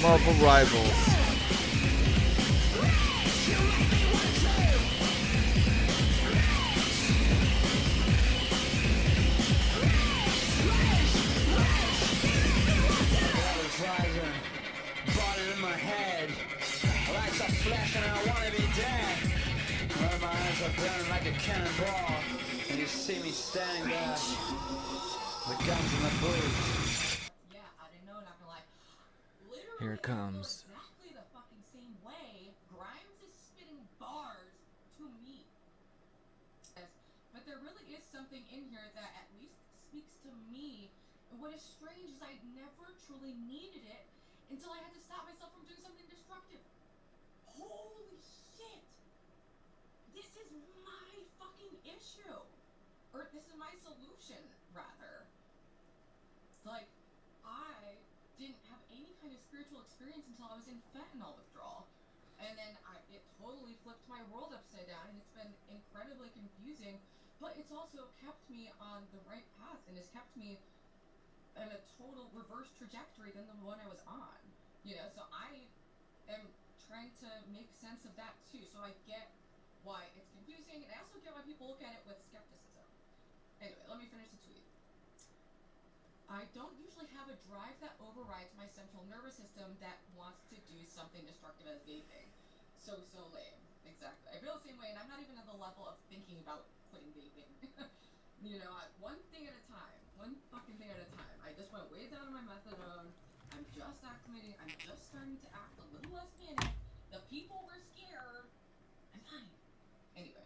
Marvel Rivals. Burning like a cannonball, and you see me standing there, the guns in the booth. Yeah, I didn't know, not gonna lie. Literally, Here it comes. Exactly the fucking same way. Grimes is spitting bars to me. Yes, but there really is something in here that at least speaks to me. And what is strange is I never truly needed it until I had to stop myself from doing something destructive. Holy shit! This is my fucking issue. Or this is my solution, rather. Like, I didn't have any kind of spiritual experience until I was in fentanyl withdrawal. And then it totally flipped my world upside down, and it's been incredibly confusing, but it's also kept me on the right path, and has kept me in a total reverse trajectory than the one I was on. You know, so I am trying to make sense of that too. So I get why it's confusing, and I also get why people look at it with skepticism. Anyway, let me finish the tweet. I don't usually have a drive that overrides my central nervous system that wants to do something destructive as vaping. So lame. Exactly. I feel the same way, and I'm not even at the level of thinking about quitting vaping. You know, one thing at a time. One fucking thing at a time. I just went way down on my methadone. I'm just acclimating. I'm just starting to act a little less manic. The people were scared. I'm fine. Anyway,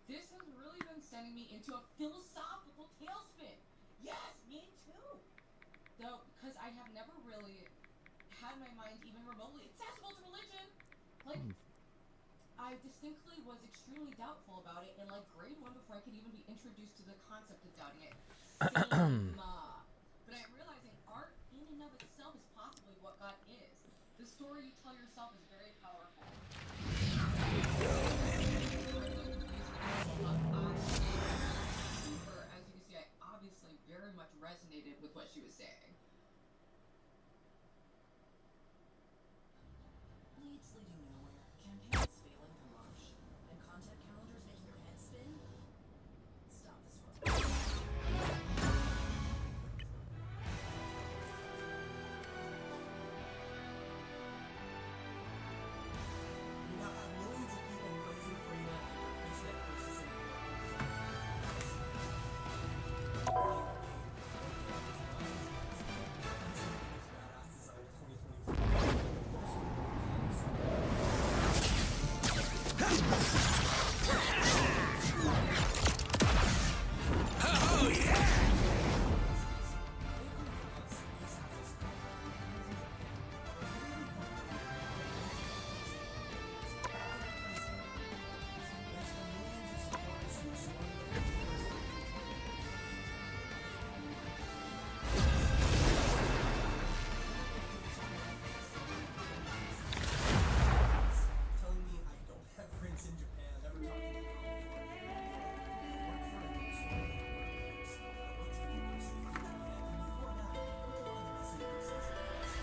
this has really been sending me into a philosophical tailspin. Yes, me too. Though, because I have never really had my mind even remotely accessible to religion. Like, I distinctly was extremely doubtful about it in like grade 1 before I could even be introduced to the concept of doubting it. But I'm realizing art in and of itself is possibly what God is. The story you tell yourself is very powerful. As you can see, I obviously very much resonated with what she was saying. Leads leading nowhere, campaigns failing to launch, and content calendars making your head spin? Stop this one. You now have millions of people praising freedom and their fishnet versus an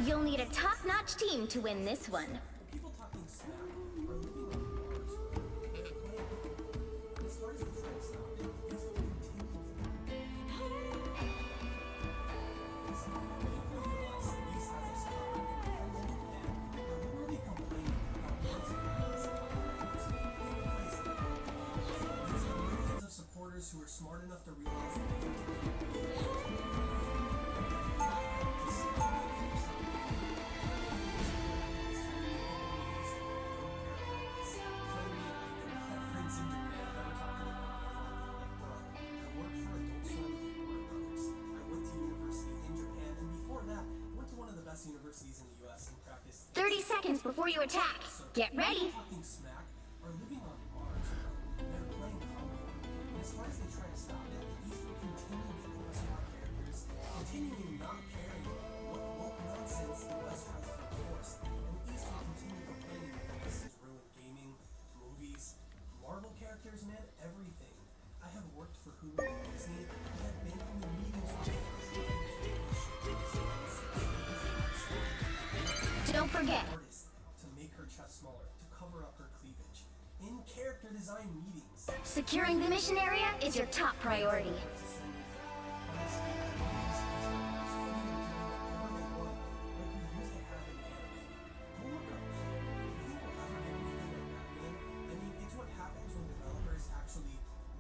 You'll need a top-notch team to win this one. People talking smack are living on Mars. They're playing. As far as they try to stop it, these will continue to People realize that these has us covered in friends in Japan are literally complaining about what's There's millions of supporters who are smart enough to realize that universities in the US and practice 30 seconds before you attack. Get ready. Talking smack are living on Mars. They're playing humble. And as far as they try to stop it, the East will continue giving us our characters, continuing not caring what woke nonsense the West tries to enforce. And the East will continue complaining that this has ruined gaming, movies, Marvel characters, man, everything. I have worked for Hulu and Disney. I have been in the meetings with forget. artist to make her chest smaller, to cover up her cleavage. In character design meetings. Securing the mission area is your top priority.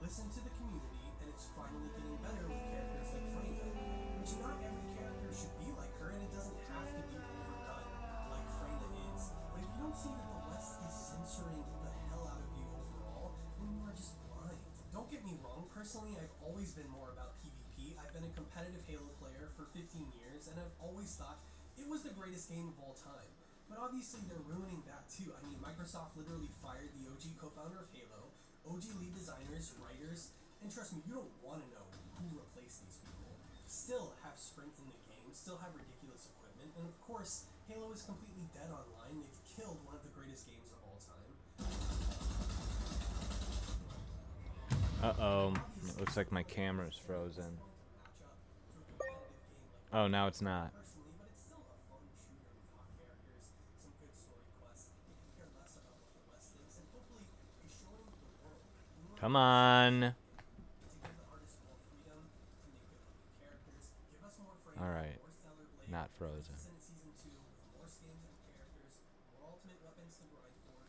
Listen to the community, and it's finally getting better with characters like Freyna, which not every character should be like her, and it doesn't have to be overdone like Freyna is. But if you don't see that the West is censoring the hell out of you overall, then you are just blind. Don't get me wrong, personally, I've always been more about PvP. I've been a competitive Halo player for 15 years, and I've always thought it was the greatest game of all time. But obviously, they're ruining that too. I mean, Microsoft literally fired the OG co-founder of Halo, OG lead designers, writers, and trust me, you don't want to know who replaced these people. Still have Sprint in the game, still have ridiculous equipment, and of course, Halo is completely dead online. They've killed one of the greatest games of all time. Uh-oh. It looks like my camera's frozen. Oh, now it's not. Personally, but it's still a fun shooter with hot characters, some good story quests. You can care less about what the West thinks, and hopefully, you're showing the world. Come on. Alright. Not frozen.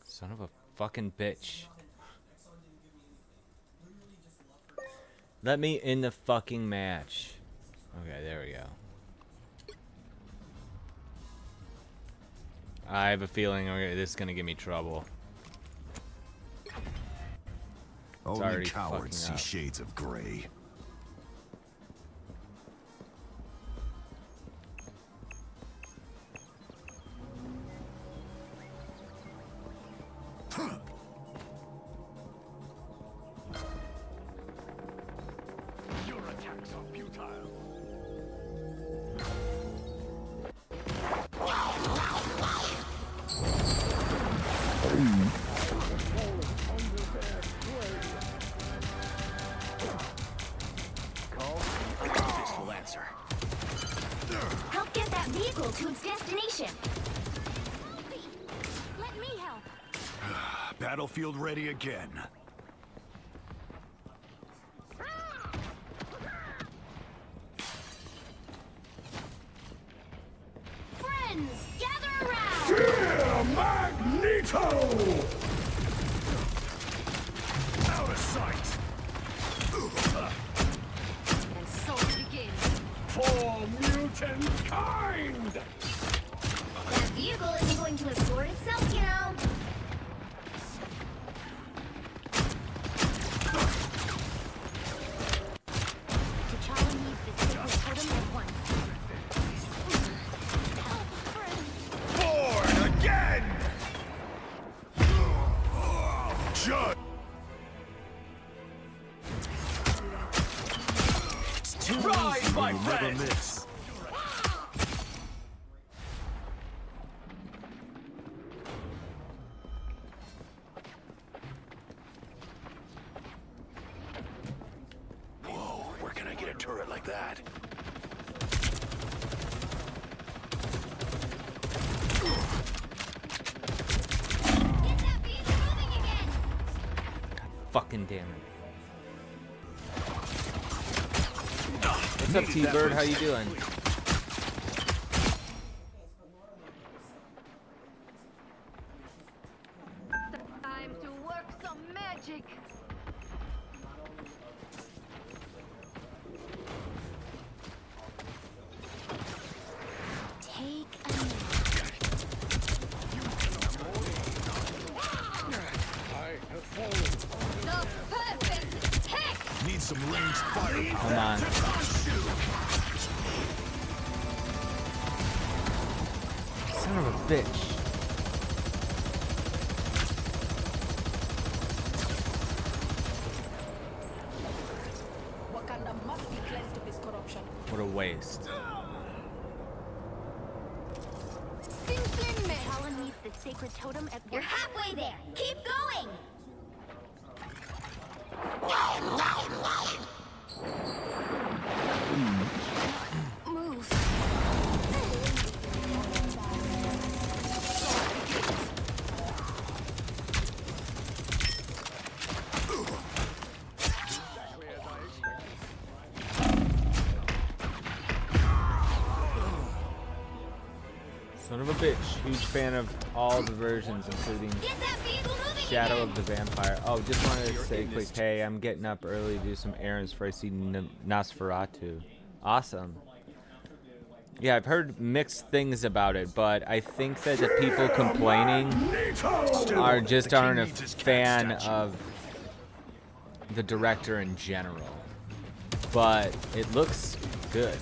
Son of a fucking bitch. Let me in the fucking match. Okay, there we go. I have a feeling this is gonna give me trouble. Only cowards see shades of gray. Your attacks are futile. Help get that vehicle to its destination. Let me help. Battlefield ready again. Friends, gather around. Fear Magneto! Out of sight. And so it begins. For mutant kind! That vehicle isn't going to escort itself, you know. T'Challa needs this sacred totem at once. Help, friends. Born again! Judge! Rise, my Never friends! miss. Whoa, where can I get a turret like that? Get that vehicle moving again. Fucking damn it. What's up, T-Bird? How you doing? Time to work some magic. Take a minute. The perfect hit! Need some ranged firepower. Come on. Son of a bitch. Wakanda must be cleansed of this corruption. What a waste. Simply me. T'Challa needs the sacred totem at once. You're halfway there. Keep going. Move. Son of a bitch. Huge fan of all the versions, including Shadow of the Vampire. Oh, just wanted to say quick, hey, I'm getting up early to do some errands before I see Nosferatu. Awesome. Yeah, I've heard mixed things about it, but I think that the people complaining aren't a fan of the director in general. But it looks good.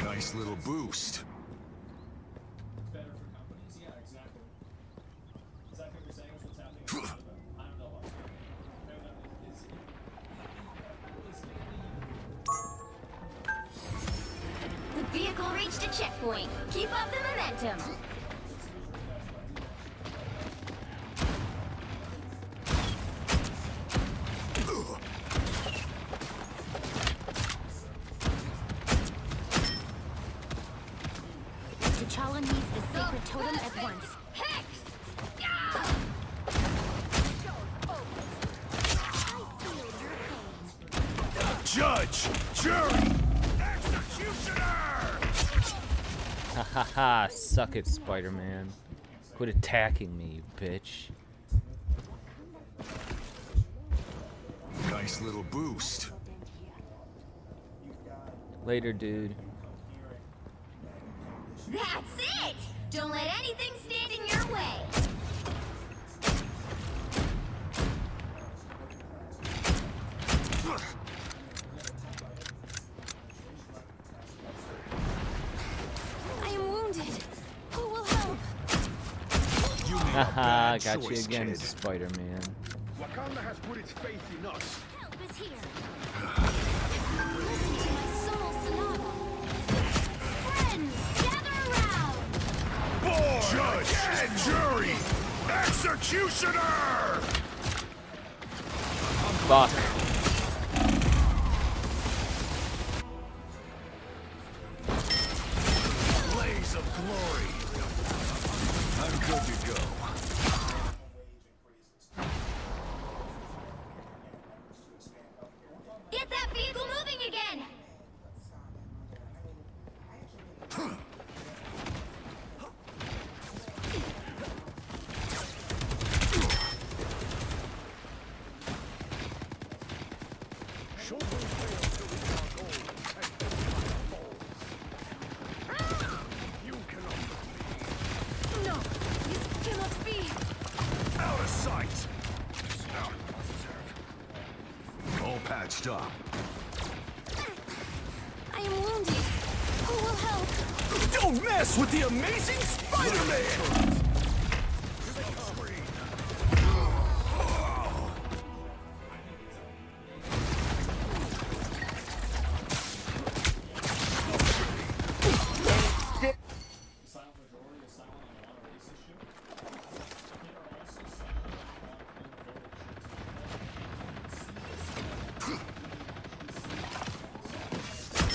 Nice little boost. The vehicle reached a checkpoint. Keep up the momentum. T'Challa needs the sacred totem at once. Hex! Judge! Jury! Executioner! Hahaha, suck it, Spider-Man. Quit attacking me, you bitch. Nice little boost. Later, dude. That's it! Don't let anything stand in your way. I am wounded. Who will help? Haha, got you again, Spider-Man. Wakanda has put its faith in us. Help is here. Listen to my soul sonata. Friends, gather around. Judge! Jury! Executioner! Fuck. Blaze of glory. I'm good to go. Get that vehicle moving again. No, this cannot be. Out of sight! All patched up. I am wounded. Who will help? Don't mess with the amazing Spider-Man!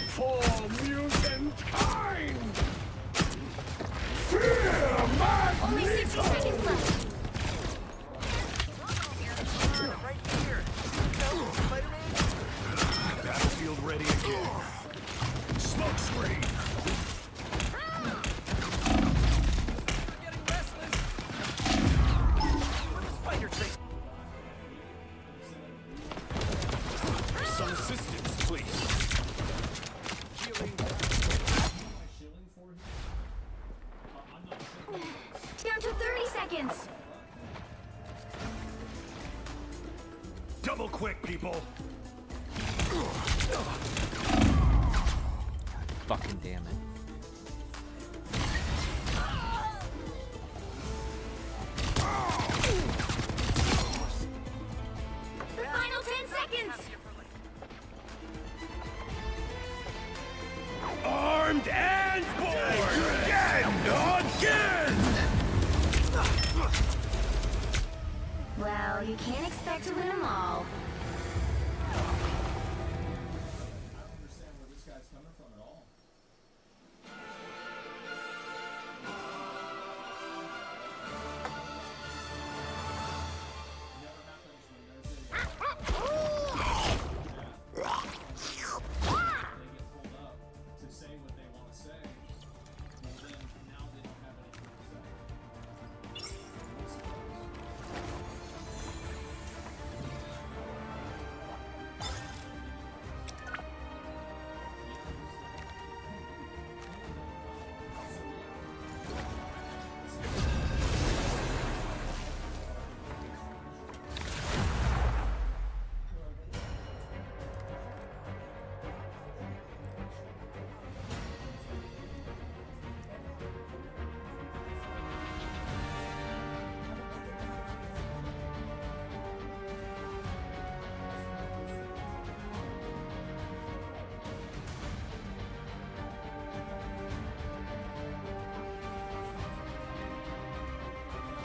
For mutant kind! Fear Only 60 seconds left. Battlefield ready again. Smoke screen! Some assistance, please. Down to 30 seconds. Double quick, people. Fucking damn it. The final 10 seconds. Armed and bored! Again! Well, you can't expect to win them all.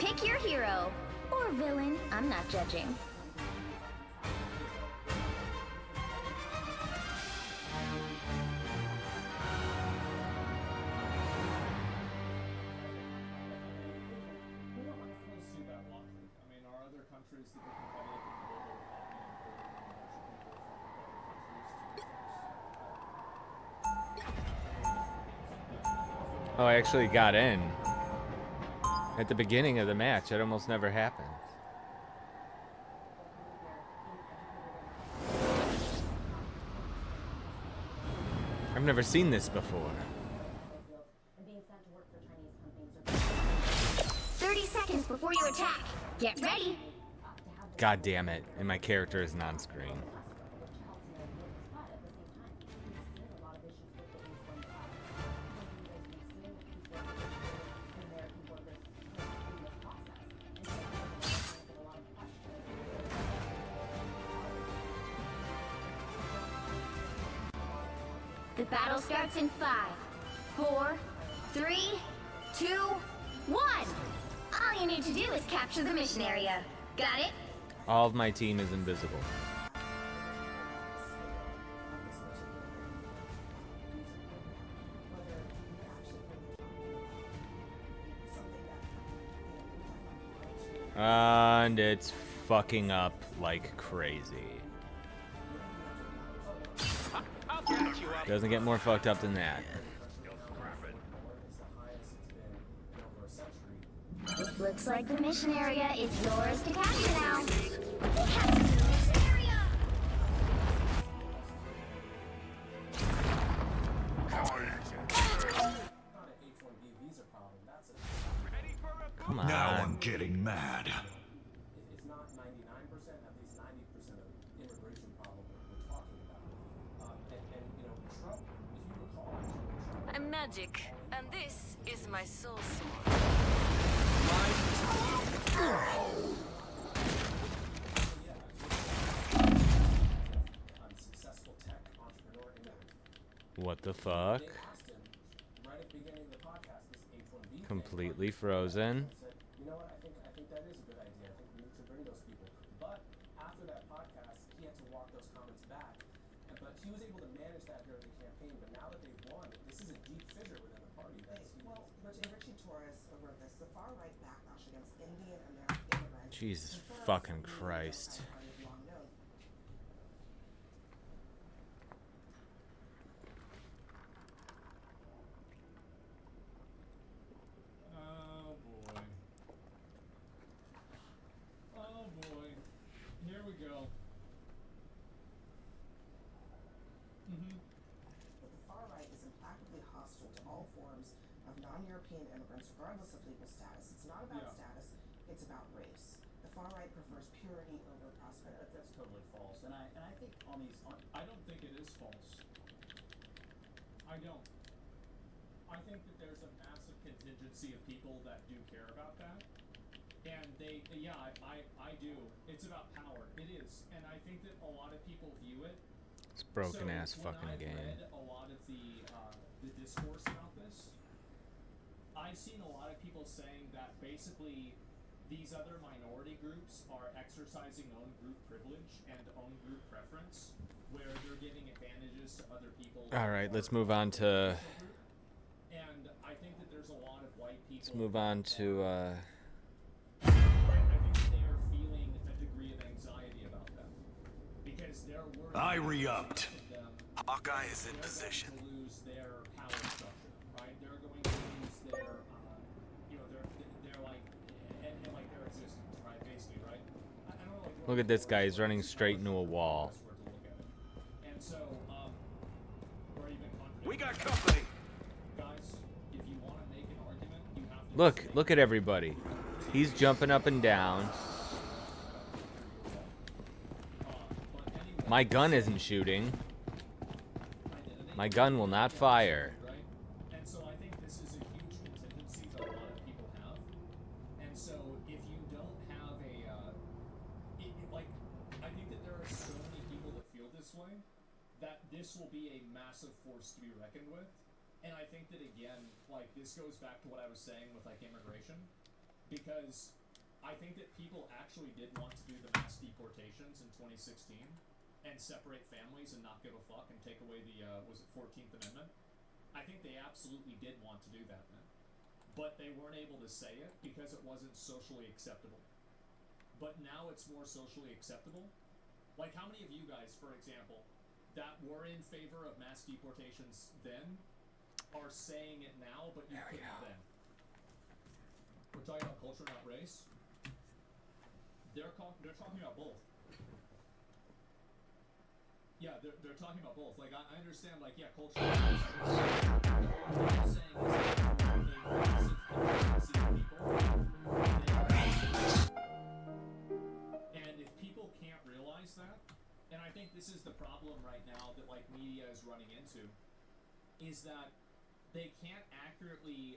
Pick your hero. Or villain. I'm not judging. Oh, I actually got in. At the beginning of the match, it almost never happens. I've never seen this before. 30 seconds before you attack. Get ready. God damn it. And my character is non-screen. The battle starts in 5, 4, 3, 2, 1. All you need to do is capture the mission area. Got it? All of my team is invisible. And it's fucking up like crazy. Doesn't get more fucked up than that. It looks like the mission area is yours to capture now. Capture the mission area! Come on. Now I'm getting mad. If not 99%, at least 90% of immigration problem we're talking about. And you know, Trump, if you recall, I'm magic, and this is my soul sword. successful tech entrepreneur in What the fuck? They asked him right at the beginning of the podcast, this H-1B thing, Completely frozen. said, you know what, I think that is a good idea. I think we need to bring those people. But after that podcast, he had to walk those comments back. But he was able to manage that during the campaign. But now that they've won, this is a deep fissure within the party. Well, Richie Torres over this, the far right backlash against Indian American immigrants. Jesus fucking Christ. Oh boy. Oh boy. Here we go. But the far right is implacably hostile to all forms of non-European immigrants, regardless of legal status. It's not about status, it's about race. The far right prefers purity over prosperity. That's totally false. And I think I don't think it is false. I don't. I think that there's a massive contingency of people that do care about that. And I do. It's about power. It is. And I think that a lot of people view it. It's broken ass when fucking I've game. read a lot of the discourse about this, I've seen a lot of people saying that basically these other minority groups are exercising own group privilege and own group preference, where they're giving advantages to other people. All right, let's move on to. And I think that there's a lot of white people. Let's move on to. I think that they are feeling a degree of anxiety about them because they're worried. I re-upped. Hawkeye is in position. They're going to lose their power structure, right? They're going to lose their, they're like, and like their existence, right? Basically, right? I don't know, like, Look at this guy. He's running straight into a wall. And so, or even We got company. guys, if you want to make an argument, you have to. Look at everybody. He's jumping up and down. My gun isn't shooting. My gun will not fire. Right? And so I think this is a huge contingency that a lot of people have. And so if you don't have I think that there are so many people that feel this way, that this will be a massive force to be reckoned with. And I think that again, like this goes back to what I was saying with like immigration. because I think that people actually did want to do the mass deportations in 2016 and separate families and not give a fuck and take away the, was it 14th Amendment? I think they absolutely did want to do that then. But they weren't able to say it because it wasn't socially acceptable. But now it's more socially acceptable. Like, how many of you guys, for example, that were in favor of mass deportations then are saying it now, but you couldn't then? We're talking about culture, not race. They're talking about both. Yeah, they're talking about both. Like, I understand, like, yeah, culture. What I'm saying is that a massive contingency of people. And if people can't realize that, and I think this is the problem right now that, like, media is running into, is that they can't accurately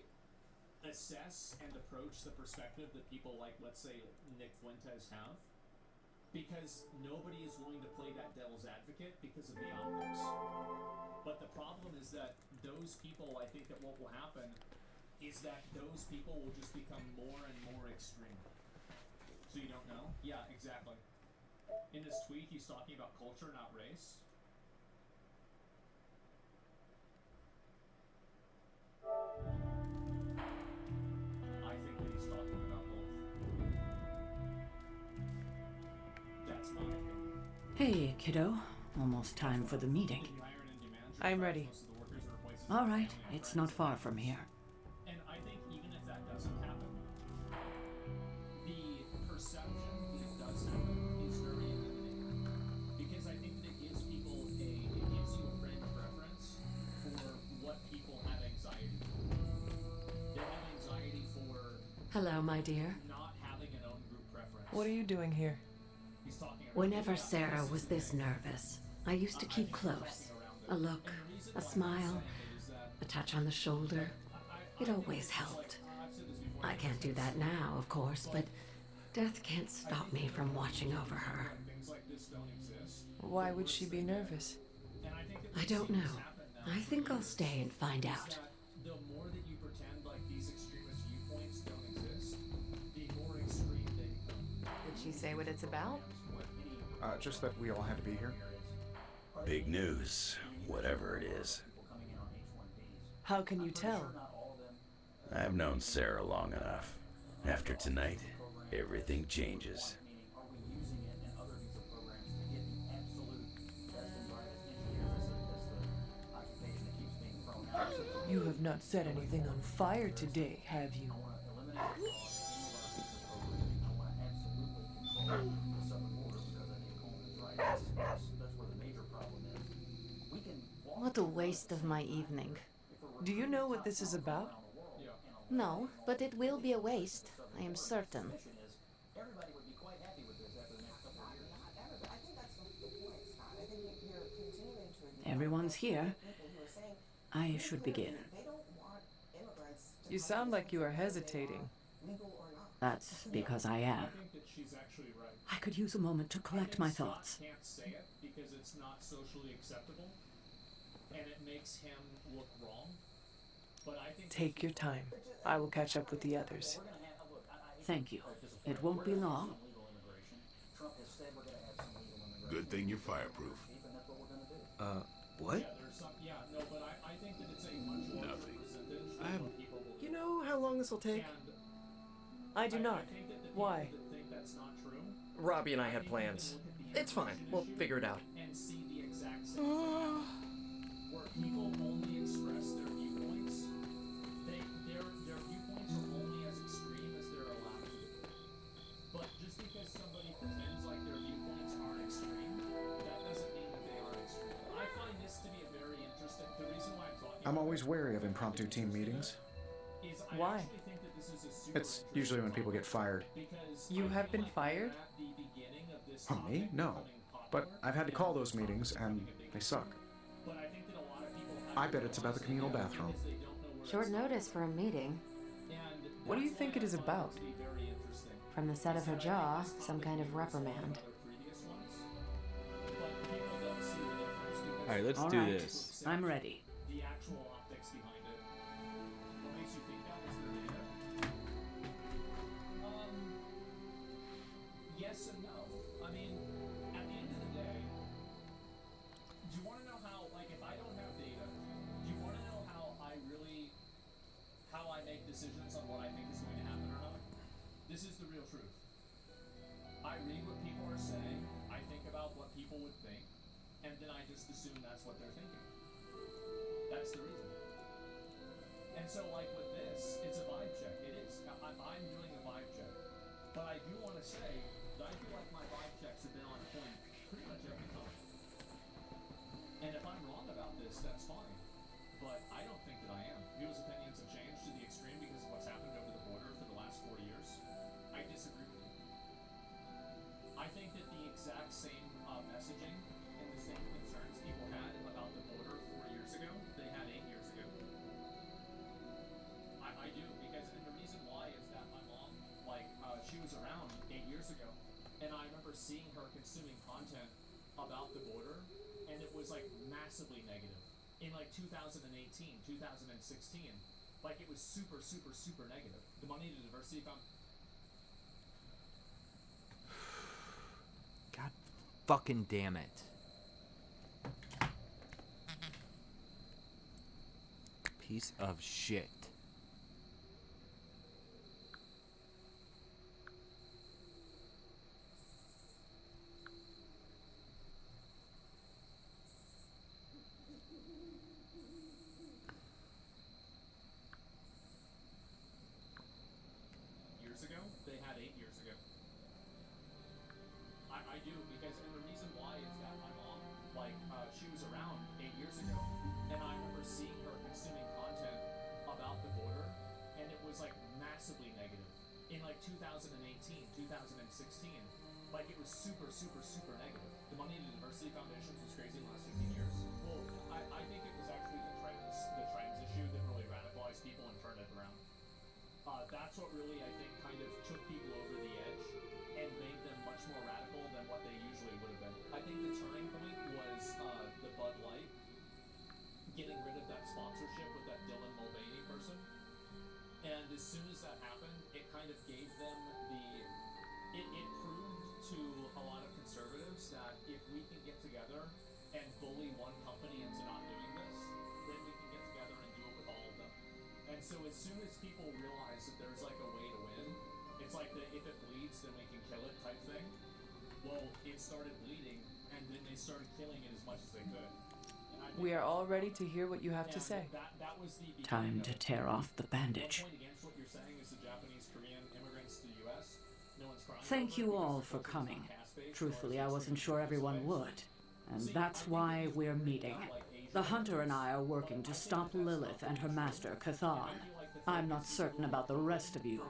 assess and approach the perspective that people like, let's say, Nick Fuentes have. Because nobody is willing to play that devil's advocate because of the optics. But the problem is that those people, I think that what will happen is that those people will just become more and more extreme. So you don't know? Yeah, exactly. In this tweet, he's talking about culture, not race. I think that he's talking about both. That's my opinion. Hey, kiddo. Almost time for the meeting. I'm ready. All right, it's not far from here. And I think even if that doesn't happen, the perception that it does happen is very intimidating. Because I think that it gives people it gives you a frame of reference for what people have anxiety for. They have anxiety for Hello, my dear. not having an own group preference. What are you doing here? He's talking about Whenever Sarah was this nervous, I used to keep close. A look, a smile, a touch on the shoulder. It always helped. I can't do that now, of course, but death can't stop me from watching over her. things like this don't exist. Why would she be nervous? And I think that I don't know. I think I'll stay and find out. the more that you pretend like these extremist viewpoints don't exist, the more extreme they become. Did she say what it's about? Just that we all had to be here. Big news, whatever it is. How can you tell? I've known Sarah long enough. After tonight, everything changes. You have not set anything on fire today, have you? What a waste of my evening. Do you know what this is about? No, but it will be a waste, I am certain. Everybody would be quite happy with this after the next couple of years. Not everybody. I think that's the point, Scott. I think you're continuing to ignore Everyone's here. people who are saying I should begin. they don't want immigrants to You sound like you are hesitating. legal or not. That's because I am. I think that she's actually right. I could use a moment to collect my Scott thoughts. can't say it because it's not socially acceptable, and it makes him look wrong. But I think Take your time. I will catch up with the others. Thank you. It won't be long. Good thing you're fireproof. What? there's some, no, but I think that it's a much larger Nothing. percentage I have- of people will You know how long this will take? and I do not. I think that the people Why? that think that's not true Robbie and I had plans. It's fine. We'll figure it out. and see the exact same thing. Where people only express their viewpoints, their viewpoints are only as extreme as they're allowed to be. But just because somebody pretends like their viewpoints aren't extreme, that doesn't mean that they are extreme. I find this to be a very interesting. The reason why I'm talking I'm about always wary of impromptu team meetings. is I Why? actually think that this is a super It's usually when people get fired. because You I have feel been like fired? at the beginning of this Oh, me? topic No. becoming But popular, I've had to call those meetings, and they suck. but I think that a lot of people have I bet it's about the communal bathroom. because they don't know where Short it's notice for a meeting. And What do you that's think why it is I find about? to be very interesting. From the set of her jaw, some kind of reprimand. Other previous ones, but people don't see the difference because All right, let's All do right. this. I'm ready. the actual optics behind it. What makes you think that was their data? about what people would think, and then I just assume that's what they're thinking. That's the reason. And so, like with this, it's a vibe check. It is. I'm doing a vibe check. But I do want to say that I feel like my vibe checks have been on point pretty much every time. And if I'm wrong about this, that's fine. But I don't think that I am. People's opinions have changed to the extreme because of what's happened over the border for the last 4 years. I disagree with you. I think that the exact same messaging and the same concerns people had about the border 4 years ago, they had 8 years ago. I do, because, and the reason why is that my mom, she was around 8 years ago, and I remember seeing her consuming content about the border, and it was, massively negative. In, 2018, 2016, it was super, super, super negative. The Money to Diversity Fund. God fucking damn it. Piece of shit. Years ago, they had 8 years ago. I do, because, and the reason why is that my mom, she was around 8 years ago, and I remember seeing her consuming content about the border, and it was, massively negative. In, 2018, 2016, it was super, super, super negative. The Money to Diversity Foundations was crazy in the last 15 years. Well, I think it was actually the trans issue that really radicalized people and turned it around. That's what really, I think, kind of took people over the edge and made them much more radical than what they usually would have been. I think the turning point was the Bud Light getting rid of that sponsorship with that Dylan Mulvaney person. And as soon as that happened, it kind of gave them it proved to a lot of conservatives that if we can get together and bully one company into not doing this, then we can get together and do it with all of them. And so as soon as people realize that there's a way to win, it's like the if it bleeds, then we can kill it type thing. Well, it started bleeding, and then they started killing it as much as they could. We are all ready to hear what you have to say. That was the Time to tear off the bandage. point against what you're saying is the Japanese Korean immigrants to the U.S. No one's crying. Thank you all for coming. Truthfully, I wasn't sure everyone would. And that's why we're meeting. The Hunter and I are working to stop Lilith and her master, Cathan. I'm not certain about the rest of you.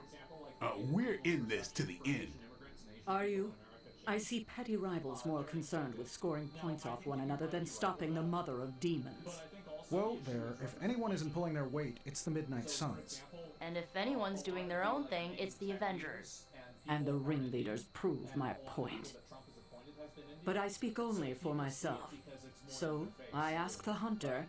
We're in this to the end. Are you? I see petty rivals more concerned with scoring points off one another than stopping the mother of demons. Well, if anyone isn't pulling their weight, it's the Midnight Suns. And if anyone's doing their own thing, it's the Avengers. And the ringleaders prove my point. But I speak only for myself. So, I ask the Hunter,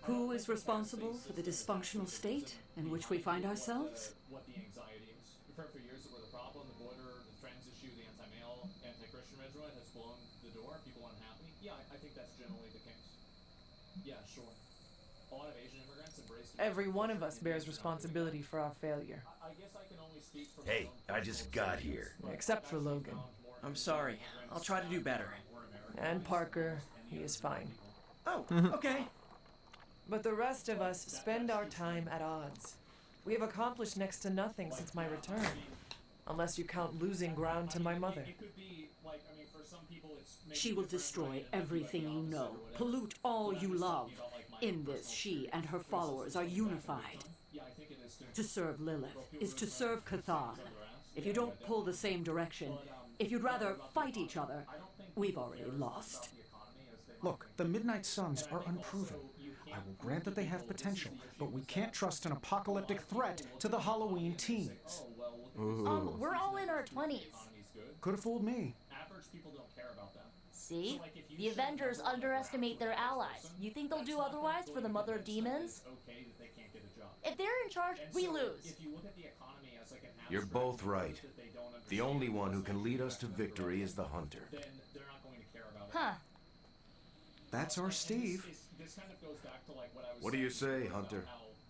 who is responsible for the dysfunctional state in which we find ourselves? What the anxiety is. We've heard for years that we're the problem, the border, the trans issue, the anti-male, anti-Christian regiment has blown the door, people unhappy. Yeah, I think that's generally the case. Yeah, sure. A lot of Asian immigrants embrace Every one of us bears responsibility for our failure. I guess I can only speak for Hey, I just got here. Except for Logan. I'm sorry. I'll try to do better. And Parker, he is fine. Oh, okay. But the rest of us spend our time at odds. We have accomplished next to nothing since my return. Unless you count losing ground to my mother. She will destroy everything you know, pollute all you love. In this, she and her followers are unified. To serve Lilith is to serve Cathan. If you don't pull the same direction, if you'd rather fight each other, we've already lost. Look, the Midnight Suns are unproven. I will grant that they have potential, but we can't trust an apocalyptic threat to the Halloween teens. We're all in our 20s. Could have fooled me. Average people don't care about that. See? The Avengers underestimate their allies. You think they'll do otherwise for the mother of demons? Okay that they can't get a job. If they're in charge, we lose. If you look at the economy as like an You're both right. The only one who can lead us to victory is the Hunter. then they're not going to care about it. Huh. That's our Steve. This kind of goes back to like what I was What do you say, Hunter?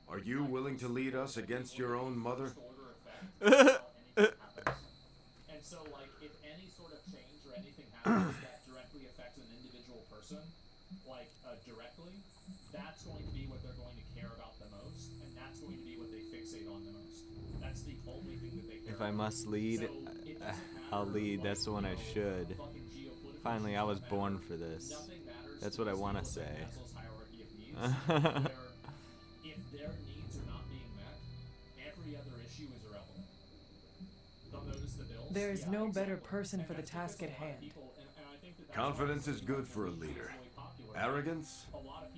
Are you willing to lead us against your own mother? And so, like, if any sort of change or anything happens that directly affects an individual person, like, directly, that's going to be what they're going to care about the most, and that's going to be what they fixate on the most. That's the only thing that they care If I must lead, I'll lead. That's the one I should. Finally, I was born for this. That's what I want to say. If their needs are not being met, every other issue is irrelevant. They'll notice the bills. There is no better person for the task at hand. Confidence is good for a leader. Arrogance?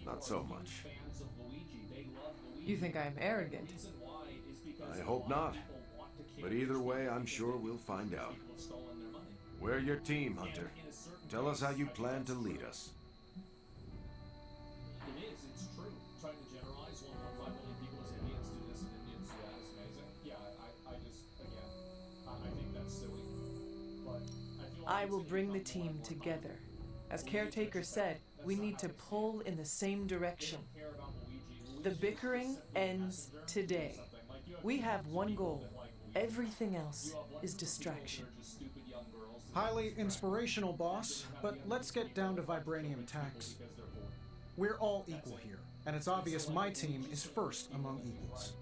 Not so much. You think I'm arrogant? I hope not. But either way, I'm sure we'll find out. We're your team, Hunter. Tell us how you plan to lead us. It's true. Trying to generalize 1.5 million people as Indians do this and Indians do that is amazing. Yeah, I just, again, I think that's silly. But I feel like I will bring the team together. As Caretaker said, we need to pull in the same direction. The bickering ends today. We have one goal. Everything else is distraction. Highly inspirational, boss, but let's get down to vibranium tax. We're all equal here, and it's obvious my team is first among equals.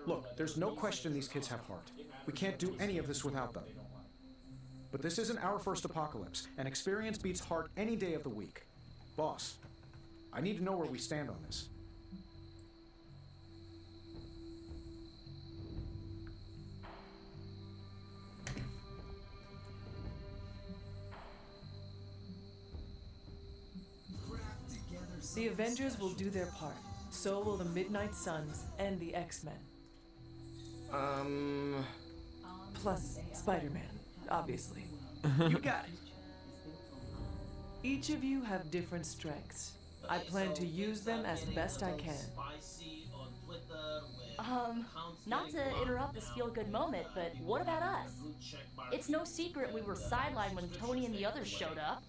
Look, there's no question these kids have heart. We can't do any of this without them. But this isn't our first apocalypse, and experience beats heart any day of the week. Boss, I need to know where we stand on this. The Avengers will do their part. So will the Midnight Suns and the X-Men. Plus Spider-Man, obviously. You got it. Each of you have different strengths. I plan to use them as best I can. Not to interrupt this feel-good moment, but what about us? It's no secret we were sidelined when Tony and the others showed up.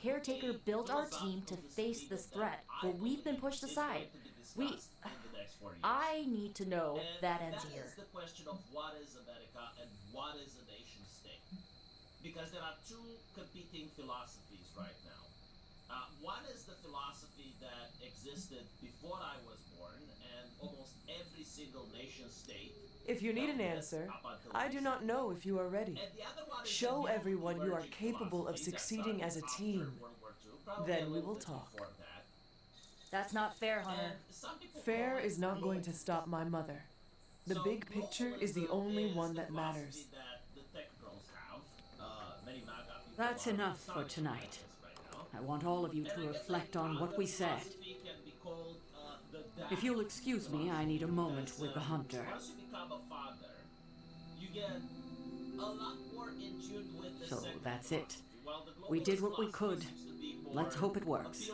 Caretaker built our team to face this threat, but we've been pushed aside. I need to know that ends here. That's the question of what is America and what is a nation state. Because there are two competing philosophies right now. One is the philosophy that existed before I was born, and almost every single nation state. If you need an answer, I do not know if you are ready. Show everyone you are capable of succeeding as a team. Then we will talk. That's not fair, Hunter. Fair is not going to stop my mother. The big picture is the only one that matters. That's enough for tonight. I want all of you to reflect on what we said. If you'll excuse me, I need a moment with the Hunter. So that's it. We did what we could. Let's hope it works.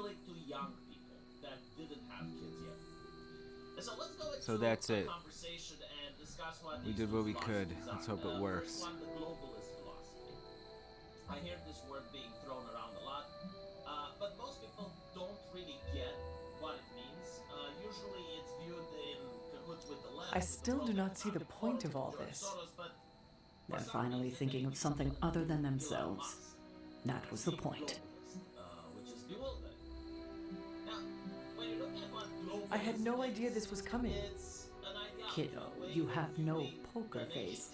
So that's it. We did what we could. Let's hope it works. I hear this word being thrown around a lot, but most people don't really get what it means. Usually it's viewed in cahoots with the left. I still do not see the point of all this. They're finally thinking of something other than themselves. That was the point. Which is bewildering. Now, when you look at what global I had no idea this was coming. Kiddo, you have no poker face.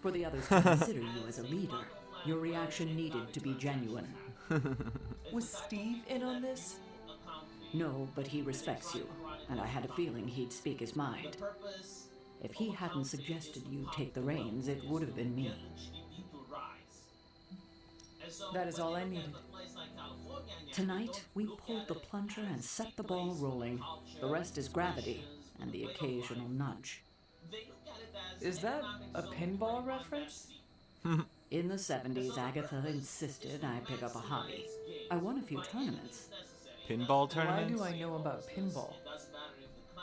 For the others to consider you as a leader, your reaction needed to be genuine. Was Steve in on this? No, but he respects you, and I had a feeling he'd speak his mind. If he hadn't suggested you take the reins, it would have been me. That is all I needed. Tonight, we pulled the plunger and set the ball rolling. The rest is gravity and the occasional nudge. Is that a pinball reference? In the 70s, Agatha insisted I pick up a hobby. I won a few tournaments. Pinball tournaments? Why do I know about pinball?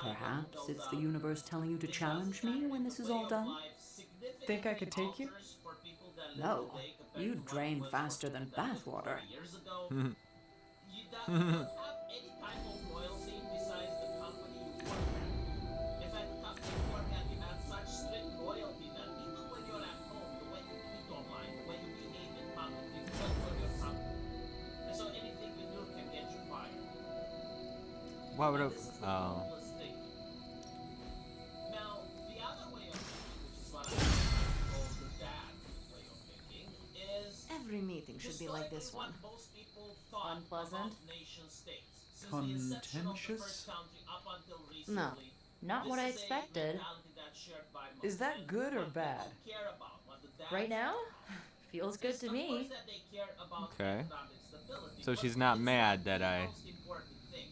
Perhaps it's the universe telling you to challenge me when this is all done? Think I could take you? No, you drain faster than bathwater. Why would I? Oh. Now, the other way of thinking, which is what I call the dad way of thinking, is Every meeting should be like this one. most people thought Unpleasant? about nation states. Since the inception of the Contentious? first country up until No, recently, not what I this is a expected. mentality that's shared by most. Is that good or bad? People care about what the dads Right now? Feels good to Of me. course that they care about Okay. economic stability, So but she's not it's mad not that the I. most important thing.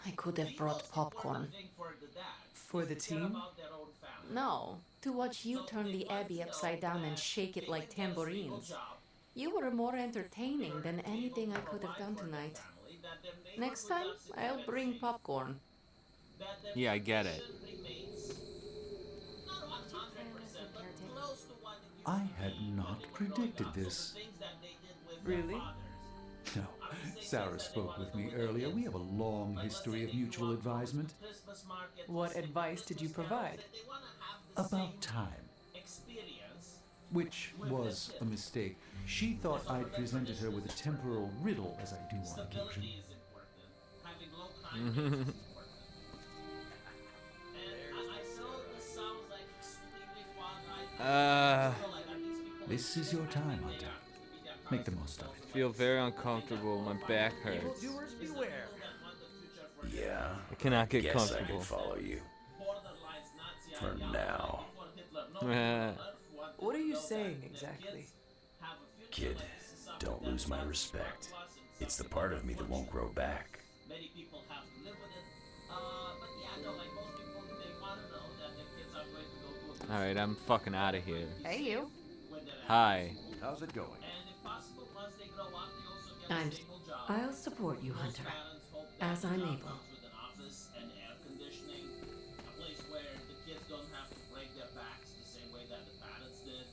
I could have brought popcorn. Thing for the dads For is the to care team? about their own family. No, to watch you turn the Abbey upside down and shake it like tambourines. You were more entertaining than anything I could have done tonight. Next time, I'll bring popcorn. Yeah, I get it. I had not predicted this. Really? No. Sarah spoke with me earlier. We have a long history of mutual advisement. What advice did you provide? About time. Which was a mistake. She thought I'd presented her with a temporal riddle, as I do on occasion. This is your time, Hunter. Make the most of it. Feel very uncomfortable. My back hurts. Evildoers beware. Yeah. I cannot get guess comfortable. I can follow you. For now. What are you saying exactly? Kid, don't lose my respect. It's the part of me that won't grow back. Many people have to live with it. But yeah, no, like most people, they want to know that their kids are going to go to a Alright, I'm fucking out of here. Hey, you. Hi. How's it going? And if possible, once they grow up, they also get a I'm. stable job. I'll support you, Hunter, as I'm able. With an office and air conditioning, a place where the kids don't have to break their backs the same way that the parents did.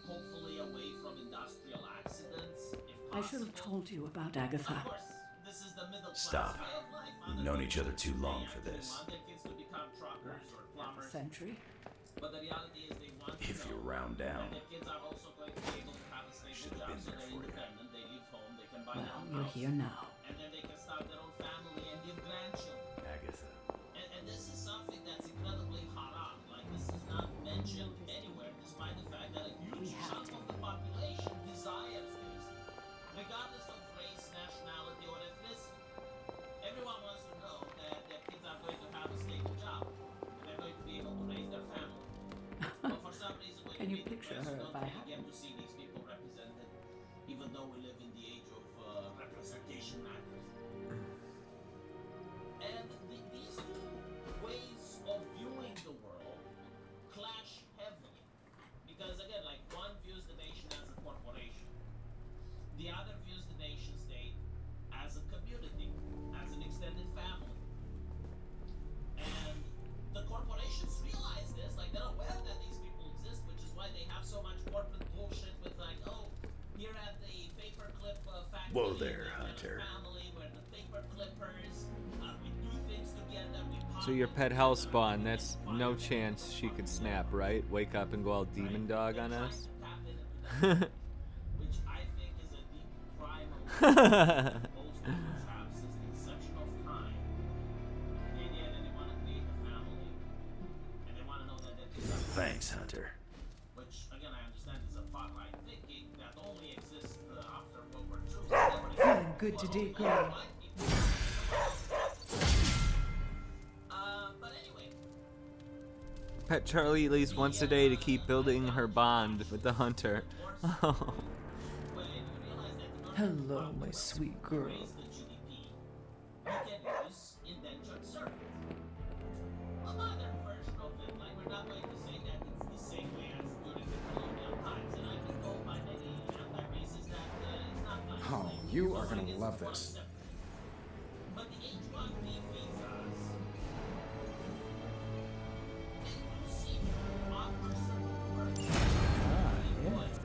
Hopefully away from industrial accidents, if I should have told you about Agatha. Of course, this is the middle class Stop. way of life. We've known each other too long for this. Want their kids to become truckers or Half a plumbers. century? But the reality is they want If to you know round down. that their kids are also going to be able to have a stable job so they're independent, they leave home, they can buy their Well, own you're house, here now. and then they can start their own family and give grandchildren. Agatha. And this is something that's incredibly hot on. Like, this is not mentioned anywhere, despite the fact that a huge chunk of the population desires this, regardless of race, nationality, or ethnicity. Everyone wants to know that their kids are going to have a stable job, and they're going to be able to raise their family. But for some reason, when Can you read the picture press, her you if don't I really had get to see these people represented, even though we live in the age of representation matters. And these two ways of viewing the world clash heavily. Because again, like one views the nation as a corporation. The other views the nation state as a community, as an extended family. And the corporations realize this, like they're aware that these people exist, which is why they have so much corporate bullshit with like, oh, here at the paperclip factory. Whoa there, we have a Hunter. family, we're the paper clippers, we do things together, we So your pet house spawn, that's no chance she could snap, right? Wake up and go all demon dog on us? which I think is a deep crime of most humans have since the inception of time. The idea that they want to create a family and they want to know that their kids are Thanks, Hunter. which again I understand is a far right thinking that only exists after World War II. Feeling good today, girl. But anyway, Pet Charlie at least once a day to keep building her bond with the hunter. Oh. Hello, my sweet girl. the GDP, you can use indentured servants. A modern version of it, like we're not going to say that it's the same way as during the colonial times, and I've been told by many anti-racists that it's not like Oh, you are gonna love this. but the H-1B visas offer certain perks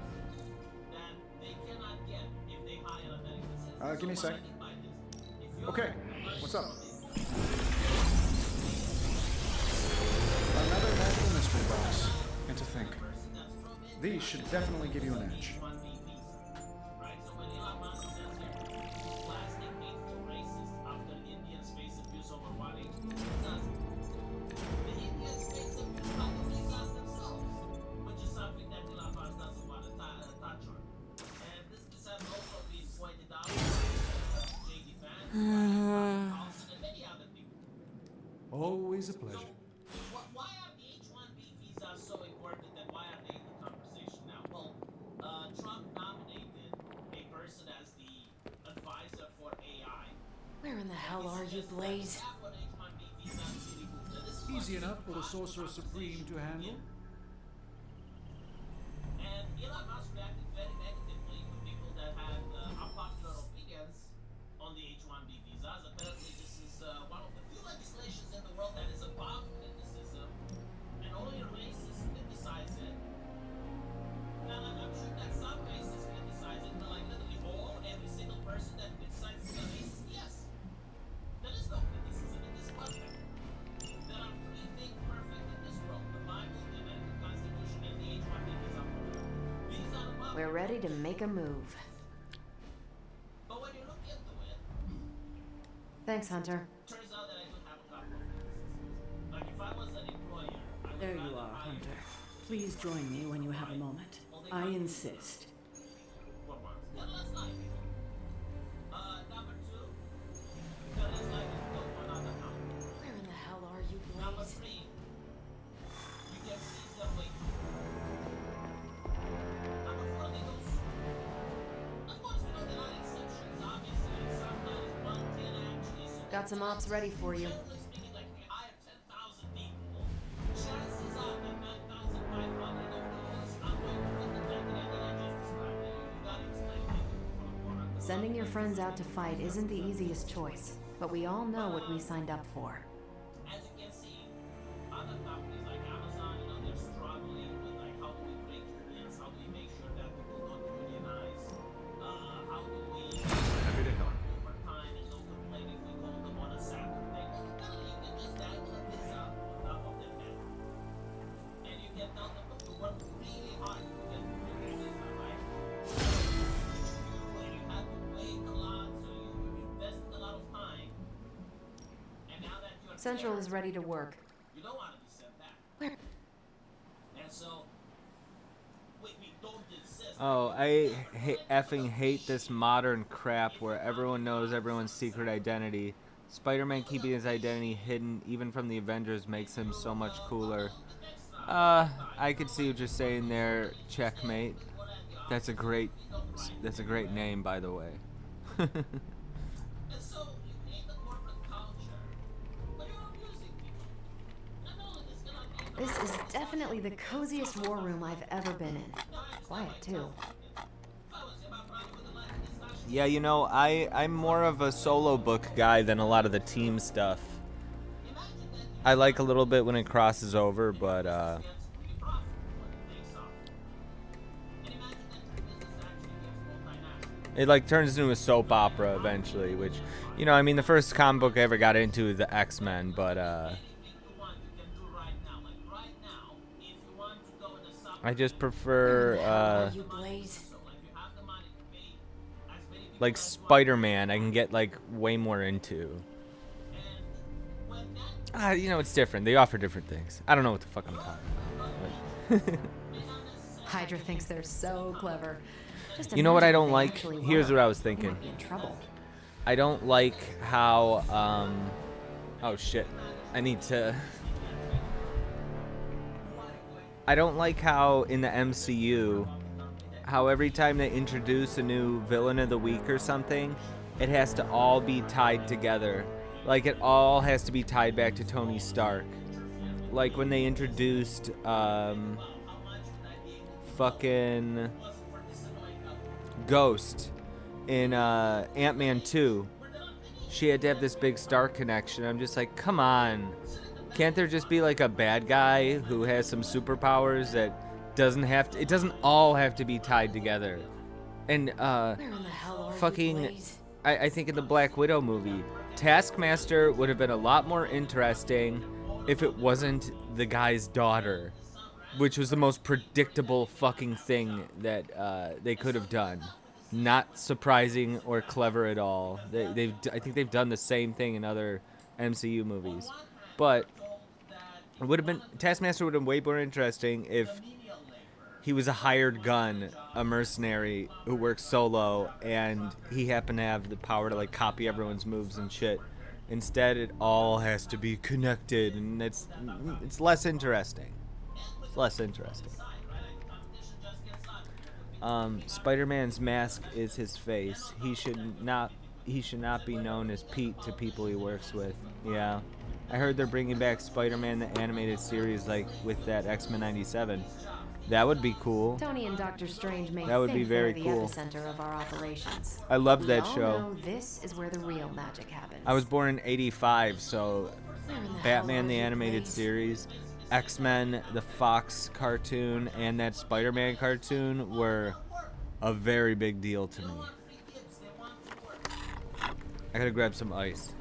that they cannot get if they hire American citizens. Give me a sec. Okay, what's up? Another magical mystery box. And to think, these should definitely give you an edge. Right, so when Elon Musk says here, plastic hateful racist after Indians face a Always a pleasure. Why are the H-1B visas so important and why are they in the conversation now? Well, Trump nominated a person as the advisor for AI. Where in the hell are you, Blaze? Easy enough for the Sorcerer Supreme to handle. And Elon Musk reacted very negatively to people that had unpopular opinions on the H-1B visas. Apparently, this is one of the few legislations in the world that is above criticism, and only racists criticize it. Now, I'm sure that some racists criticize it, but like literally every single person that criticizes the racist, yes. There is no criticism. It is perfect. There are three things perfect in this world: the Bible, the American Constitution, and the H-1B visa. These are above. We're ready to make a move. But when you look into it, Thanks, Hunter. turns out that I do have a couple of weaknesses. Like if I was an employer, I would There you rather are, hire Hunter. Please join me when you have a moment. I insist. for once. Yeah, let's like it. Number two, yeah, let's like it. Go for another house. Where in the hell are you, Number Blaze? three, you can seize their weight. Number four, they don't sue. Of course, we know there are exceptions, obviously. Sometimes one can actually sue. Got some ops ready for you. Generally speaking, like if you hire 10,000 people, chances are that 9,500 of those are going to fit the criteria that I just described. You gotta explain that for a Sending your friends out to fight isn't the easiest choice, but we all know what we signed up for. As you can see, other companies like Amazon, they're struggling with like how do we break unions, how do we make sure that people don't unionize, how do we Happy to help. overtime and don't complain if we call them on a Saturday. Well, literally, you can just dangle a visa on top of their head. And you can tell them, look, you worked really hard to get your visa, right? And you had to wait a lot, so you invested a lot of time. And now that you're Central there, is ready to work. you don't want to be sent back. Where? And so, we don't insist. Oh, I effing hate this modern crap where everyone knows everyone's secret identity. Spider-Man keeping his identity hidden even from the Avengers makes him so much cooler. I could see what you're saying there, Checkmate. That's a great name, by the way. And so, you create the corporate culture, but you're abusing people. Not only this cannot be This is definitely the coziest war room I've ever been in. Quiet, too. Yeah, I'm more of a solo book guy than a lot of the team stuff. I like a little bit when it crosses over, but it like turns into a soap opera eventually, which, the first comic book I ever got into was the X-Men, but I just prefer You, Blaze? like Spider-Man. I can get like way more into. It's different. They offer different things. I don't know what the fuck I'm talking about. Hydra thinks they're so clever. Just You know what I imagine don't if they like? actually Here's were. what I was You thinking. might be in trouble. I don't like how oh shit. I don't like how in the MCU, how every time they introduce a new villain of the week or something, it has to all be tied together. Like it all has to be tied back to Tony Stark. Like when they introduced fucking Ghost in Ant-Man 2. She had to have this big Stark connection. I'm just like, come on. Can't there just be like a bad guy who has some superpowers that it doesn't all have to be tied together. And Where in the hell are fucking you, Blaze? I think in the Black Widow movie, Taskmaster would have been a lot more interesting if it wasn't the guy's daughter, which was the most predictable fucking thing that they could have done. Not surprising or clever at all. I think they've done the same thing in other MCU movies, but it would have been Taskmaster would have been way more interesting if he was a hired gun, a mercenary who worked solo, and he happened to have the power to like copy everyone's moves and shit. Instead, it all has to be connected, and it's less interesting. It's less interesting. Spider-Man's mask is his face. He should not be known as Pete to people he works with. Yeah. I heard they're bringing back Spider-Man the animated series like with that X-Men 97. That would be cool. Tony and Doctor Strange may That would be think very they're the cool. epicenter of our operations. I loved that We all show. know this is where the real magic happens. I was born in 85, so Where in the hell Batman are the you animated placed? series, X-Men, the Fox cartoon, and that Spider-Man cartoon were a very big deal to me. I gotta grab some ice.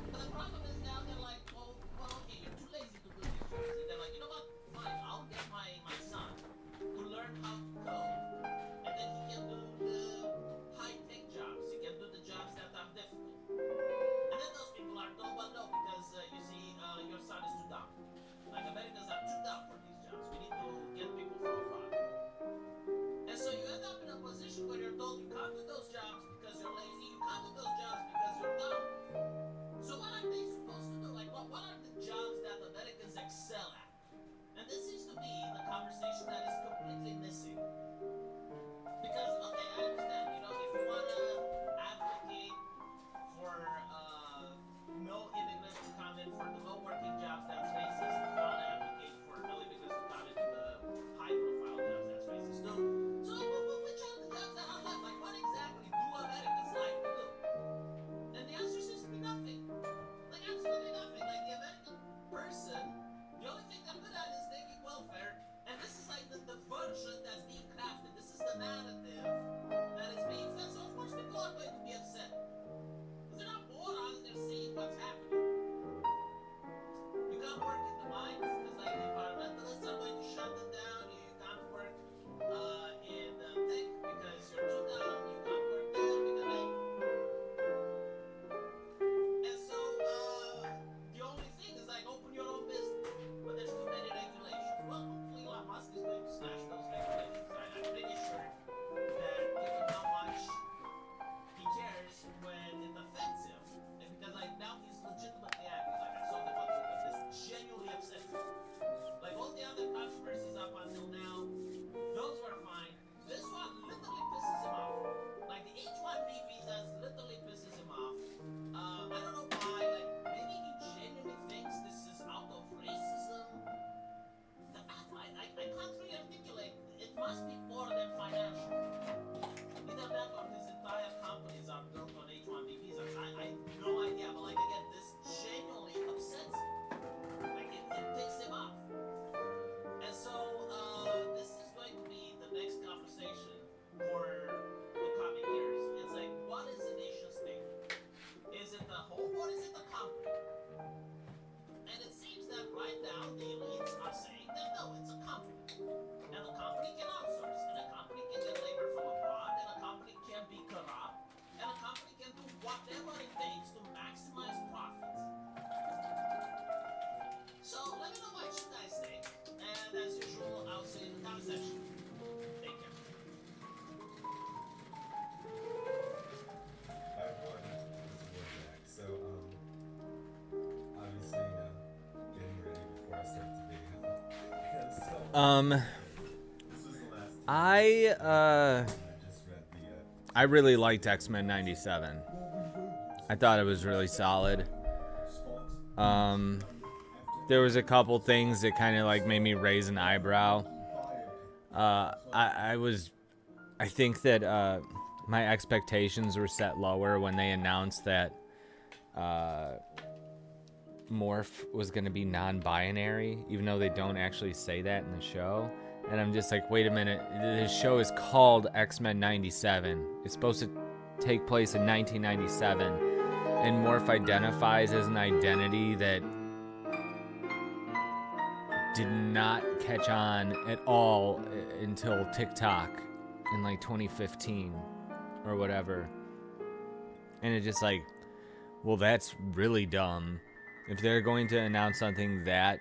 I really liked X-Men 97. I thought it was really solid. There was a couple things that kind of like made me raise an eyebrow. I think that my expectations were set lower when they announced that Morph was going to be non-binary, even though they don't actually say that in the show. And I'm just like, wait a minute, this show is called X-Men 97. It's supposed to take place in 1997. And Morph identifies as an identity that did not catch on at all until TikTok in like 2015 or whatever. And it's just like, well, that's really dumb. If they're going to announce something that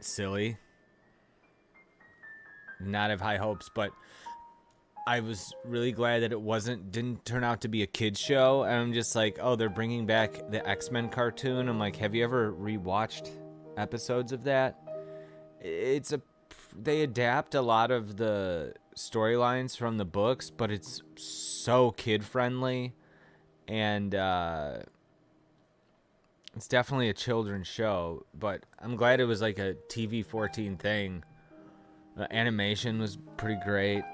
silly, not have high hopes, but I was really glad that it didn't turn out to be a kid's show. And I'm just like, oh, they're bringing back the X-Men cartoon. I'm like, have you ever rewatched episodes of that? They adapt a lot of the storylines from the books, but it's so kid friendly, and it's definitely a children's show. But I'm glad it was like a TV-14 thing. The animation was pretty great.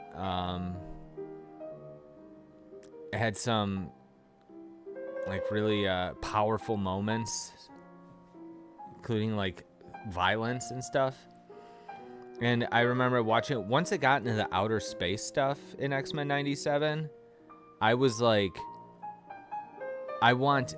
It had some like really powerful moments, including like violence and stuff. And I remember watching it once it got into the outer space stuff in X-Men 97. I was like, I want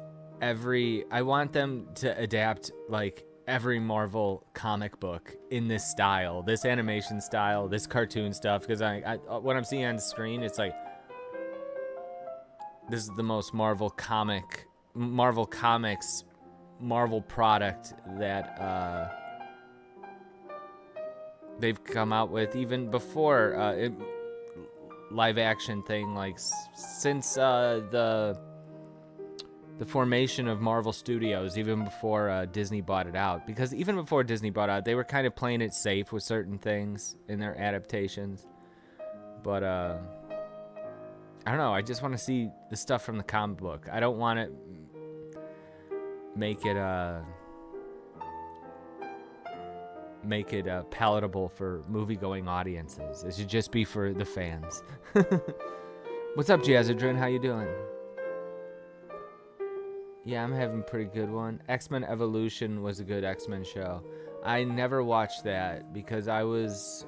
them to adapt like every Marvel comic book in this style, this animation style, this cartoon stuff. Because I what I'm seeing on the screen, it's like this is the most Marvel Comics, Marvel product that they've come out with, even before live action thing, like since the formation of Marvel Studios, even before Disney bought it out. Because even before Disney bought it out, they were kind of playing it safe with certain things in their adaptations. But I don't know, I just want to see the stuff from the comic book. I don't want to make it palatable for movie-going audiences. It should just be for the fans. What's up, Jazzadrin? How you doing? Yeah, I'm having a pretty good one. X-Men Evolution was a good X-Men show. I never watched that because I was...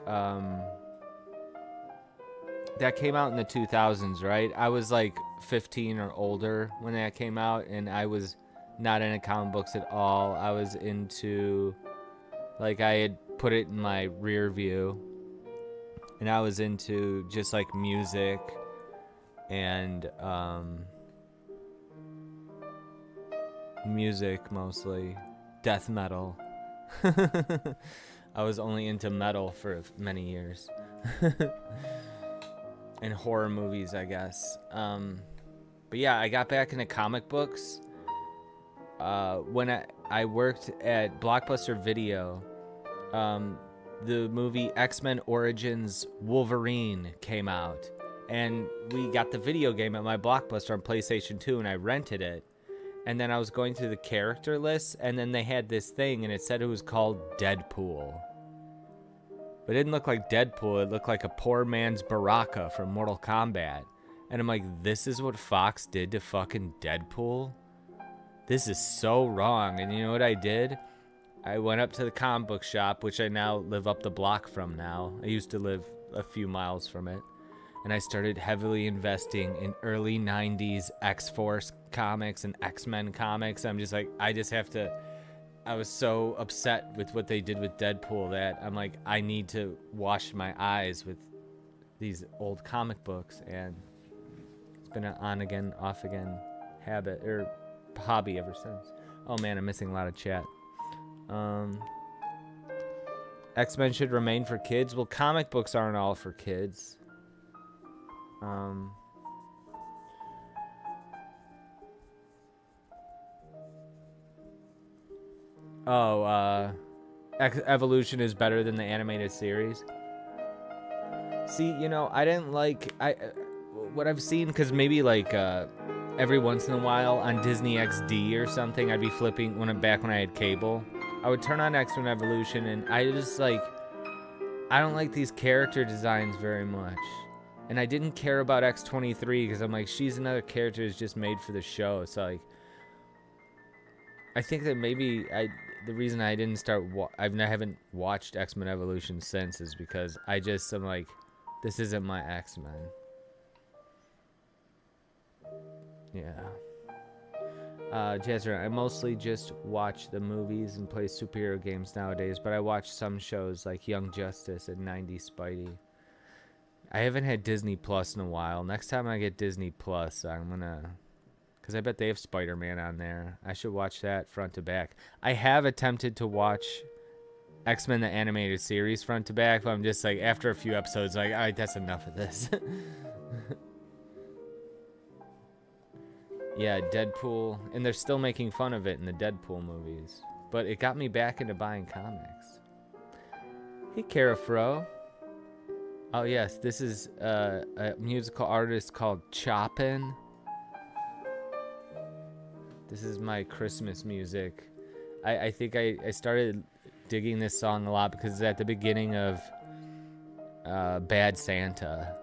that came out in the 2000s, right? I was like 15 or older when that came out, and I was not into comic books at all. I was into... like, I had put it in my rear view, and I was into just like music and music mostly, death metal. I was only into metal for many years. And horror movies, I guess. But yeah, I got back into comic books when I worked at Blockbuster Video. The movie X-Men Origins Wolverine came out, and we got the video game at my Blockbuster on PlayStation 2, and I rented it. And then I was going through the character list, and then they had this thing, and it said it was called Deadpool. But it didn't look like Deadpool. It looked like a poor man's Baraka from Mortal Kombat. And I'm like, this is what Fox did to fucking Deadpool? This is so wrong. And you know what I did? I went up to the comic book shop, which I now live up the block from now. I used to live a few miles from it. And I started heavily investing in early 90s X-Force comics and X-Men comics. I'm just like, I was so upset with what they did with Deadpool that I'm like, I need to wash my eyes with these old comic books. And it's been an on again, off again habit, or hobby ever since. Oh man, I'm missing a lot of chat. X-Men should remain for kids. Well, comic books aren't all for kids. Evolution is better than the animated series. See, you know, I didn't like what I've seen, because maybe like every once in a while on Disney XD or something, I'd be flipping back when I had cable. I would turn on X-Men Evolution, and I just like, I don't like these character designs very much. And I didn't care about X-23 because I'm like, she's another character that's just made for the show. So like, I think that maybe the reason I didn't start, I haven't watched X-Men Evolution since is because I'm like, this isn't my X-Men. Yeah. Jazzer, I mostly just watch the movies and play superhero games nowadays, but I watch some shows like Young Justice and 90s Spidey. I haven't had Disney Plus in a while. Next time I get Disney Plus, I'm gonna... because I bet they have Spider-Man on there. I should watch that front to back. I have attempted to watch X-Men the animated series front to back, but I'm just like, after a few episodes, like, all right, that's enough of this. Yeah, Deadpool, and they're still making fun of it in the Deadpool movies, but it got me back into buying comics. Hey, Carafro. Oh yes, this is a musical artist called Chopin. This is my Christmas music. I think I started digging this song a lot because it's at the beginning of Bad Santa.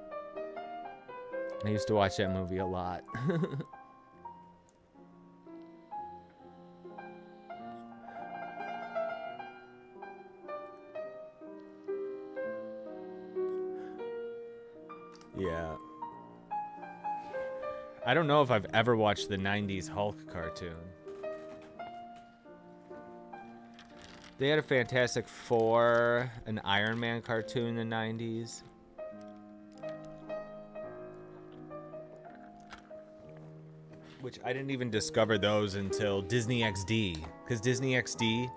I used to watch that movie a lot. Yeah. I don't know if I've ever watched the 90s Hulk cartoon. They had a Fantastic Four, an Iron Man cartoon in the 90s. Which I didn't even discover those until Disney XD. Because Disney XD,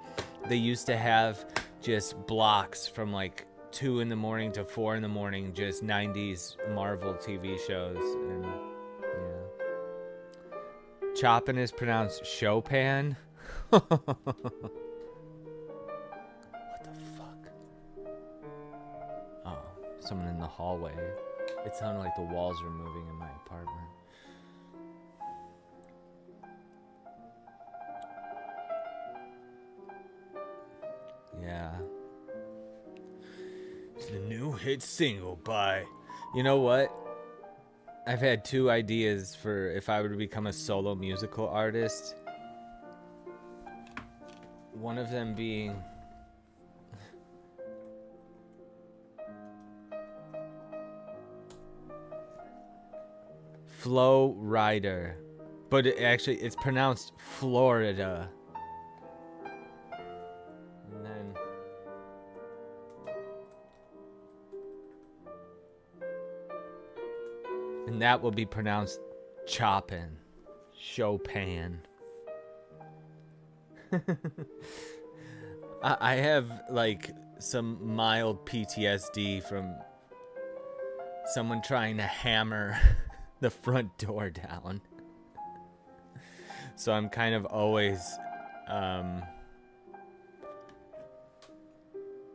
they used to have just blocks from like 2 in the morning to 4 in the morning, just 90s Marvel TV shows. And yeah. Chopin is pronounced Chopin. What the fuck? Oh, someone in the hallway. It sounded like the walls were moving in my apartment. Yeah. It's the new hit single by... You know what? I've had 2 ideas for if I were to become a solo musical artist. One of them being... Flow Rider. But it's pronounced Florida. And then... And that will be pronounced Chopin. Chopin. I have, like, some mild PTSD from someone trying to hammer the front door down. So I'm kind of always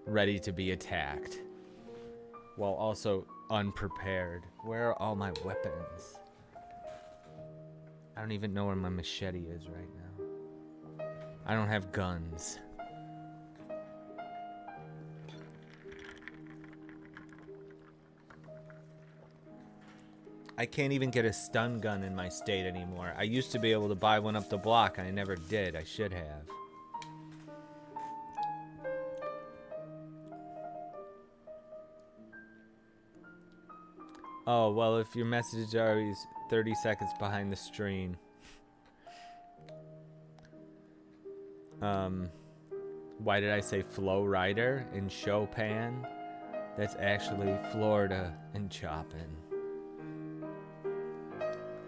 ready to be attacked, while also unprepared. Where are all my weapons? I don't even know where my machete is right now. I don't have guns. I can't even get a stun gun in my state anymore. I used to be able to buy one up the block, and I never did. I should have. Oh, well, if your message is always 30 seconds behind the stream. Why did I say Flow Rider in Chopin? That's actually Florida and Chopin.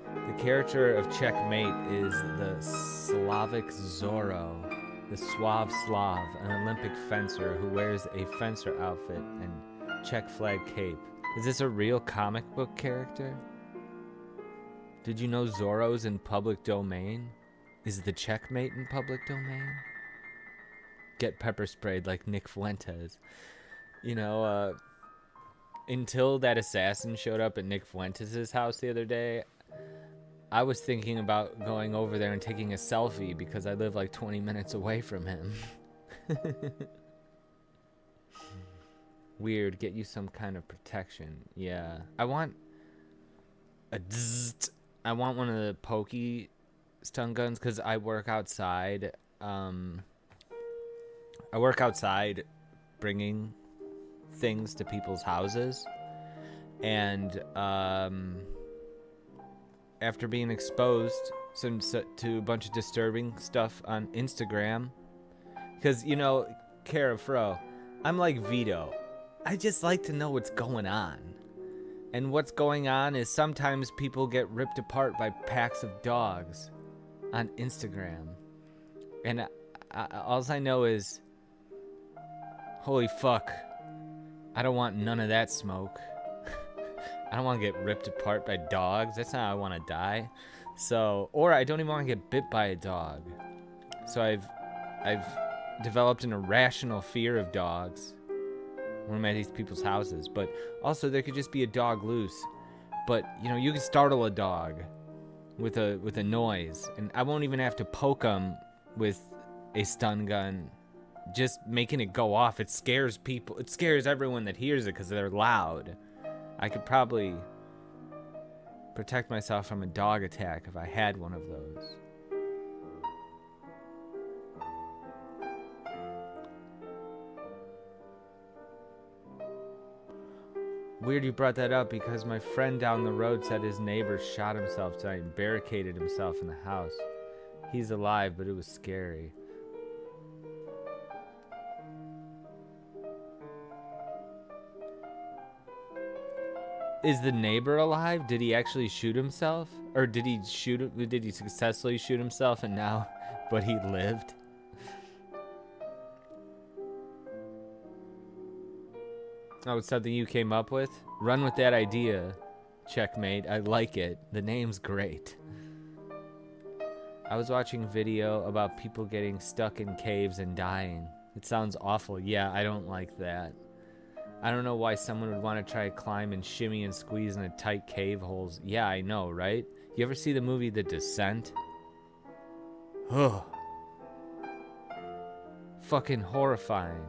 The character of Checkmate is the Slavic Zorro, the suave Slav, an Olympic fencer who wears a fencer outfit and check flag cape. Is this a real comic book character? Did you know Zorro's in public domain? Is the Checkmate in public domain? Get pepper sprayed like Nick Fuentes. You know, until that assassin showed up at Nick Fuentes' house the other day, I was thinking about going over there and taking a selfie because I live like 20 minutes away from him. Weird, get you some kind of protection. Yeah. I want one of the pokey stun guns because I work outside. I work outside bringing things to people's houses. And after being exposed to a bunch of disturbing stuff on Instagram, because, you know, Cara Fro, I'm like Vito. I just like to know what's going on. And what's going on is sometimes people get ripped apart by packs of dogs on Instagram. And all I know is Holy fuck. I don't want none of that smoke. I don't want to get ripped apart by dogs. That's not how I want to die. So, or I don't even want to get bit by a dog. So I've developed an irrational fear of dogs when I'm at these people's houses. But also there could just be a dog loose. But, you know, you can startle a dog with a noise, and I won't even have to poke them with a stun gun. Just making it go off, it scares people. It scares everyone that hears it because they're loud. I could probably protect myself from a dog attack if I had one of those. Weird you brought that up because my friend down the road said his neighbor shot himself tonight and barricaded himself in the house. He's alive, but it was scary. Is the neighbor alive? Did he actually shoot himself? Or did he successfully shoot himself and now, but he lived? Oh, it's something you came up with? Run with that idea, Checkmate. I like it. The name's great. I was watching a video about people getting stuck in caves and dying. It sounds awful. Yeah, I don't like that. I don't know why someone would want to try to climb and shimmy and squeeze in a tight cave holes. Yeah, I know, right? You ever see the movie The Descent? Ugh. Fucking horrifying.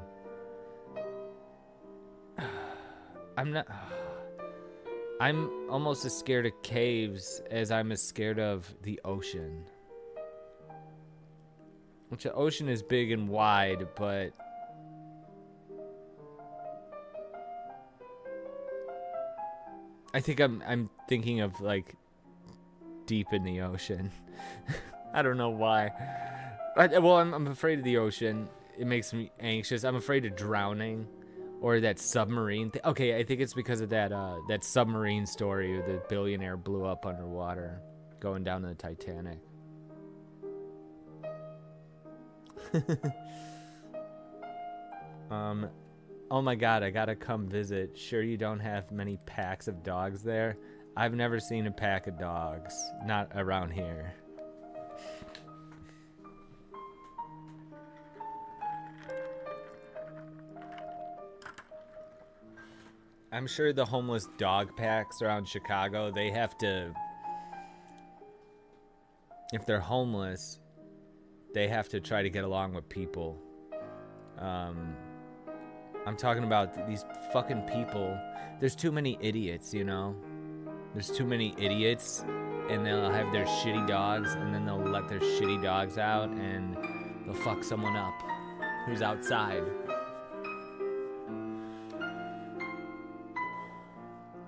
I'm almost as scared of caves as I'm as scared of the ocean. Which the ocean is big and wide, but I think I'm thinking of like deep in the ocean. I don't know why. I'm afraid of the ocean. It makes me anxious. I'm afraid of drowning. Or that submarine thing. Okay, I think it's because of that submarine story where the billionaire blew up underwater, going down to the Titanic. Oh my god, I gotta come visit. Sure you don't have many packs of dogs there? I've never seen a pack of dogs. Not around here. I'm sure the homeless dog packs around Chicago, they have to, if they're homeless, they have to try to get along with people. I'm talking about these fucking people. There's too many idiots, you know? There's too many idiots, and they'll have their shitty dogs, and then they'll let their shitty dogs out, and they'll fuck someone up who's outside.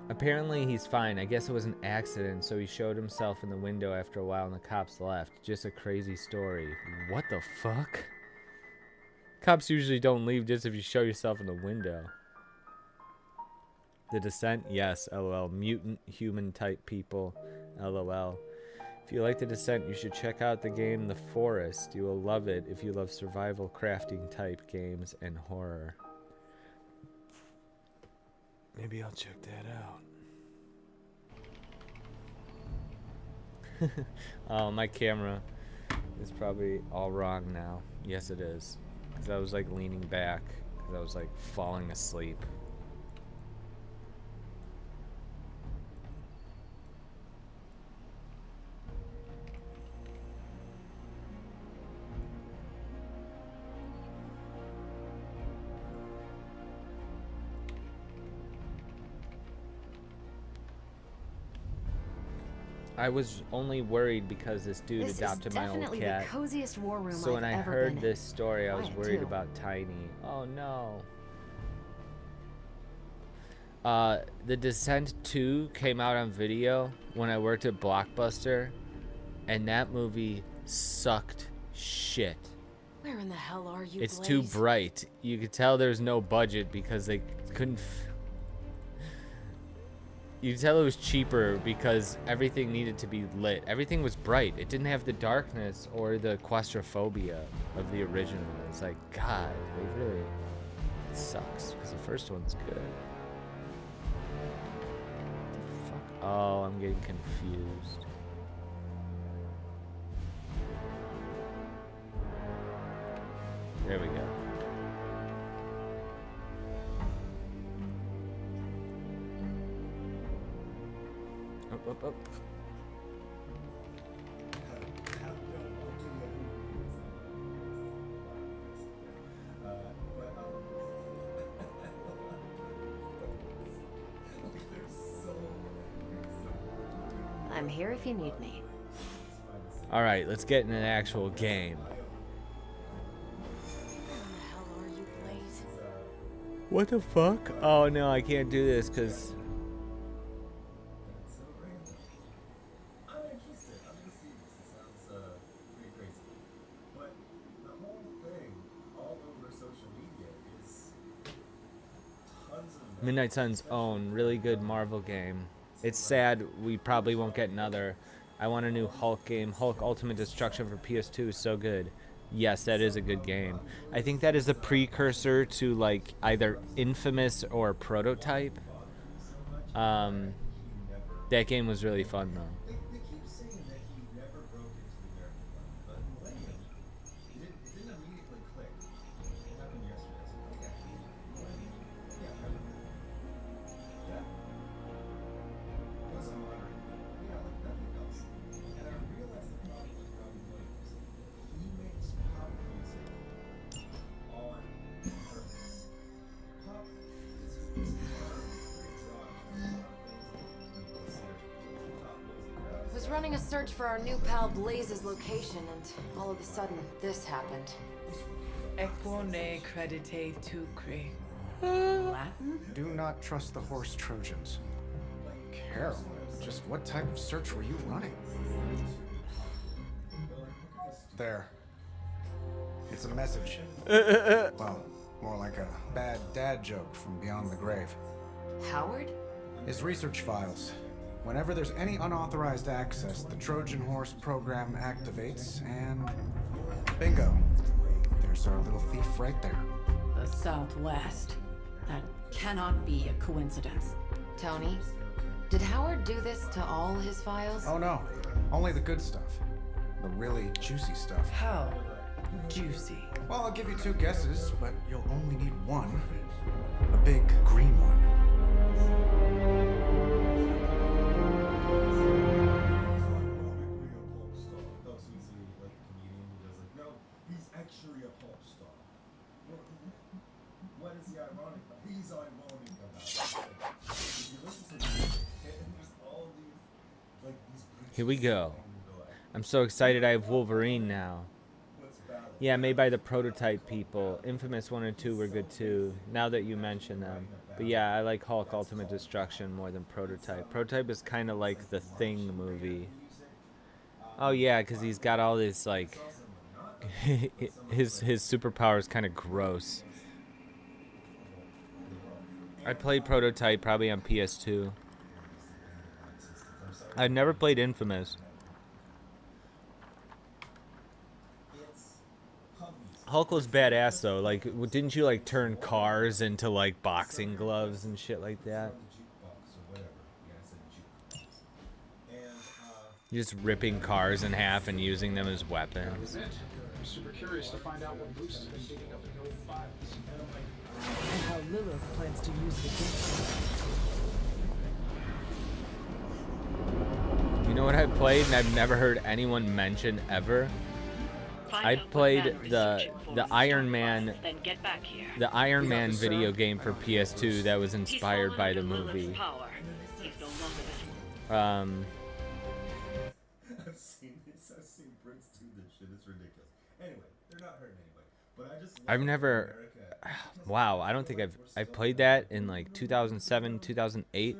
Apparently he's fine. I guess it was an accident, so he showed himself in the window after a while and the cops left. Just a crazy story. What the fuck? Cops usually don't leave just if you show yourself in the window. The Descent? Yes, LOL. Mutant human type people. LOL. If you like The Descent, you should check out the game The Forest. You will love it if you love survival crafting type games and horror. Maybe I'll check that out. Oh, my camera is probably all wrong now. Yes, it is. Because I was like leaning back. Because I was like falling asleep. I was only worried because this dude adopted my old cat. This is definitely the coziest war room So when I I've ever heard been this story, I was Quiet, worried too. about Tiny. Oh no. The Descent 2 came out on video when I worked at Blockbuster, and that movie sucked shit. Where in the hell are you, It's Blaze? too bright. You could tell there's no budget because they couldn't. You could tell it was cheaper because everything needed to be lit. Everything was bright. It didn't have the darkness or the claustrophobia of the original. It's like, God, That sucks, because the first one's good. What the fuck? Oh, I'm getting confused. There we go. Up. I'm here if you need me. All right, let's get in an actual game. What the fuck? Oh no, I can't do this because. Midnight Sun's own really good Marvel game. It's sad we probably won't get another. I want a new Hulk game. Hulk Ultimate Destruction for PS2 is so good. Yes, that is a good game. I think that is a precursor to like either Infamous or Prototype. That game was really fun though. Was running a search for our new pal Blaze's location, and all of a sudden, this happened. Epone credite tucre. Latin? Do not trust the horse Trojans. Carol, just what type of search were you running? There. It's a message. Well, more like a bad dad joke from beyond the grave. Howard? His research files. Whenever there's any unauthorized access, the Trojan Horse program activates, and bingo. There's our little thief right there. The Southwest. That cannot be a coincidence. Tony, did Howard do this to all his files? Oh no, only the good stuff. The really juicy stuff. How juicy? Well, I'll give you two guesses, but you'll only need one. A big green one. He's actually a pop star. What is he ironic about? He's ironic about. If you listen to music, there's all these, like, these. Here we go. I'm so excited I have Wolverine now. Yeah, made by the Prototype people. Infamous 1 and 2 were good too, now that you mention them. But yeah, I like Hulk Ultimate Destruction more than Prototype. Prototype is kind of like the Thing movie. Oh yeah, because he's got all this like... his superpower is kind of gross. I played Prototype probably on PS2. I've never played Infamous. Hulk was badass though. Like, didn't you like turn cars into like boxing gloves and shit like that? You're just ripping cars in half and using them as weapons. I'm super curious to find out what Bruce has been digging up in old files. And how Lilith plans to use the gift. You know what I played and I've never heard anyone mention ever? I played the Iron Man video game for PS2 that was inspired by the movie. I've seen this. I've seen Brits do this shit. It's ridiculous. Anyway, they're not hurting anybody. But I just I've never. Wow, I don't think I've played that in like 2007, 2008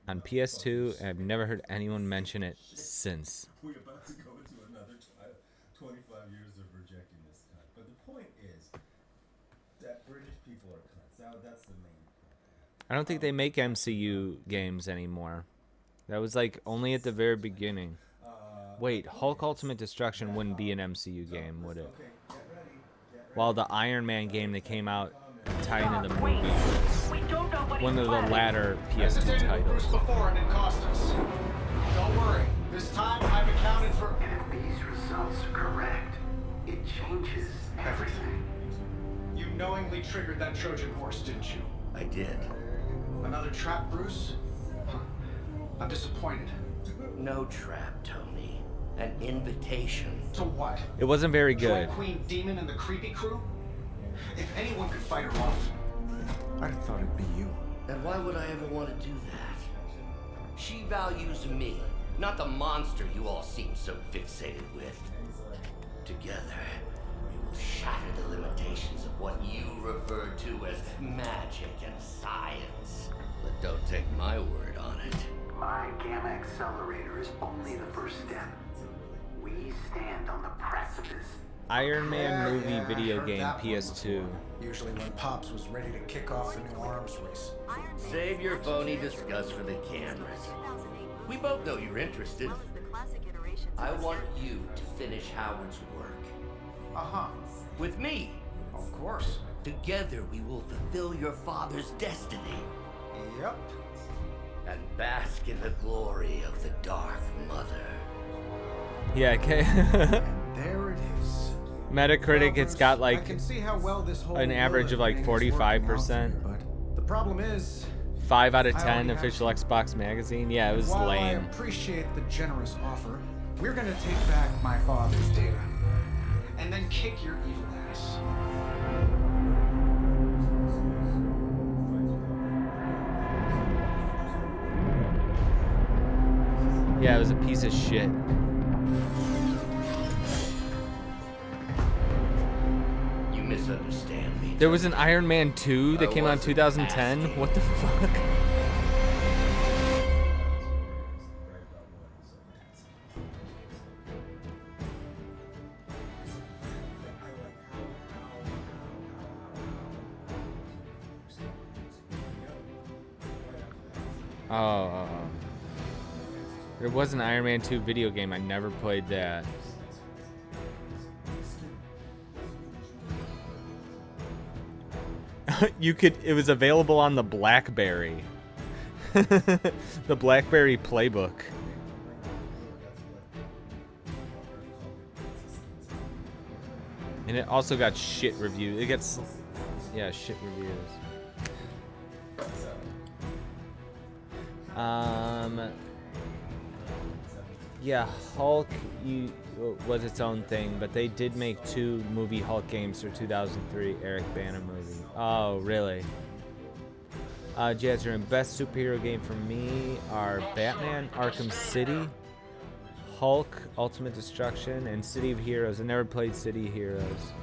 on PS2, and I've never heard anyone mention it since. We're about to go into another 25 years of rejecting this cunt. But the point is that British people are cunts. That's the main point. I don't think they make MCU games anymore. That was like only at the very beginning. Wait, Hulk Ultimate Destruction wouldn't be an MCU game, would it? While the Iron Man game that came out tie into the movie. One of the latter PS2 titles. Before and it cost us. Don't worry. This time I've accounted for. If these results are correct, it changes everything. You knowingly triggered that Trojan horse, didn't you? I did. Another trap, Bruce? I'm disappointed. No trap, Tony. An invitation. To what? It wasn't very good. Join Queen Demon and the creepy crew? If anyone could fight her off, I'd have thought it'd be you. And why would I ever want to do that? She values me, not the monster you all seem so fixated with. Together, we will shatter the limitations of what you refer to as magic and science. But don't take my word on it. My gamma accelerator is only the first step. We stand on the precipice. Iron Man movie I video heard game that one PS2. before. Usually when Pops was ready to kick off the new arms race. Save your phony disgust for the cameras. We both know you're interested. I want you to finish Howard's work. Uh-huh. With me. Of course. Together we will fulfill your father's destiny. Yep. And bask in the glory of the Dark Mother. Yeah, okay. There it is. Metacritic, it's got I like can see how well this whole an average of like thing is working out 45%. for you, but the problem is 5 out of I 10 already have official Xbox magazine. Yeah, it was while I lame. appreciate the generous offer, we're gonna take back my father's data. And then kick your evil ass. Yeah, it was a piece of shit. You misunderstand me. There was an Iron Man 2 that came out in 2010. What the fuck? Oh. There was an Iron Man 2 video game. I never played that. It was available on the BlackBerry. The BlackBerry Playbook. And it also got shit reviews. It gets, yeah, shit reviews. Yeah, Hulk was its own thing, but they did make 2 movie Hulk games for 2003 Eric Bana movie. Oh, really? Jazzer, and best superhero game for me are Batman, Arkham City, Hulk, Ultimate Destruction, and City of Heroes. I never played City of Heroes.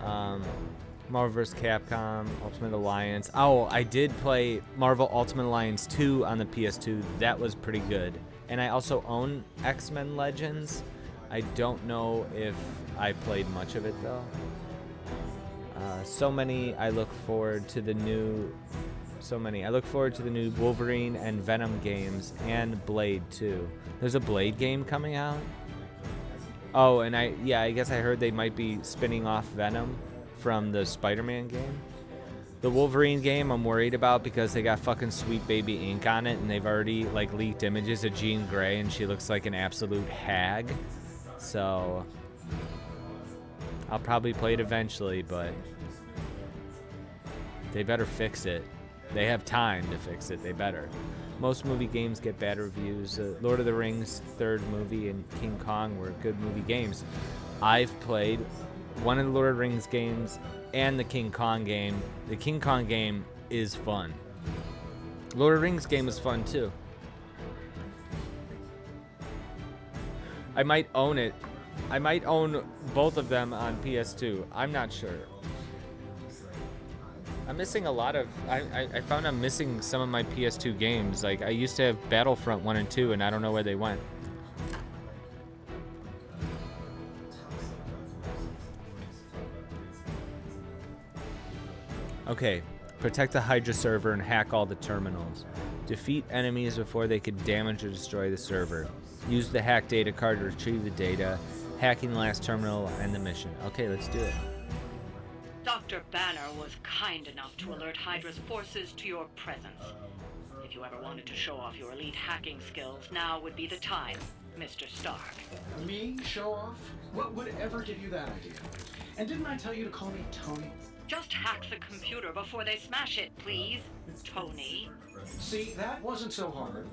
Marvel vs. Capcom, Ultimate Alliance. Oh, I did play Marvel Ultimate Alliance 2 on the PS2. That was pretty good. And I also own X-Men Legends. I don't know if I played much of it though. I look forward to the new Wolverine and Venom games and Blade too. There's a Blade game coming out. Oh, and I guess I heard they might be spinning off Venom from the Spider-Man game. The Wolverine game I'm worried about because they got fucking Sweet Baby Ink on it, and they've already like leaked images of Jean Grey, and she looks like an absolute hag. So I'll probably play it eventually, but they better fix it. They have time to fix it. They better. Most movie games get bad reviews. Lord of the Rings 3rd movie and King Kong were good movie games. I've played one of the Lord of the Rings games and the King Kong game. The King Kong game is fun. Lord of the Rings game is fun too. I might own it. I might own both of them on PS2. I'm not sure. I'm missing a lot of... I found I'm missing some of my PS2 games. Like, I used to have Battlefront 1 and 2, and I don't know where they went. Okay, protect the Hydra server and hack all the terminals. Defeat enemies before they can damage or destroy the server. Use the hack data card to retrieve the data. Hacking the last terminal and the mission. Okay, let's do it. Dr. Banner was kind enough to alert Hydra's forces to your presence. If you ever wanted to show off your elite hacking skills, now would be the time, Mr. Stark. Me? Show off? What would ever give you that idea? And didn't I tell you to call me Tony? Just hack the computer before they smash it, please, Tony. See, that wasn't so hard.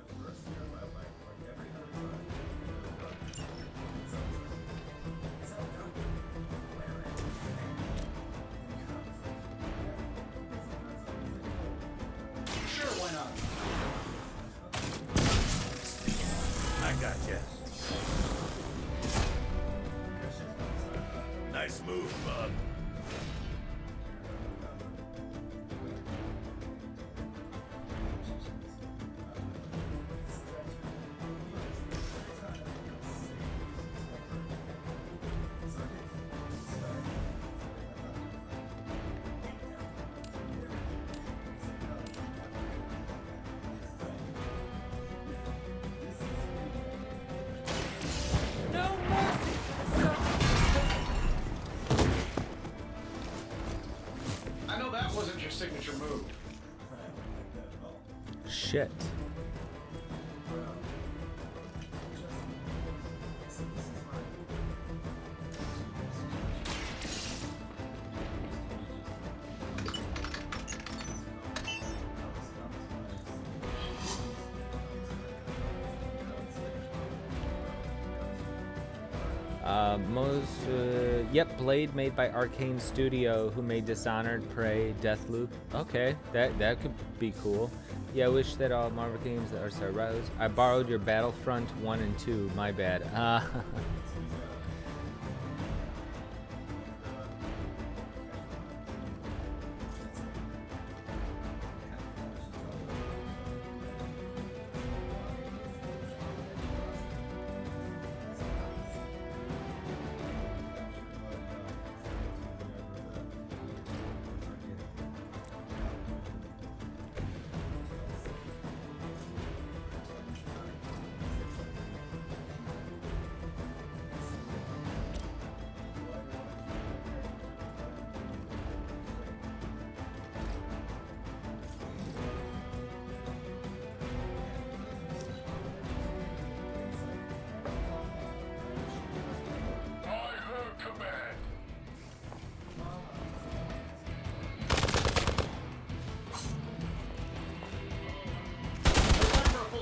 Sure, why not? I got you. Nice move, bub. I know that wasn't your signature move. Shit. Yep, Blade made by Arcane Studio, who made Dishonored, Prey, Deathloop. Okay, that could be cool. Yeah, I wish that all Marvel games that are sorry, I borrowed your Battlefront 1 and 2, my bad.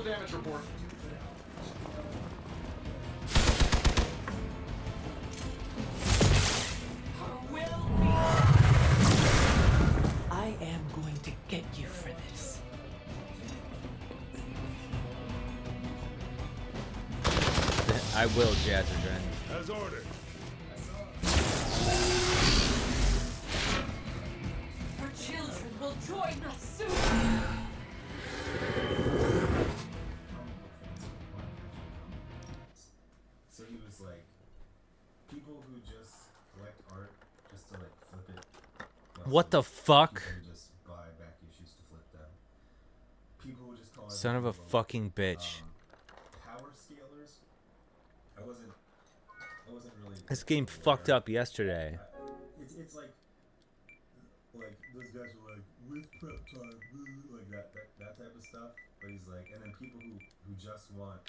Damage report. I am going to get you for this. I will, Jazzerdren. As ordered. Our children will join us soon. So he was like, people who just collect art just to like flip it. What the fuck? People who just buy back issues to flip them. People who just call it Son of a fucking bitch. Power scalers. I wasn't really. This game fucked up yesterday. It's like those guys were like with prep time, like that type of stuff. But he's like, and then people who just want,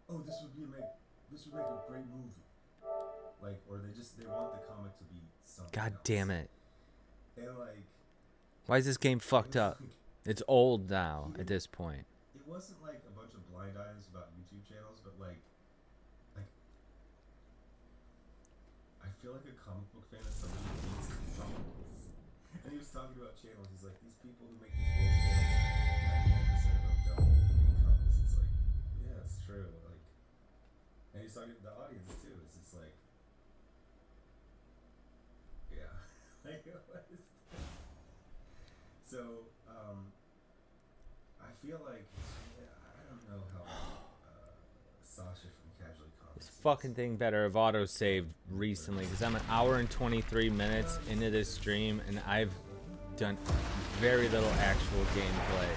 oh, this would make a great movie, like, or they want the comic to be something. God else. damn it. And like, Why is this game fucked up? It's old now at this point. it wasn't like a bunch of blind items about YouTube channels, but like I feel like a comic book fan is somebody who reads comics. And he was talking about channels. He's like, these people who make these world channels, 99% of them don't make comics. It's like, yeah, it's true. Like, and he's talking to the audience too. It's just like, yeah, like what is that? So, I feel like I don't know how Sasha from Casually Comics. This fucking thing better have auto-saved recently, because I'm an hour and 23 minutes into this stream, and I've done very little actual gameplay.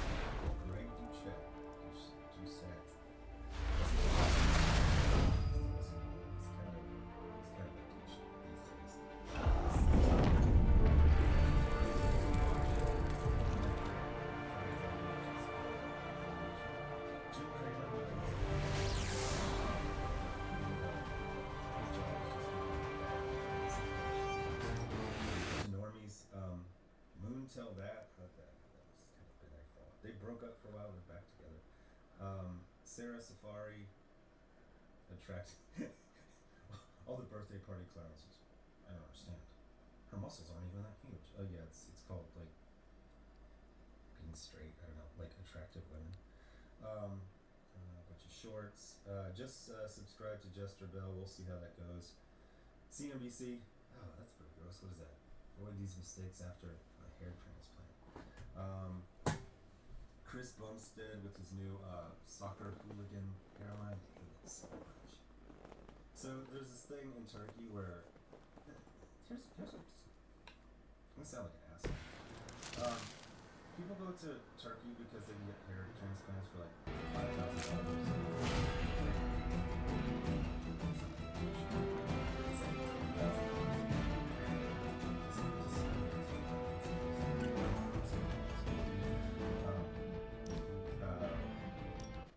until that was kind of been their fault. They broke up for a while, they're back together. Sarah Safari attracts all the birthday party clowns. I don't understand. Her muscles aren't even that huge. Oh yeah, it's called like being straight. I don't know, like attractive women. A bunch of shorts. Just subscribe to Jester Bell. We'll see how that goes. CNBC. Oh, that's pretty gross. What is that? Avoid these mistakes after a hair transplant. Chris Bumstead with his new soccer hooligan hairline. I hate it so much. So there's this thing in Turkey where here's what I'm gonna sound like an asshole. People go to Turkey because they can get hair transplants for like $5,000.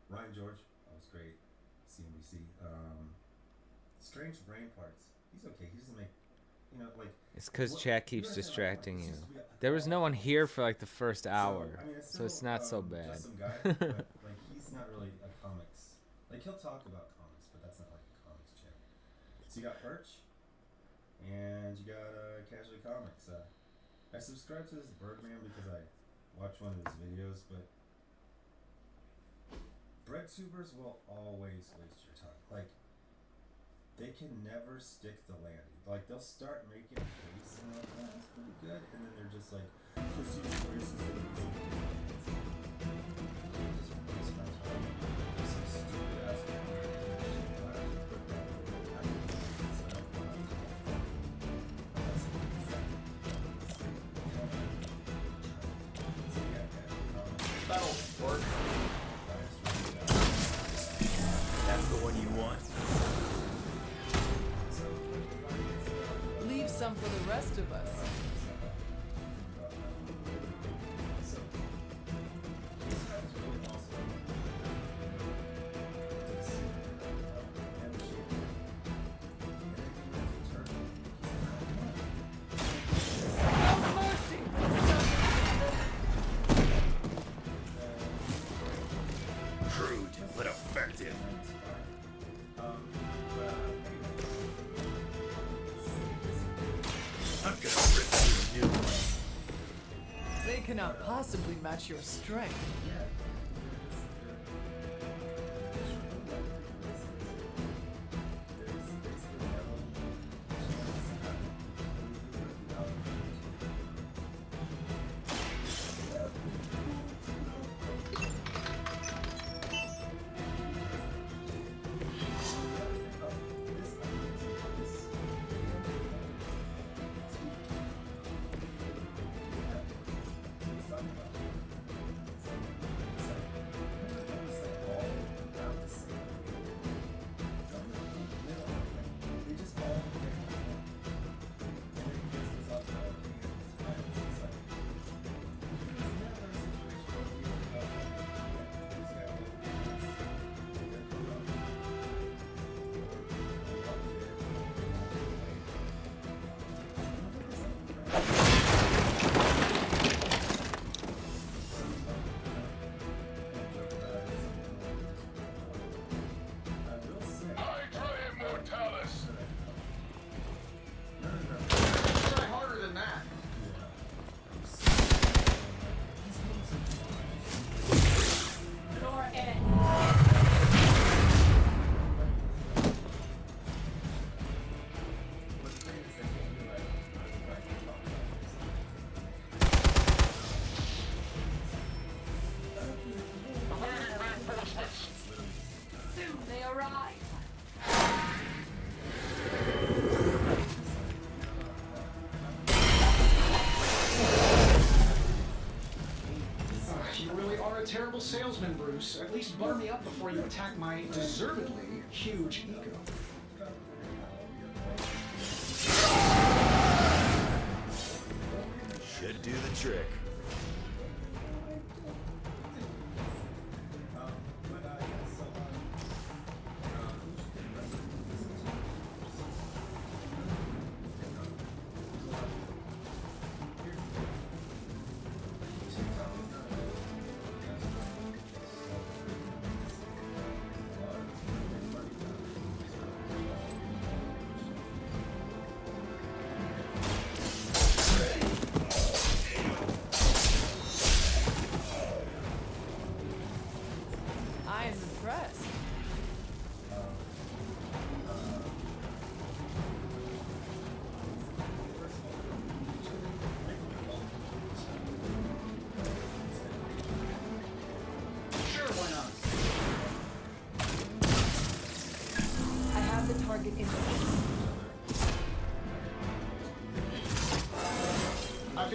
Ryan George, that was great. CNBC. Strange Brain Parts. He's okay. He doesn't make, like. It's because chat keeps distracting you. There was no one here for like the first hour, so it's not so bad. Just some guy, but like he's not really a comics. Like he'll talk about comics, but that's not like a comics channel. So you got Perch, and you got Casually Comics. I subscribe to this Birdman because I watched one of his videos, but breadtubers will always waste your time. Like, they can never stick the landing. Like, they'll start making a case and like, oh, that's pretty good, and then they're just like, procedural racism. Just waste my time. Some stupid ass That'll work. That's the one you want. Leave some for the rest of us. Crude, but effective. I'm gonna rip you a new one. They cannot possibly match your strength. Terrible salesman, Bruce. At least butter me up before you attack my deservedly huge ego. Should do the trick.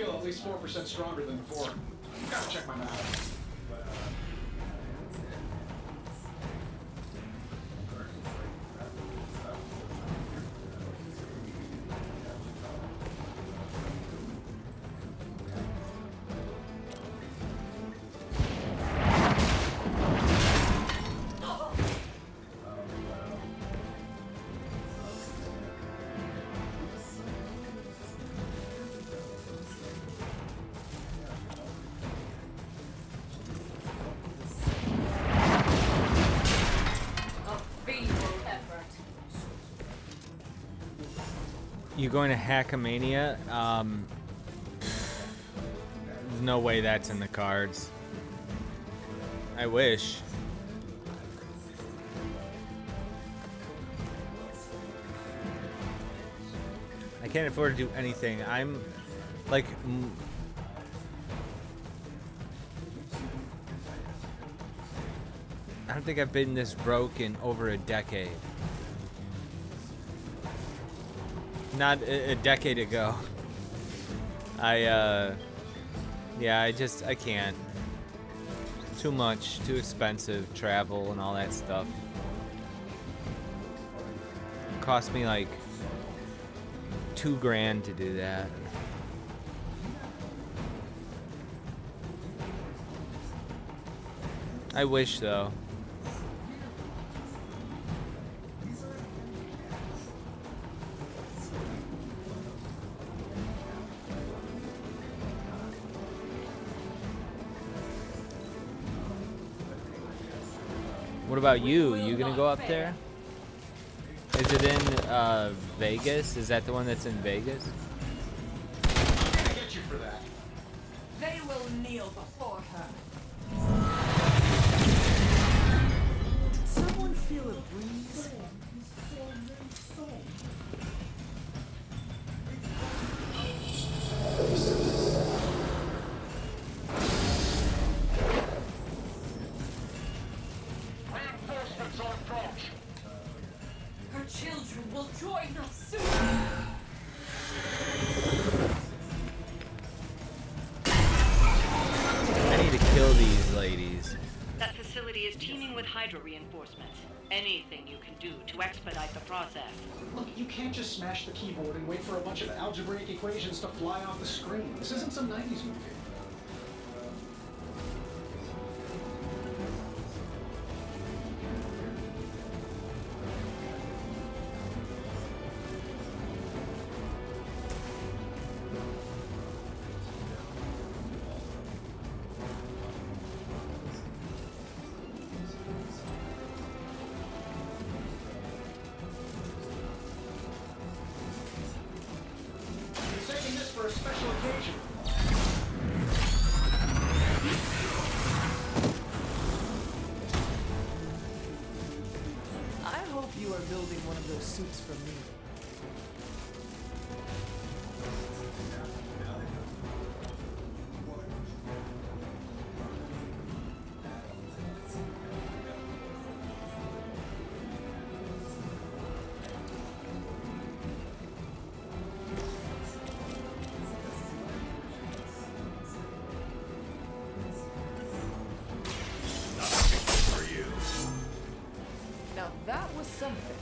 feel at least 4% stronger than before. Gotta check my math. You going to Hackamania? There's no way that's in the cards. I wish. I can't afford to do anything. I'm like I don't think I've been this broke in over a decade. Not a decade ago. Yeah, I can't. Too much, too expensive, travel and all that stuff. It cost me like $2,000 to do that. I wish though. What about you? You gonna go up there? Is it in Vegas? Is that the one that's in Vegas? I'm gonna get you for that. They will kneel before her. Did someone feel a breeze? Her children will join us soon. I need to kill these ladies. That facility is teeming with Hydra reinforcements. Anything you can do to expedite the process. Look, you can't just smash the keyboard and wait for a bunch of algebraic equations to fly off the screen. This isn't some 90s movie. Saving this for a special occasion. I hope you are building one of those suits for me. Now that was something.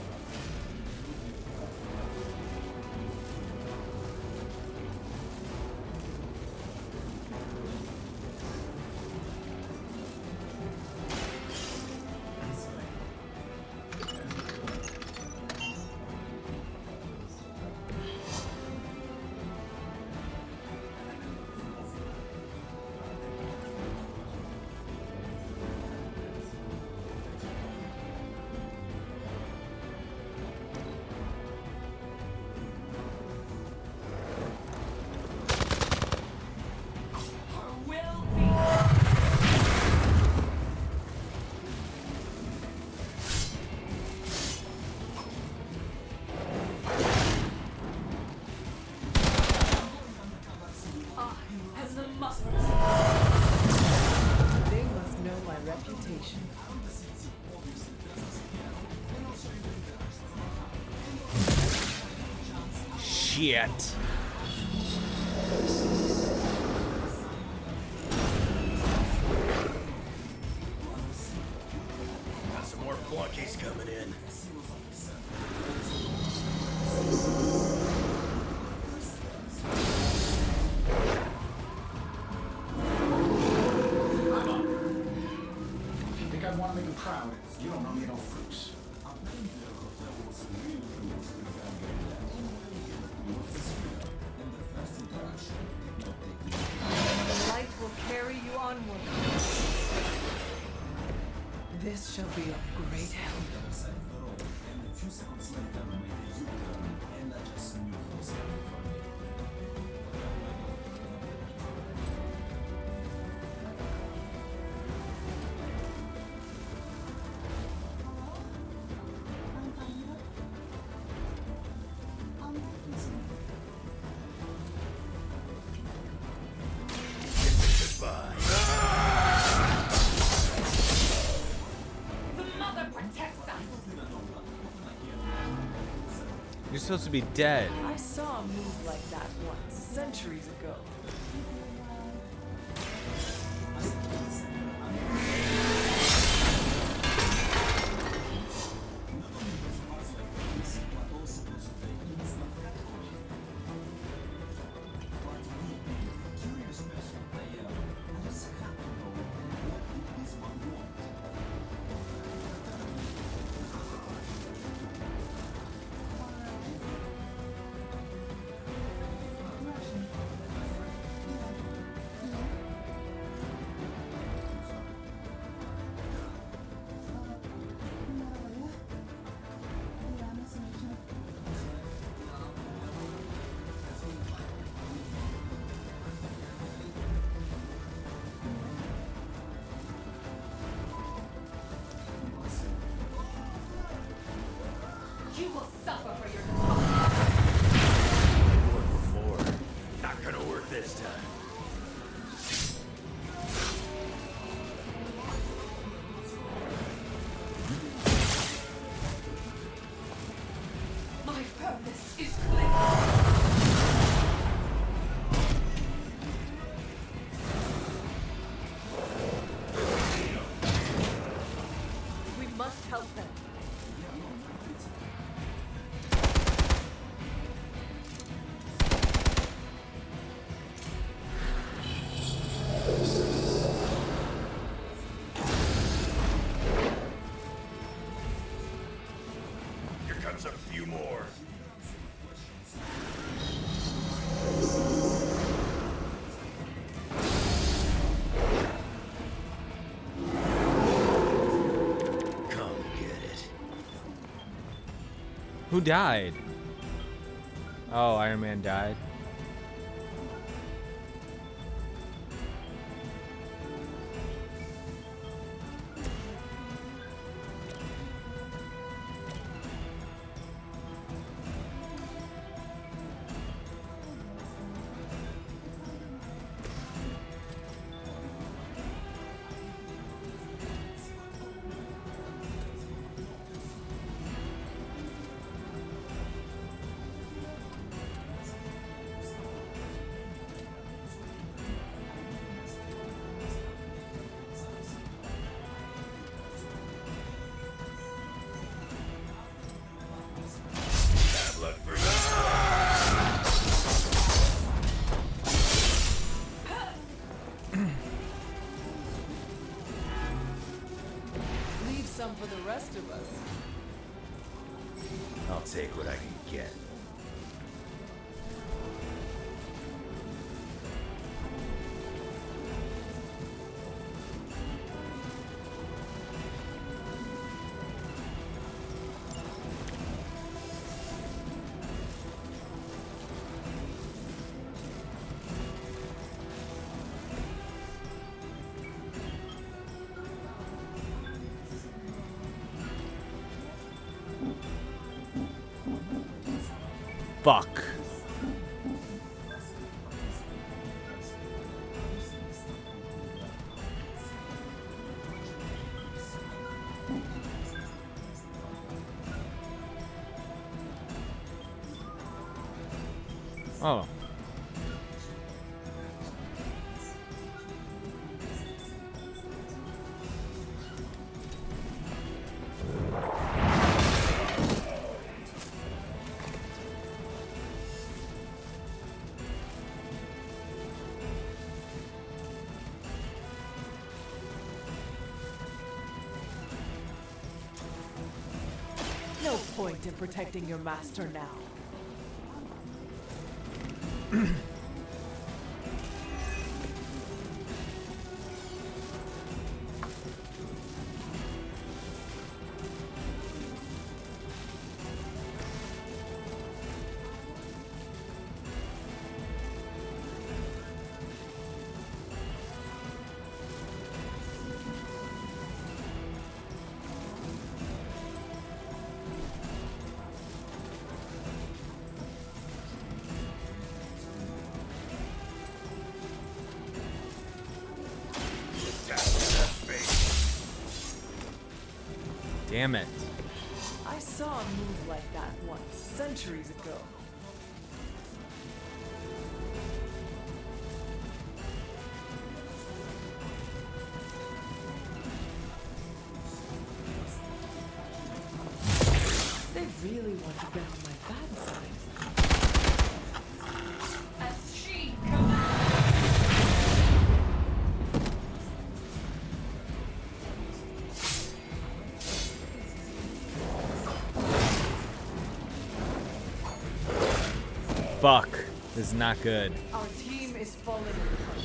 As the must. They must know my reputation. Shit. Lucky's coming in. If you think I'd want to make him proud, you don't know me at all, Bruce. The light will carry you onward. This shall be of great help. You're supposed to be dead. I saw a move like that once, centuries ago. You will suffer for your Worked before. Not gonna work this time. My purpose is clear. We must help them. Here comes a few more. Come get it. Who died? Oh, Iron Man died. Bad luck for Leave some for the rest of us. I'll take what I can get. Fuck. Oh. point in protecting your master now. Damn it. I saw a move like that once, centuries ago. They really want to get on my bad side. As she commands. Fuck. This is not good. Our team is falling apart.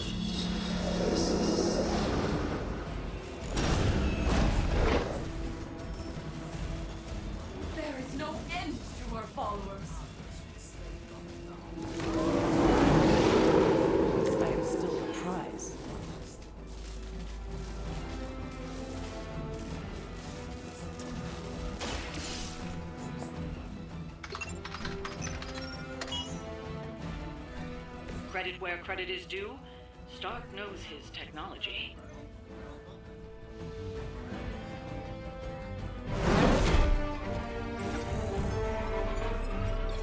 There is no end to our followers. I am still the prize. Credit where credit is due. Stark knows his technology.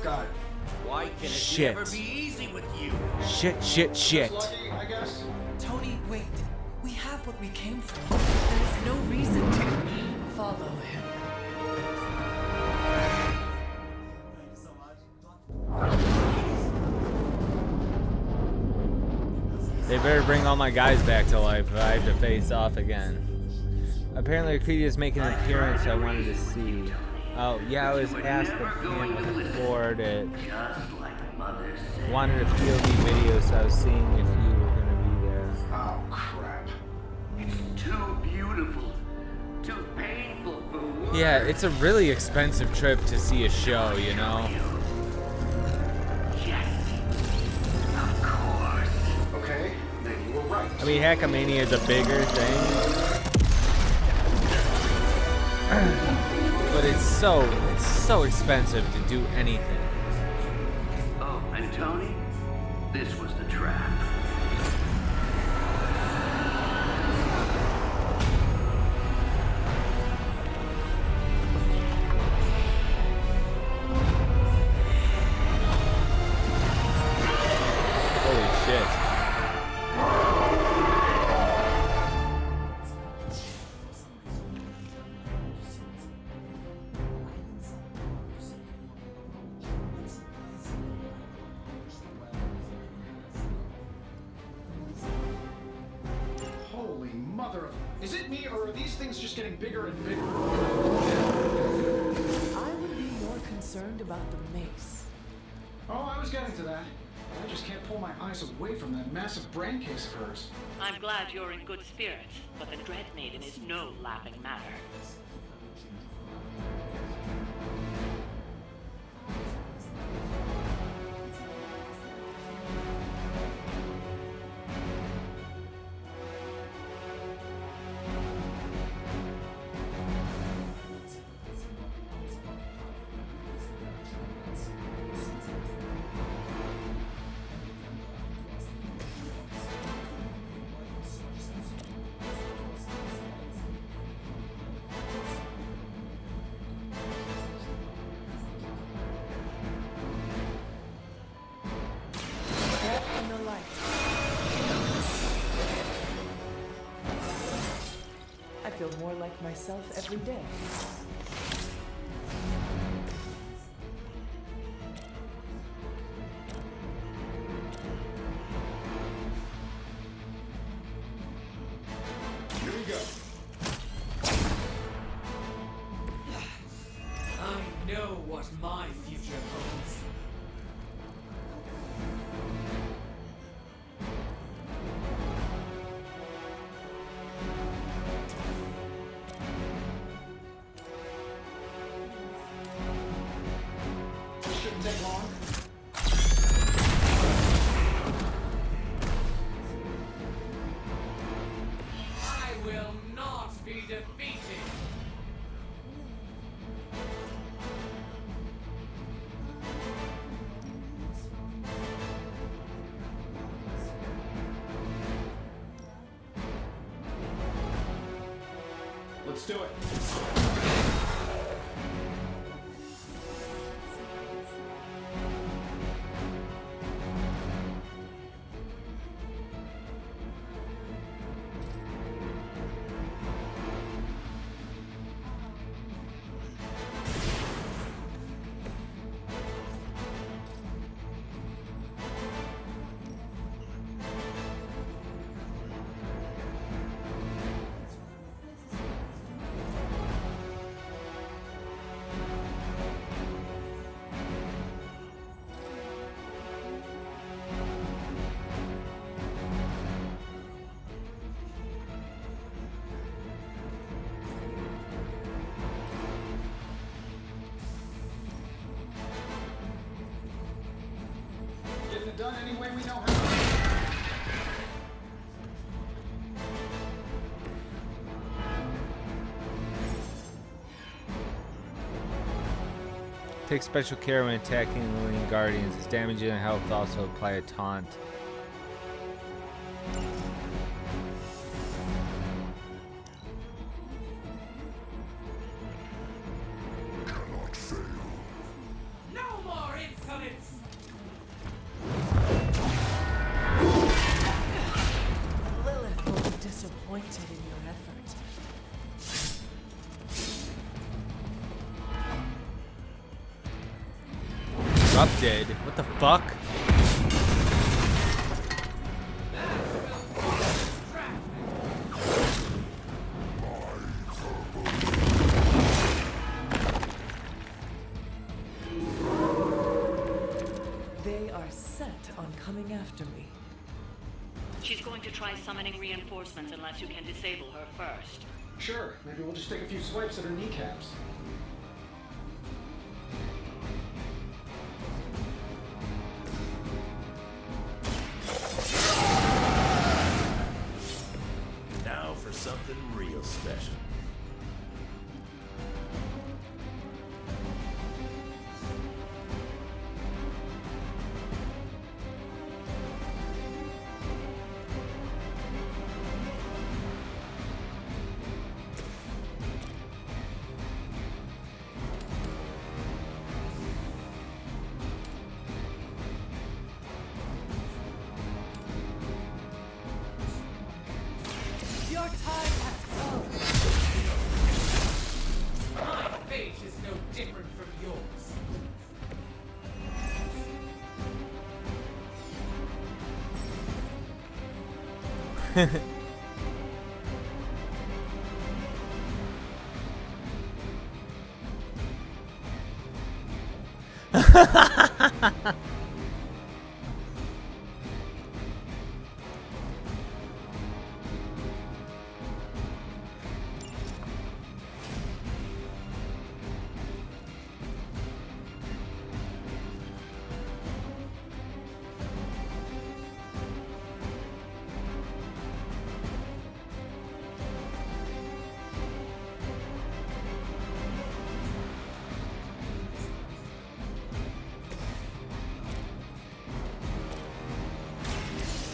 God, why can it Shit. never be easy with you? Shit, shit, shit. Lucky, I guess. Tony, wait. We have what we came for. There is no reason to follow him. They better bring all my guys back to life if I have to face off again. Apparently Arcadia is making an appearance I wanted to see. Oh, yeah, I was asked if I could afford it. Wanted a POV video, so I was seeing if you were going to be there. Oh, crap. It's too beautiful. Too painful for words. Yeah, it's a really expensive trip to see a show, you know? Okay, then you were right. I mean, Hackamania is a bigger thing. But it's so expensive to do anything. Oh, and Tony, this was the trap. Holy shit. Holy mother of... Is it me, or are these things just getting bigger and bigger? I would be more concerned about the mace. Oh, I was getting to that. I just can't pull my eyes away from that massive brain case of hers. I'm glad you're in good spirits, but the Dread Maiden is no laughing matter. In the light. I feel more like myself every day. Here we go. I Let's do it. Getting it done any way we know how. Take special care when attacking and eluding guardians. Its damage and health also apply a taunt. No more insolence! Lilith will be disappointed in your effort. Corrupted? What the fuck? They are set on coming after me. She's going to try summoning reinforcements unless you can disable her first. Sure, maybe we'll just take a few swipes at her kneecaps. Now for something real special. Your time has come. My fate is no different from yours.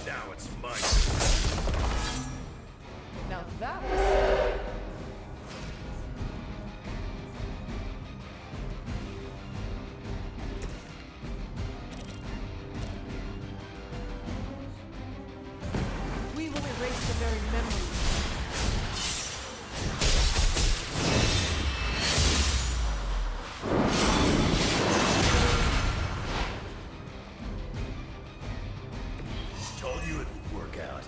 Now it's mine. Now that was... We will erase the very memory. Told you it would work out.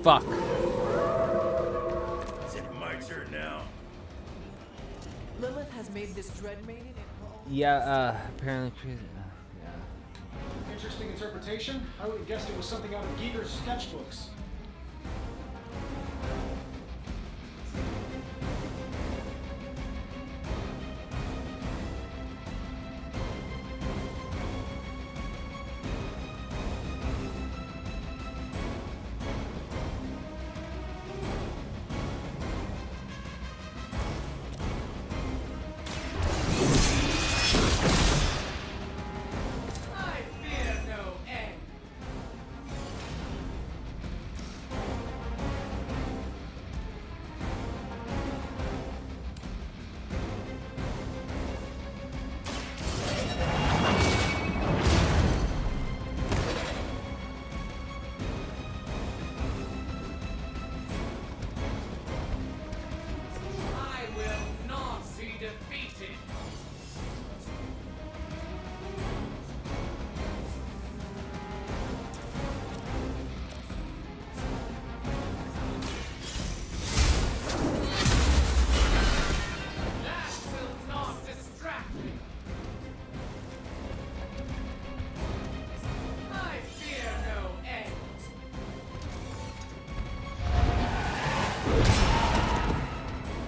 Fuck. Is it my turn now? Lilith has made this dread maiden in her own. Yeah, apparently. Yeah. Interesting interpretation. I would have guessed it was something out of Giger's sketchbooks. I fear no end. I will not be defeated. That will not distract me. I fear no end.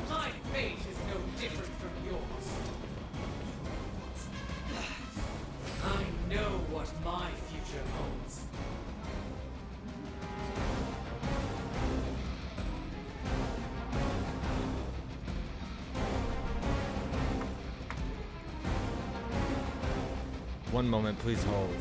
My fate is no different from yours. I know what my future holds. One moment, please hold.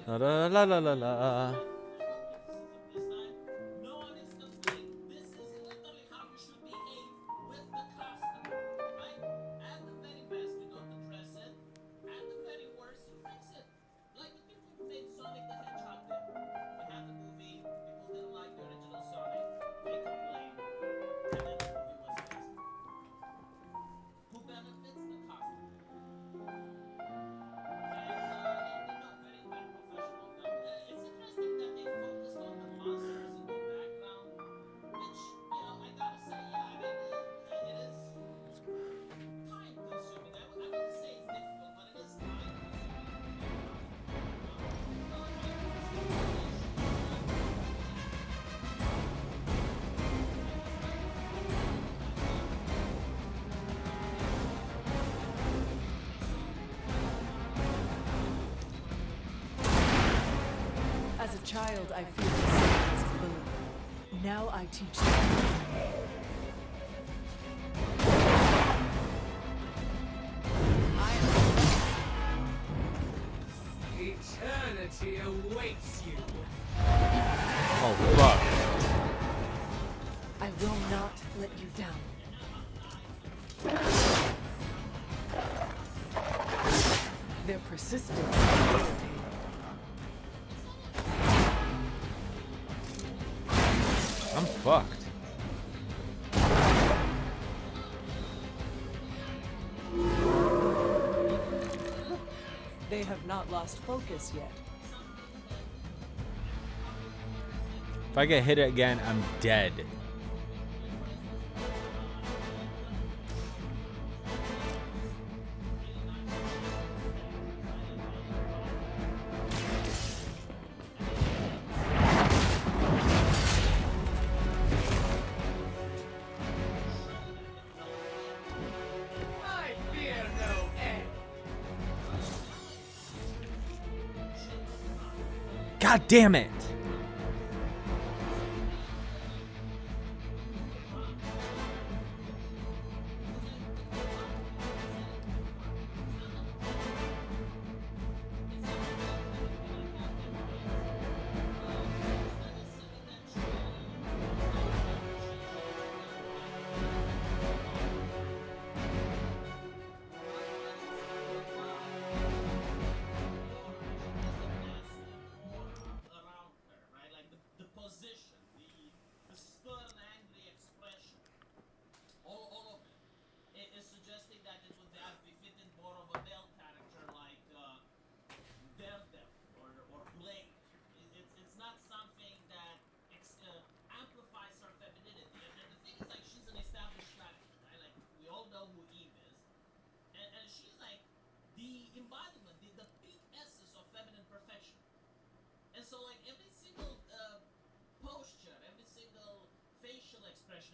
La la la la la la. As a child, I feared the silence of bullying. Now I teach them. Eternity awaits you. Oh fuck. I will not let you down. Their persistence is irritating. I'm fucked. They have not lost focus yet. If I get hit again, I'm dead. I fear no end. God damn it!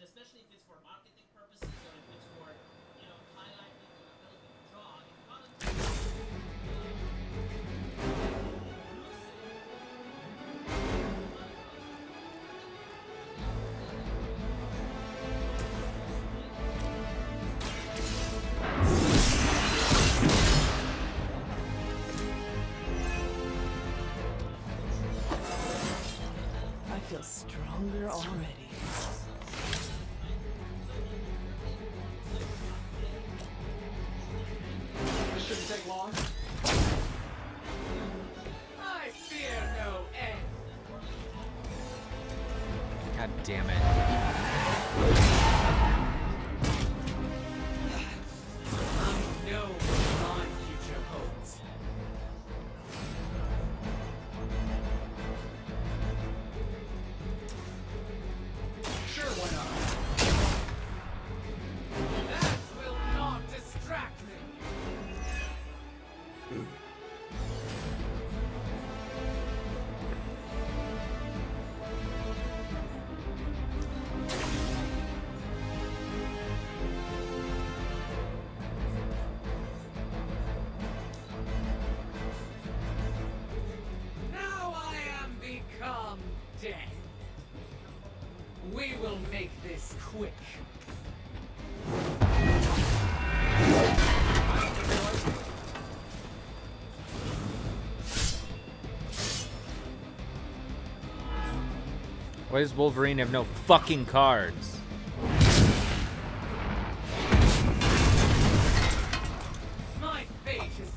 Especially if it's for marketing purposes or if it's for, you know, highlighting your ability to draw. If you want I feel stronger already. Shouldn't take long. I fear no end. God damn it. I know what my future holds. Sure, why not? That will not distract me. Now I am become dead. We will make this quick. Why does Wolverine have no fucking cards? My fate is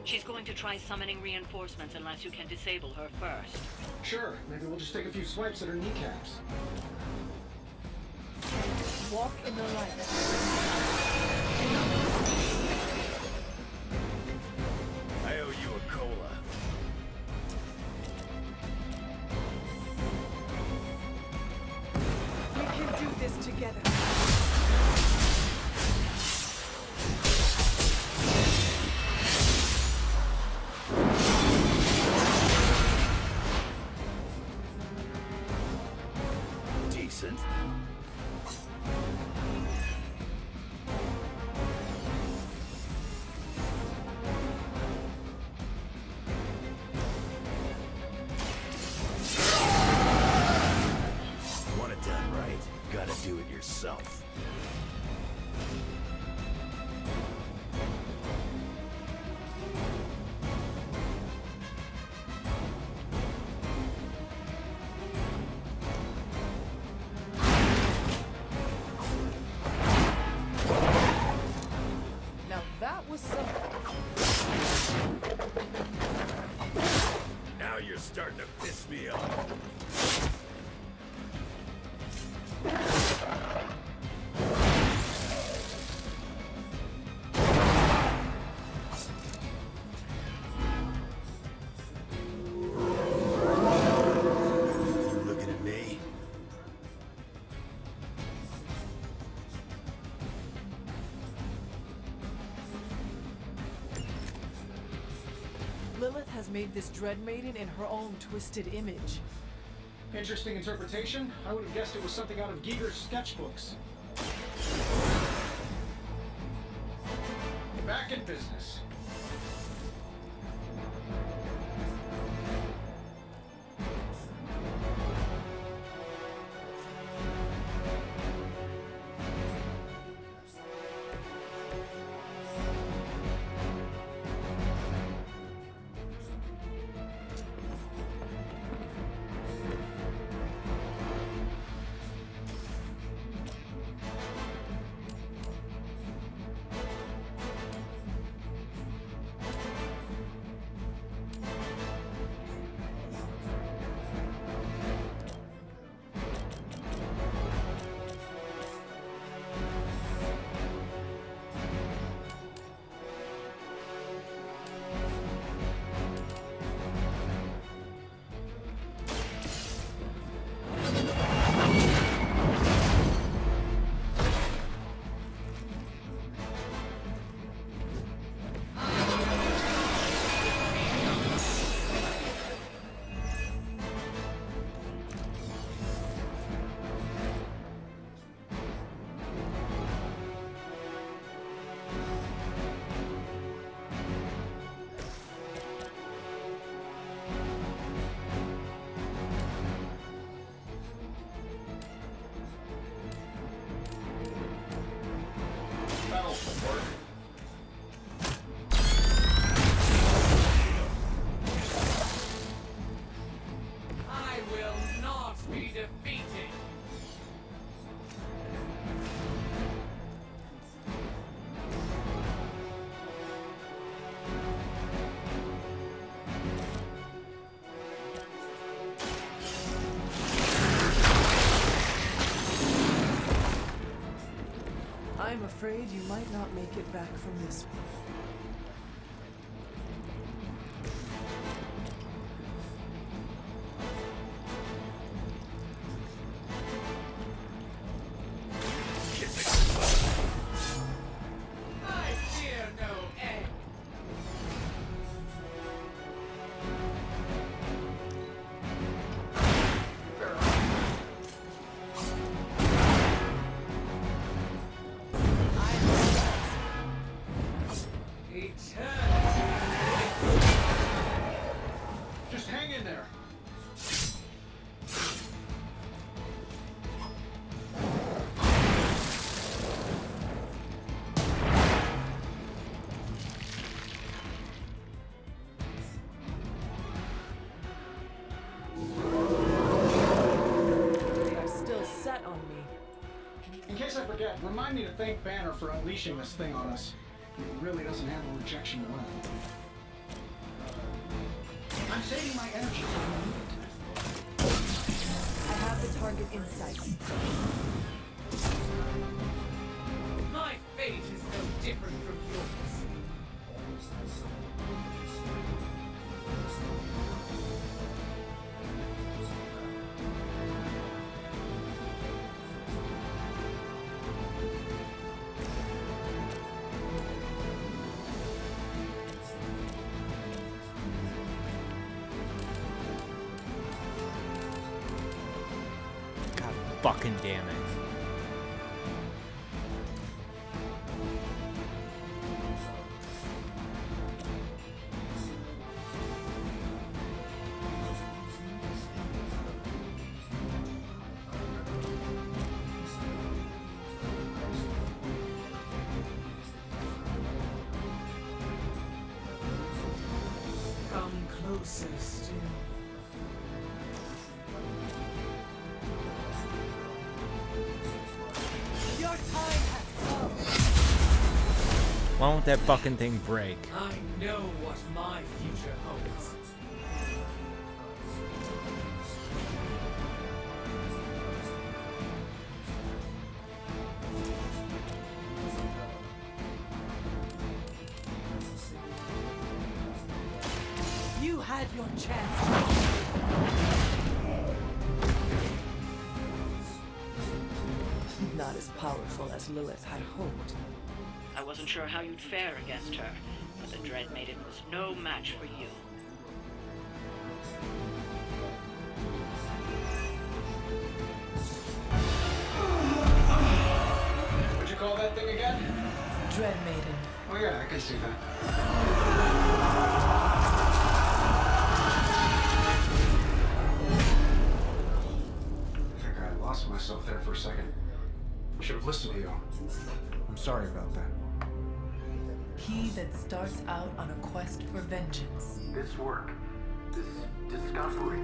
She's going to try summoning reinforcements unless you can disable her first. Sure, maybe we'll just take a few swipes at her kneecaps. Walk in the light. I owe you a cola. We can do this together. Decent. Want it done right, gotta do it yourself. Now that was something. Now you're starting to piss me off. You looking at me? Lilith has made this Dread Maiden in her own twisted image. Interesting interpretation. I would have guessed it was something out of Giger's sketchbooks. Back in business. I will not be defeated. I'm afraid you might not make it back from this one. I fear no end. thank Banner for unleashing this thing on us. He really doesn't handle rejection well. I'm saving my energy for the moment. I have the target in sight. My fate is no different from yours. God fucking damn it. Come closer still. Your time has come. Why won't that fucking thing break? I know what my future holds. You had your chance. Not as powerful as Lilith had hoped. I wasn't sure how you'd fare against her, but the Dread Maiden was no match for you. What'd you call that thing again? Dread Maiden. Oh yeah, I can see that. I think I lost myself there for a second. I should have listened to you. I'm sorry about that. He that starts out on a quest for vengeance. This work, this discovery,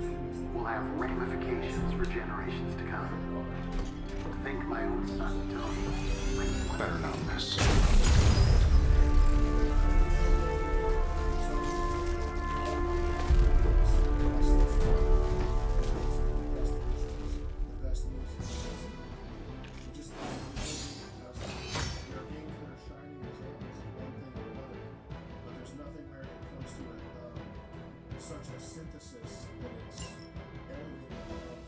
will have ramifications for generations to come. Think my own son, Tony. Better not miss. Such a synthesis that it's emanating of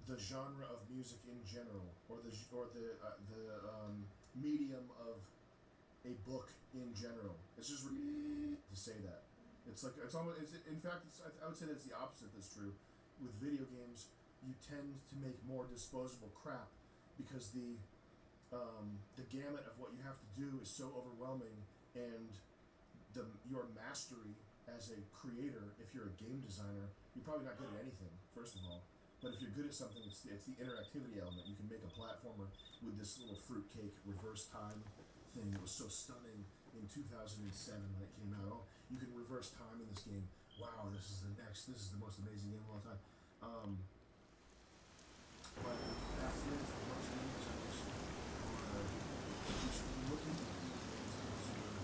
the genre of music in general, or the medium of a book in general. It's just to say that. It's like it's almost. In fact, I would say that's the opposite that's true. With video games, you tend to make more disposable crap because the gamut of what you have to do is so overwhelming, and your mastery as a creator, if you're a game designer, you're probably not good at anything, first of all. But if you're good at something, it's the interactivity element. You can make a platformer with this little fruitcake reverse time thing that was so stunning in 2007 when it came out. Oh, you can reverse time in this game. Wow, this is the most amazing game of all time. But that is the most amazing generation. You should be looking at video games as your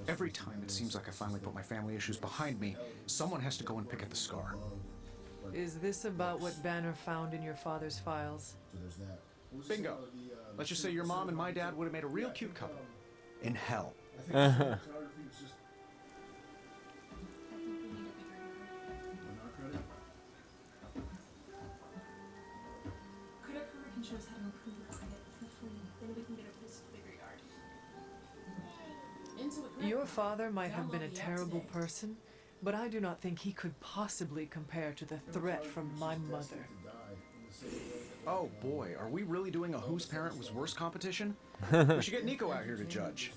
Every time it seems like I finally put my family issues behind me, someone has to go and pick at the scar. Is this about what Banner found in your father's files? Bingo. Let's just say your mom and my dad would have made a real cute couple. In hell. Credit card can show us how to improve your credit for free. Then we can get a place to bigger yard. Your father might have been a terrible person, but I do not think he could possibly compare to the threat from my mother. Oh boy, are we really doing a whose parent was worse competition? We should get Nico out here to judge.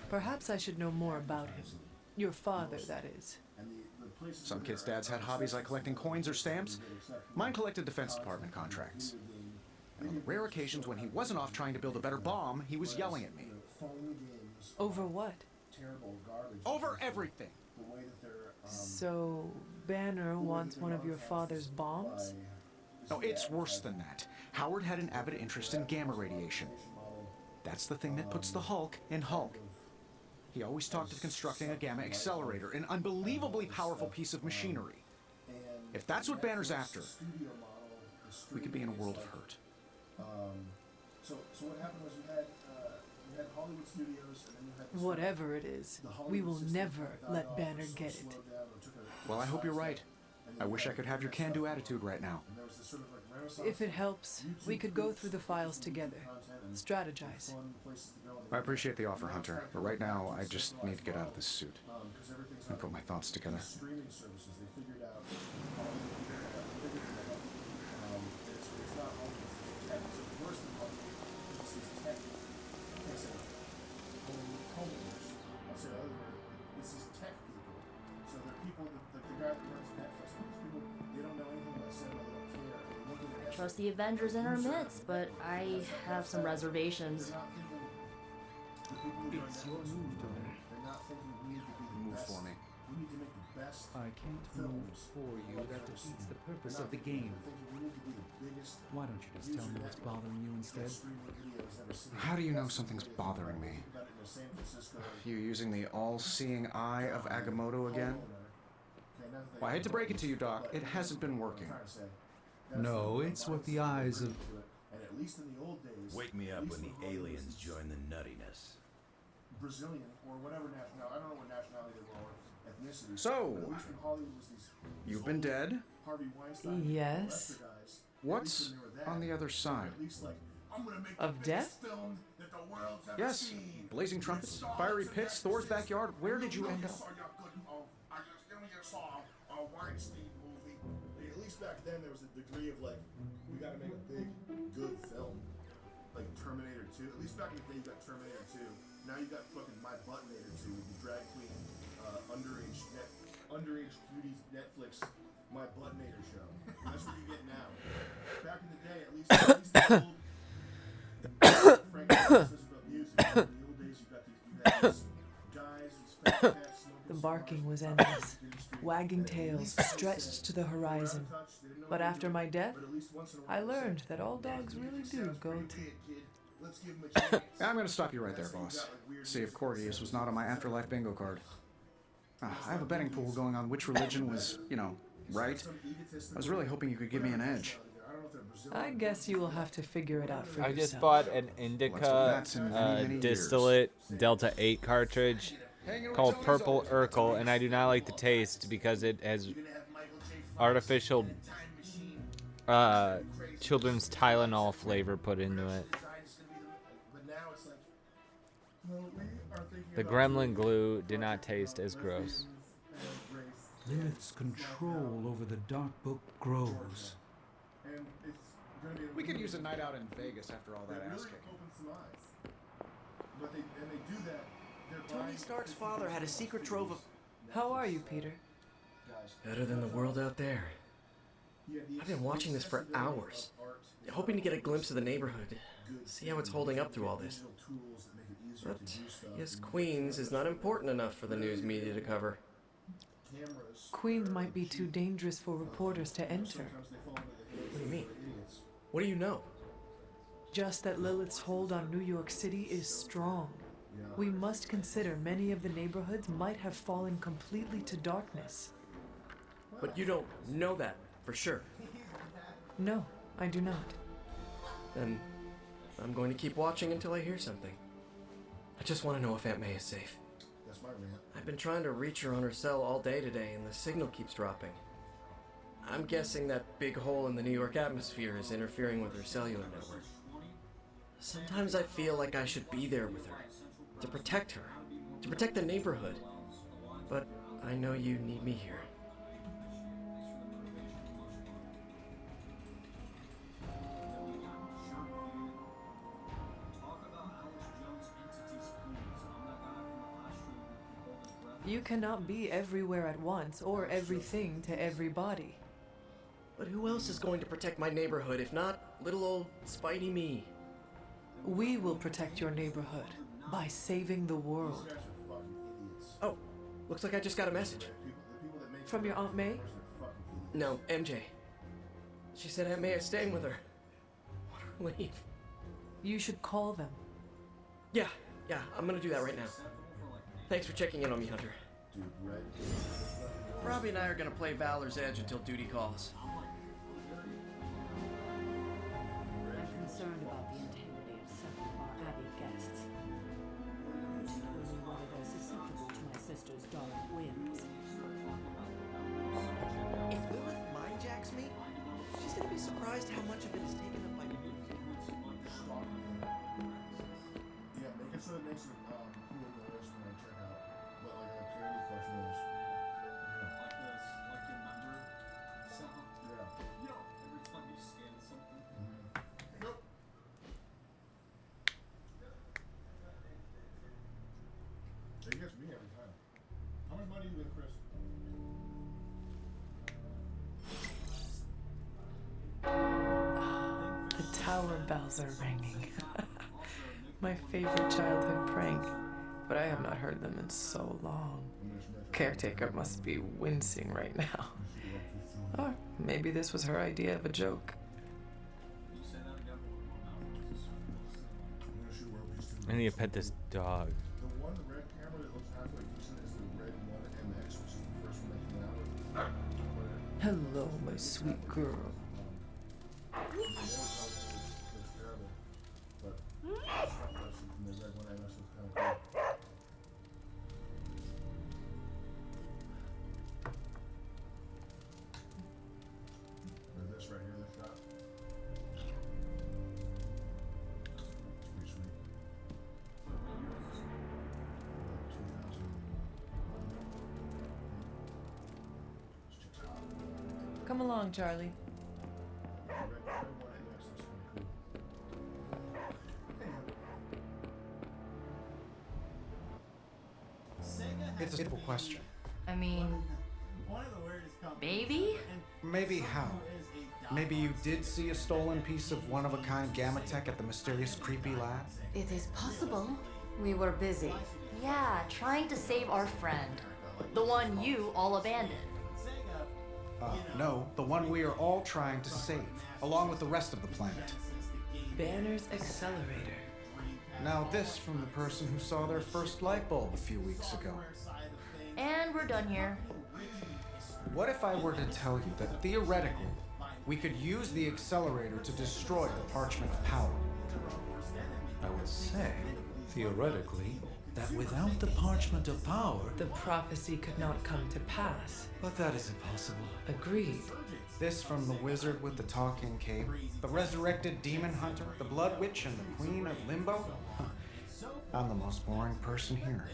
Perhaps I should know more about him. Your father, that is. Some kids' dads had hobbies like collecting coins or stamps. Mine collected Defense Department contracts. And on the rare occasions when he wasn't off trying to build a better bomb, he was yelling at me. Over what? terrible garbage. Over everything. The way that they're So, Banner wants one of your father's bombs? No, it's worse than that. Howard had an avid interest in gamma radiation. That's the thing that puts the Hulk in Hulk. He always talked of constructing a gamma accelerator, an unbelievably powerful piece of machinery. If that's what Banner's after, we could be in a world of hurt. So what happened was you had Hollywood Studios, and then you had Whatever it is, we will never let Banner get it. Well, I hope you're right. I wish I could have your can-do attitude right now. If it helps, we could go through the files together, strategize. I appreciate the offer, Hunter, but right now I just need to get out of this suit and put my thoughts together. Streaming services, they figured out it's not Hollywood, it's tech. It's worse than Hollywood. This is tech. I can't say homeowners. I'll say the other word. This is tech people. So they're people that the guy that runs Netflix, these people, they don't know anything about cinema, they don't care. They look at it as Trust the Avengers in our midst, but I have some reservations. It's your move, Tony. They're not thinking we need to be the Move best. for me. We need to make the best I can't move films. for you. That defeats the purpose of the game. Why don't you just tell me what's bothering you instead? How do you know something's bothering me? You using the all-seeing eye of Agamotto again? Well, I hate to break it to you, Doc. It hasn't been working. No, it's what the eyes of... And at least in the old days, Wake me up when the aliens join the nuttiness. Brazilian or whatever nationality, I don't know what nationality they were or ethnicity. So, but at least in Hollywood was these you've been dead? Harvey Weinstein, Yes. guys. What's on the other side? At least like, I'm gonna make Of the death? biggest film that the world's ever Yes. seen. Blazing trumpets, fiery pits, Thor's backyard. Where did you end up? I just saw a Weinstein movie. At least back then there was a degree of like, we gotta make a big, good film. Like Terminator 2. At least back in the day you got Terminator 2. Now you got fucking My Buttinator 2 with the drag queen, underage cuties Netflix My Buttinator show. And that's what you get now. Back in the day, at least the old Frank says about music. In the old days you had these guys, these fat cats smoking The barking was endless, wagging tails stretched to the horizon. But after my death, I learned that all dogs really do go to... I'm gonna stop you right there, boss. See if Cordius was not on my afterlife bingo card. I have a betting pool going on which religion was, right. I was really hoping you could give me an edge. I guess you will have to figure it out for I yourself. just bought an Indica distillate Delta 8 cartridge called Purple Urkel, and I do not like the taste because it has artificial children's Tylenol flavor put into it. The gremlin glue did not taste as gross. Lilith's control over the dark book grows. We could use a night out in Vegas after all that ass kicking. Tony Stark's father had a secret trove of... How are you, Peter? Better than the world out there. I've been watching this for hours, hoping to get a glimpse of the neighborhood, see how it's holding up through all this. But yes, Queens is not important enough for the news media to cover. Queens might be too dangerous for reporters to enter. What do you mean? What do you know? Just that Lilith's hold on New York City is strong. We must consider many of the neighborhoods might have fallen completely to darkness. But you don't know that, for sure. No, I do not. Then I'm going to keep watching until I hear something. I just want to know if Aunt May is safe. That's my rant. I've been trying to reach her on her cell all day today, and the signal keeps dropping. I'm guessing that big hole in the New York atmosphere is interfering with her cellular network. Sometimes I feel like I should be there with her, to protect her, to protect the neighborhood. But I know you need me here. You cannot be everywhere at once or everything to everybody. But who else is going to protect my neighborhood if not little old Spidey me? We will protect your neighborhood by saving the world. Oh, looks like I just got a message. From your Aunt May? No, MJ. She said Aunt May is staying with her. Want her leave. You should call them. Yeah, I'm gonna do that right now. Thanks for checking in on me, Hunter. Robbie and I are gonna play Valor's Edge until duty calls. I'm concerned about the integrity of several of our Abbey guests. Particularly whether they're susceptible to my sister's dark whims. If Lilith mindjacks me, she's gonna be surprised how much of it is taken up by me. Yeah, make it so it makes it who in the list when I check out. But like a clarity question is. Like this, like your number sound. Yeah. You know, every time you scan something. Nope. It gets me every time. How much money do you win, Chris? The tower bells are ringing. My favorite childhood prank, but I have not heard them in so long. Caretaker must be wincing right now. Or maybe this was her idea of a joke. I need to pet this dog. The one red camera that looks halfway decent is the red one MX, which is the first one that came out. Hello, my sweet girl. This right here, this shot. It's pretty sweet. Come along, Charlie. It's a simple question. I mean, maybe? Maybe how? Maybe you did see a stolen piece of one-of-a-kind gamma tech at the mysterious creepy lab? It is possible. We were busy. Yeah, trying to save our friend. The one you all abandoned. No, the one we are all trying to save, along with the rest of the planet. Banner's accelerator. Now this from the person who saw their first light bulb a few weeks ago. And we're done here. What if I were to tell you that theoretically, we could use the accelerator to destroy the Parchment of Power? I would say, theoretically, that without the Parchment of Power... The prophecy could not come to pass. But that is impossible. Agreed. This from the wizard with the talking cape, the resurrected demon hunter, the blood witch, and the queen of limbo? I'm the most boring person here.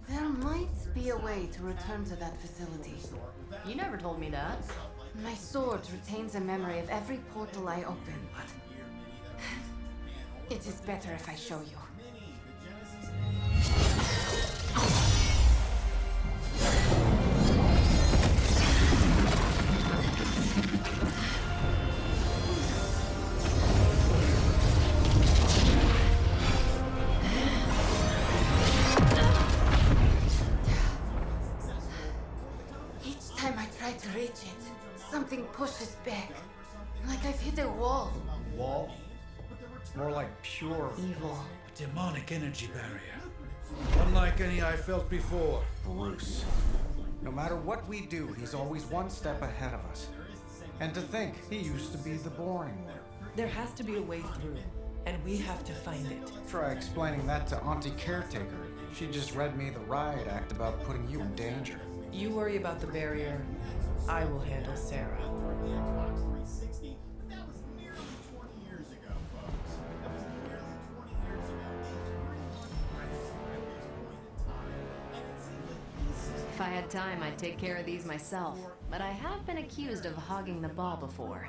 There might be a way to return to that facility. You never told me that. My sword retains a memory of every portal I open, but it is better if I show you. Each time I try to reach it, something pushes back. Like I've hit a wall. Wall? More like pure evil. A demonic energy barrier. Unlike any I felt before. Bruce. No matter what we do, he's always one step ahead of us. And to think, he used to be the boring one. There has to be a way through, and we have to find it. Try explaining that to Auntie Caretaker. She just read me the riot act about putting you in danger. You worry about the barrier. I will handle Sarah. If I had time, I'd take care of these myself. But I have been accused of hogging the ball before.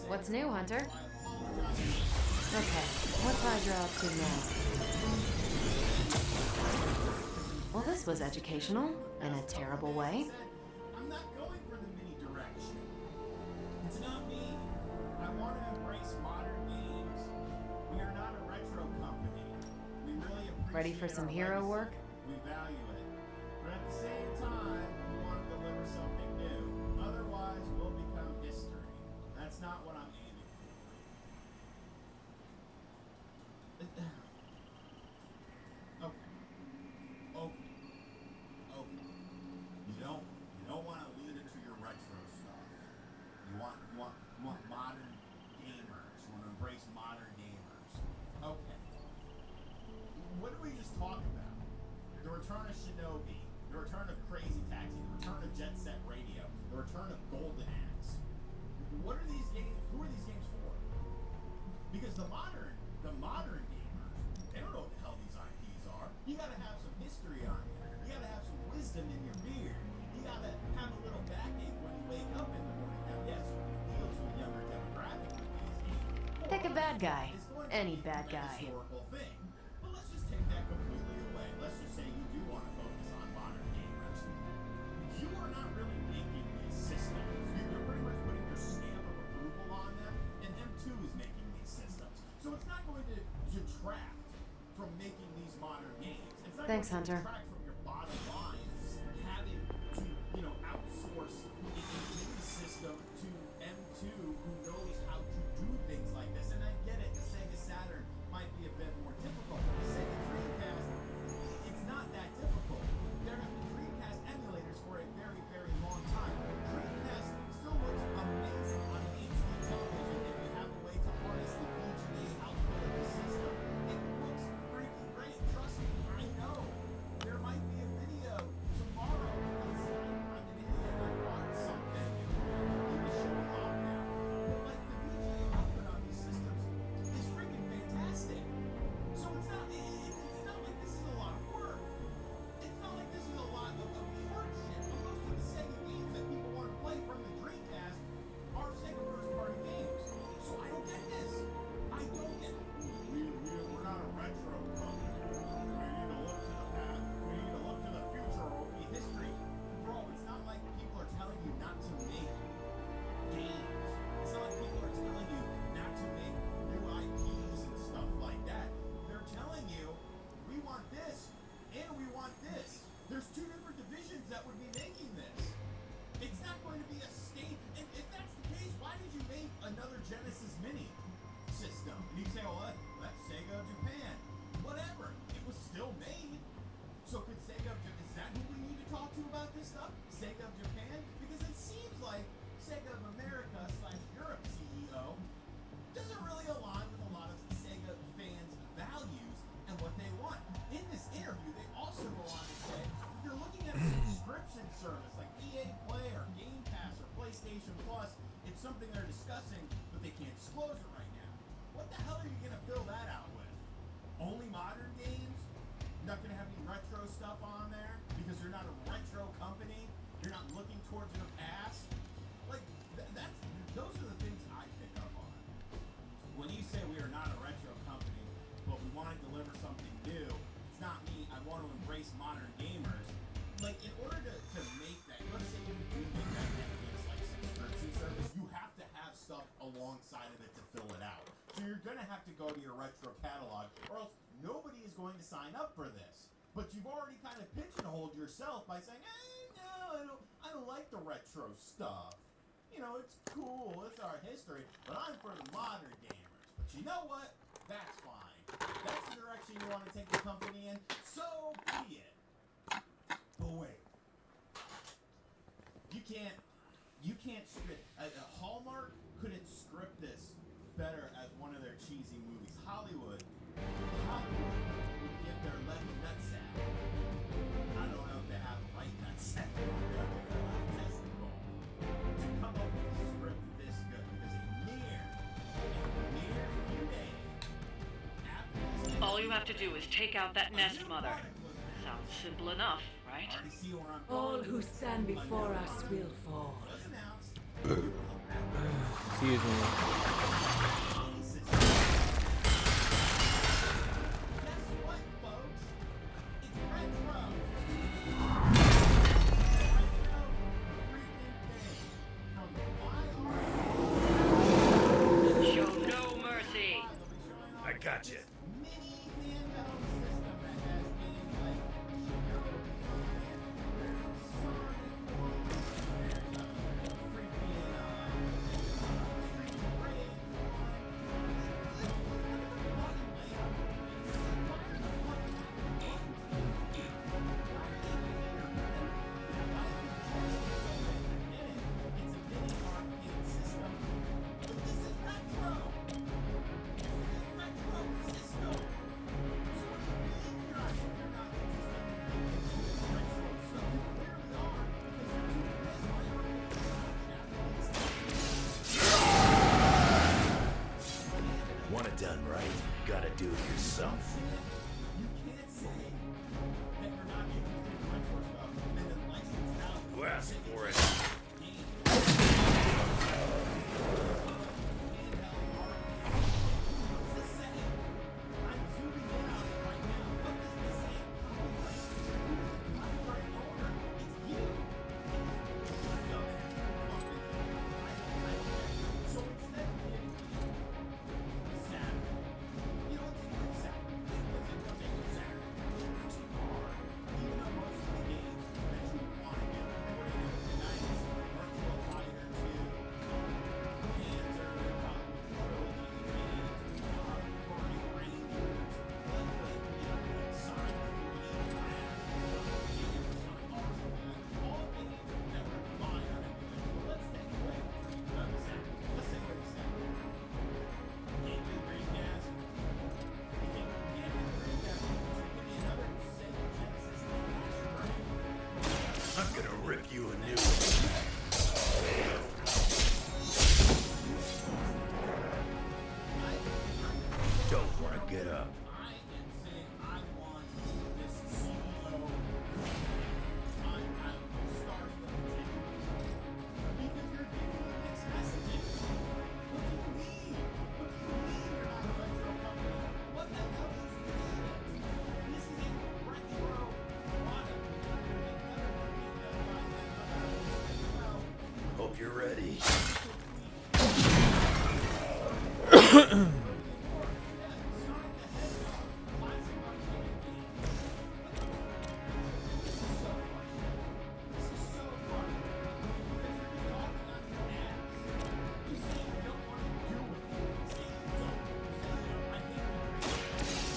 What's new, Hunter? Okay, what's Hydra up to now? Well, this was educational, in a terrible way. Ready for some hero work? We value it. But at the same time, we want to deliver something new. Otherwise, we'll become history. That's not what I'm aiming for. Okay. You don't want to lead it to your retro stuff. You want modern gamers. You want to embrace modern gamers. Okay. What did we just talk about? The return of Shinobi, the return of Crazy Taxi, the return of Jet Set Radio, the return of Golden Axe. What are these games? Who are these games for? Because the modern gamers, they don't know what the hell these IPs are. You gotta have some history on you. You gotta have some wisdom in your beard. You gotta have a little backache when you wake up in the morning. Now, yes, you can appeal to a younger demographic with these games. Pick a bad guy. Any bad guy. Historical thing. But let's just take that completely away. Let's just say you do want to focus on modern gamers. You are not really making these systems. You're pretty much putting your stamp of approval on them, and M2 is making these systems. So it's not going to detract from making these modern games. It's not Thanks, going to Hunter. detract from your bottom line having to, outsource a game system to M2 who knows how to do things like this. And I get it, the Sega Saturn might be a bit more difficult. The Sega Dreamcast, it's not that difficult. There have been Dreamcast emulators for a very, very long time. Dreamcast still looks amazing on an HD television if you have a way to harness the VGA output of the system. It looks freaking great. Trust me, I know. There might be a video tomorrow because I'm an idiot and I bought something and need to show it off now. But like the VGA output on these systems is freaking fantastic. So it's not like this is a lot of work. It's not like this is a lot of hardship. Most of the Sega games that people want to play from the Dreamcast are Sega first-party games. So I don't get this. I don't get it. We're not a retro company. We need to look to the past. We need to look to the future or it'll be history. Bro, it's not like people are telling you not to make games. It's not like people are telling you not to make new IPs and stuff like that. They're telling you, we want this, and we want this. There's two different divisions that would be making this. It's not going to be a state, and if that's the case, why did you make another Genesis Mini system? And you say, well, that's Sega of Japan. Whatever, it was still made. So could Sega of Japan, is that who we need to talk to about this stuff? Sega of Japan? Because it seems like Sega of America / Europe CEO doesn't really align with a lot of Sega fans' values and what they want. In this interview, they also go on to say, if you're looking at a subscription service like EA Play or Game Pass or PlayStation Plus, it's something they're discussing, but they can't disclose it right now. What the hell are you going to fill that out with? Only modern games? You're not going to have any retro stuff on there because you're not a retro company? You're not looking towards your past? Like, those are the things I pick up on. When you say we are not a retro company, but we want to deliver something new, it's not me, I want to embrace modern gamers. Like, in order to make that, let's say you do make that Netflix-like subscription service, you have to have stuff alongside of it to fill it out. So you're going to have to go to your retro catalog, or else nobody is going to sign up for this. But you've already kind of pigeonholed yourself by saying, no, I don't like the retro stuff. It's cool, it's our history, but I'm for the modern gamers. But you know what? That's fine. That's the direction you want to take the company in, so be it. But wait. You can't script. Hallmark couldn't script this better as one of their cheesy movies. Hollywood would give their left nutsack. I don't know if they have a right nutsack. Testicle to come up with a script this good because a mere few days after this. All you have to do is take out that nest mother. Sounds simple enough, right? All who stand before us will fall. Excuse me. Show no mercy. I got you. it done right, you gotta do it yourself. Who asked for it? I'm gonna rip you a new one. Don't wanna get up. Hope you're ready.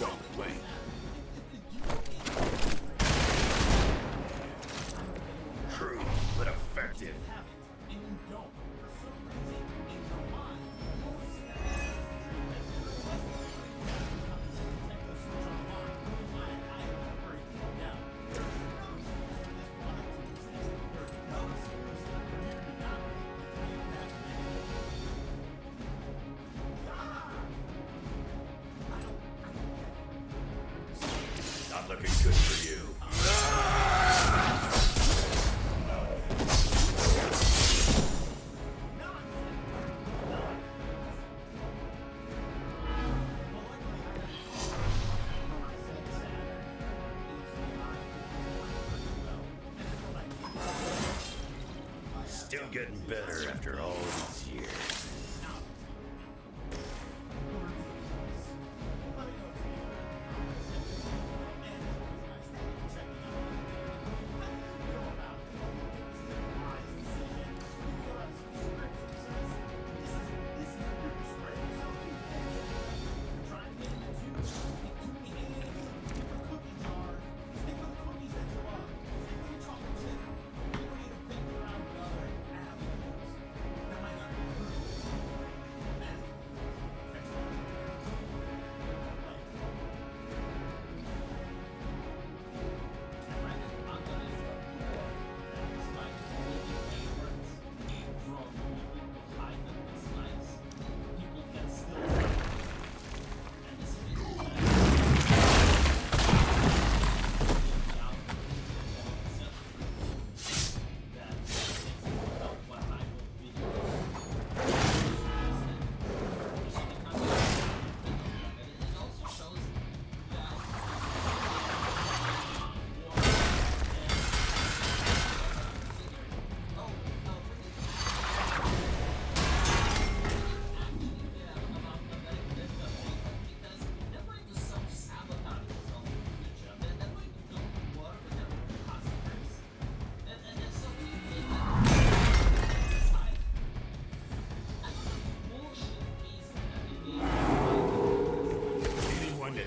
Don't wait. True, but effective. Not looking good for you. Still getting better after all these years.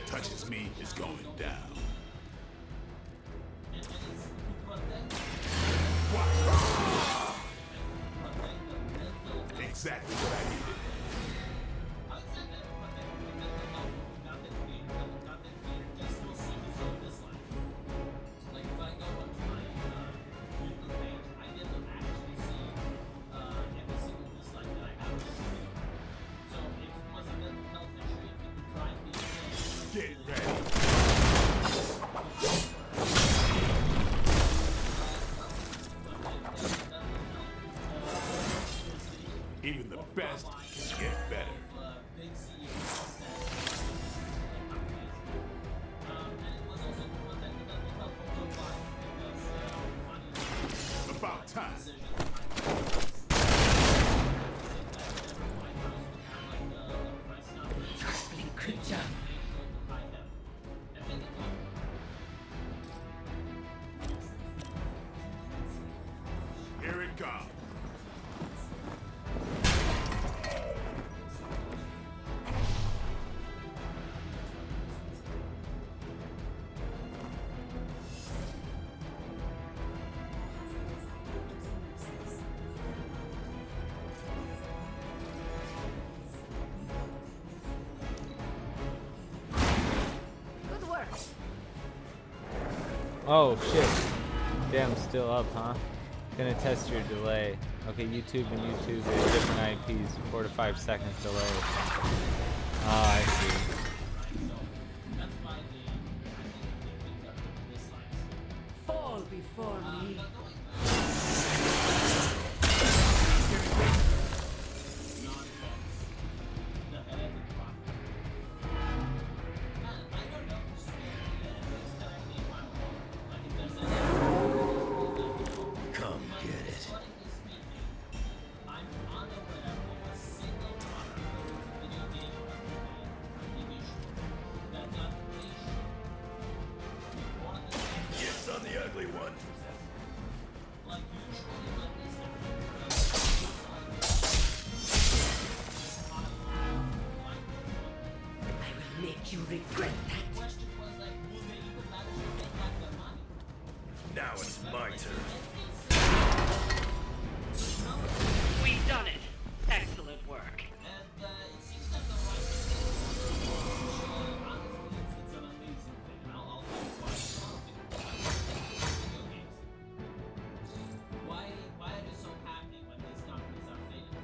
touches me is going down. Exactly what I needed. Get ready. Even the best can get better. About time. Creature. Here it comes. Good work. Oh shit. Damn, still up, huh? Gonna test your delay. Okay, YouTube and YouTube are different IPs, 4 to 5 seconds delay. Ah, I see. Fall before me. Come get it. Yes, on the ugly one. I will make you regret that. Now it's my turn. We've done it. Excellent work. Why are you so happy when these companies are failing?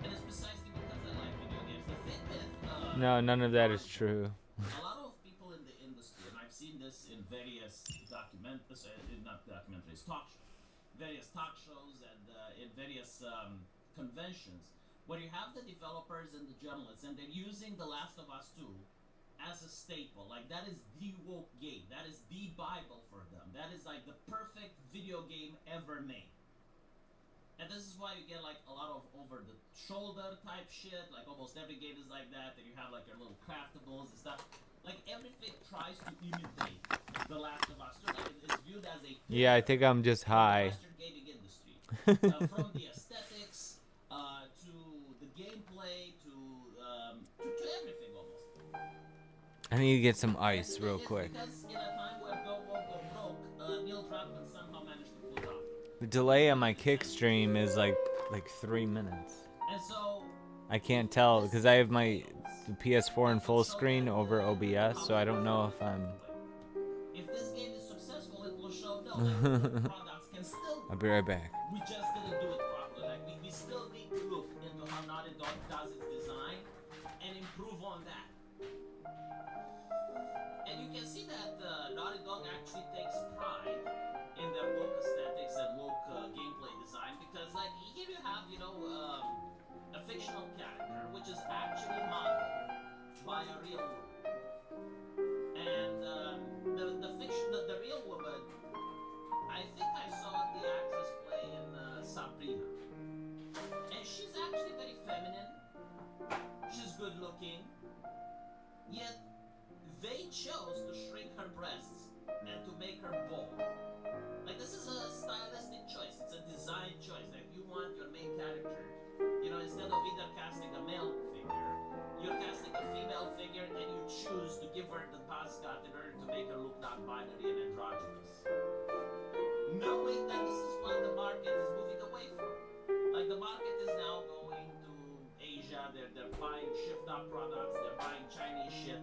And it's precisely because I like video games. The thing with No, none of that is true. a lot of people in the industry, and I've seen this in various various talk shows and in various conventions, where you have the developers and the journalists, and they're using The Last of Us 2 as a staple. Like, that is the woke game. That is the Bible for them. That is like the perfect video game ever made. And this is why you get like a lot of over-the-shoulder type shit. Like almost every game is like that. Then you have like your little craftables and stuff. Like everything tries to imitate The Last of Us 2. Like it's viewed as a Yeah, I think I'm just high. Western gaming industry. From the aesthetics to the gameplay to everything almost. I need to get some ice real quick. Because in a time where Go Woke Go Broke, Neil Druckmann somehow managed to pull it off. The delay on my kick stream is like 3 minutes. And so I can't tell because I have my PS4 in full screen over OBS, so I don't know if I'm. if this game is successful, it will show that products can still. I'll be right back. We just didn't do it properly. Like we still need to look into how Naughty Dog does its design and improve on that. And you can see that Naughty Dog actually takes pride in their woke aesthetics and woke gameplay design, because like here you have, a fictional character which is actually modeled by a real woman. And the real woman, I think I saw the actress play in Sabrina. And she's actually very feminine. She's good looking. Yet they chose to shrink her breasts and to make her bold. Like, this is a stylistic choice. It's a design choice. Like, you want your main character, instead of either casting a male figure, you're casting a female figure, and you choose to give her the buzz cut in order to make her look non-binary and androgynous. Knowing that this is what the market is moving away from. Like, the market is now going to Asia. They're buying shift-up products. They're buying Chinese shit.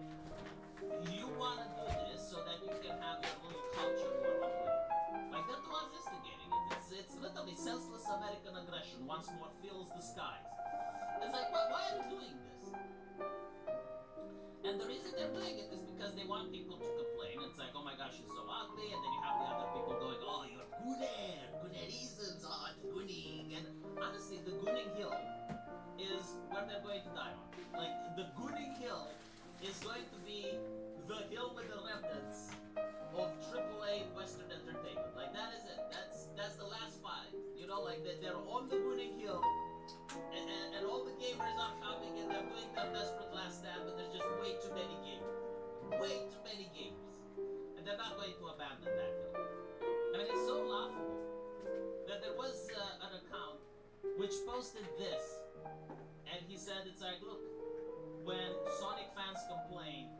You want to do this so that you can have your little culture more uplifted. Like, that was instigating it. It's literally senseless American aggression once more fills the skies. It's like, why are you doing this? And the reason they're doing it is because they want people to complain. It's like, oh my gosh, she's so ugly, and then you have the other people going, oh, you're gooner, goonerisms, oh, it's gooning. And honestly, the gooning hill is where they're going to die on. Like, the gooning hill is going to be the hill with the remnants of AAA Western entertainment. Like, that is it. That's the last fight. You know, like, they're on the gooning hill. And all the gamers are coming and they're doing their desperate last stand, but there's just way too many gamers. Way too many gamers. And they're not going to abandon that hill. I mean, it's so laughable that there was an account which posted this. And he said, it's like, look, when Sonic fans complained,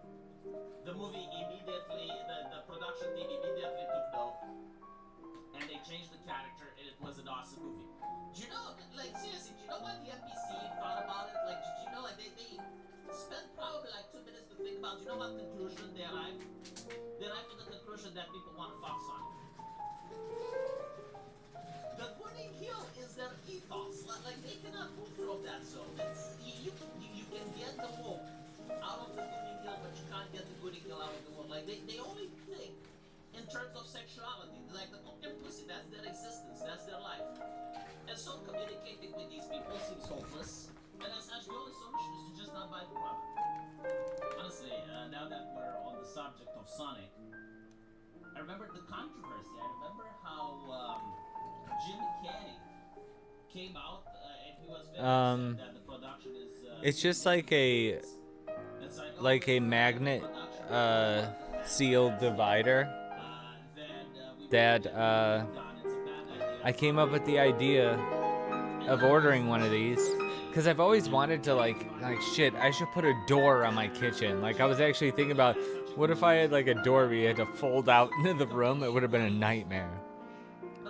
the movie immediately, the production team immediately took note. And they changed the character, and it was an awesome movie. Do you know, like, seriously, do you know what the NPC thought about it? Like, did you know, like, they spent probably like 2 minutes to think about, do you know what conclusion they arrived? They arrived to the conclusion that people want to fuck Sonic. The Burning Hill is their ethos. Like, they cannot move from that zone. You can get the wolf out of the Burning Hill, but you can't get the Burning Hill out of the wolf. Like, they only think in terms of sexuality. Like, the cock and pussy, that's their existence, that's their life. And so communicating with these people seems hopeless. And as such, the only solution is to just not buy the product. Honestly, now that we're on the subject of Sonic, I remember the controversy. I remember how Jim Carrey came out and he was very upset that the production is... it's just like a magnet sealed divider that I came up with the idea of ordering one of these because I've always wanted to like shit, I should put a door on my kitchen. Like, I was actually thinking about, what if I had like a door where you had to fold out into the room? It would have been a nightmare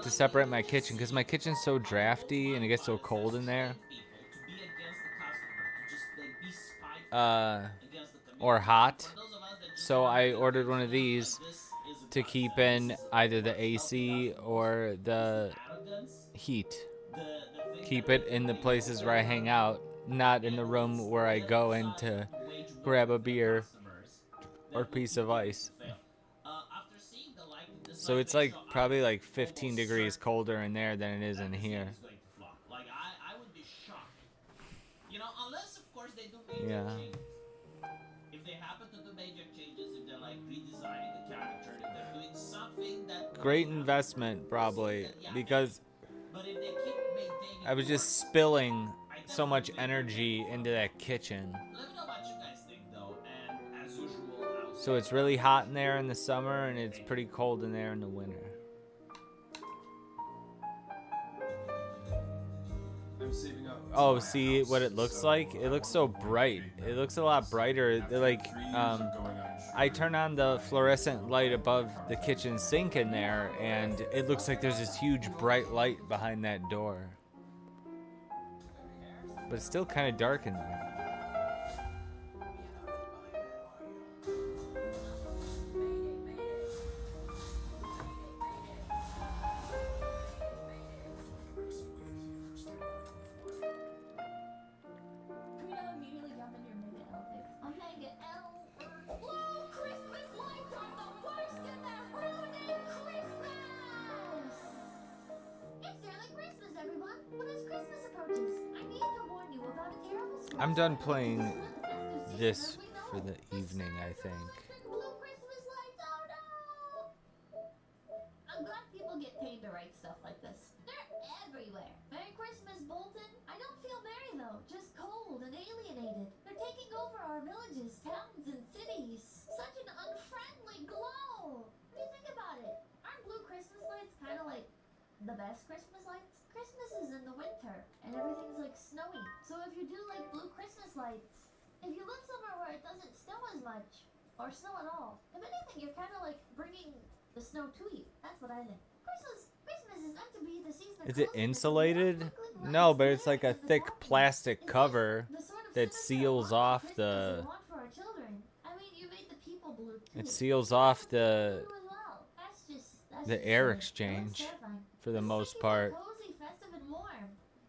to separate my kitchen because my kitchen's so drafty and it gets so cold in there. Or hot. So I ordered one of these to keep in either the AC or the heat. Keep it in the places where I hang out, not in the room where I go in to grab a beer or piece of ice. So it's like probably like 15 degrees colder in there than it is in here. Like, I would be shocked. You know, unless of course they do major changes. If they happen to do major changes, if they're like redesigning the character, if they're doing something that... Great investment, probably, because but if they keep maintaining... I was just spilling so much energy into that kitchen. Let me know what you guys think, though, and as usual... So it's really hot in there in the summer, and it's pretty cold in there in the winter. I'm saving up. Oh, see what it looks like? It looks so bright. It looks a lot brighter. Like, I turn on the fluorescent light above the kitchen sink in there, and it looks like there's this huge bright light behind that door. But it's still kind of dark in there. I'm done playing this for the evening, I think. I'm glad people get paid to write stuff like this. They're everywhere. Merry Christmas, Bolton. I don't feel merry though, just cold and alienated. They're taking over our villages, towns, and cities. Such an unfriendly glow. What do you think about it? Aren't blue Christmas lights kind of like the best Christmas lights? Christmas is in the winter, and everything's like snowy. So if you do like blue Christmas lights, if you live somewhere where it doesn't snow as much, or snow at all, if anything, you're kind of like bringing the snow to you. That's what I think. Christmas is meant to be the season. Is it insulated? No, but it's like a thick plastic cover that seals off the... It seals off the air exchange for the most part.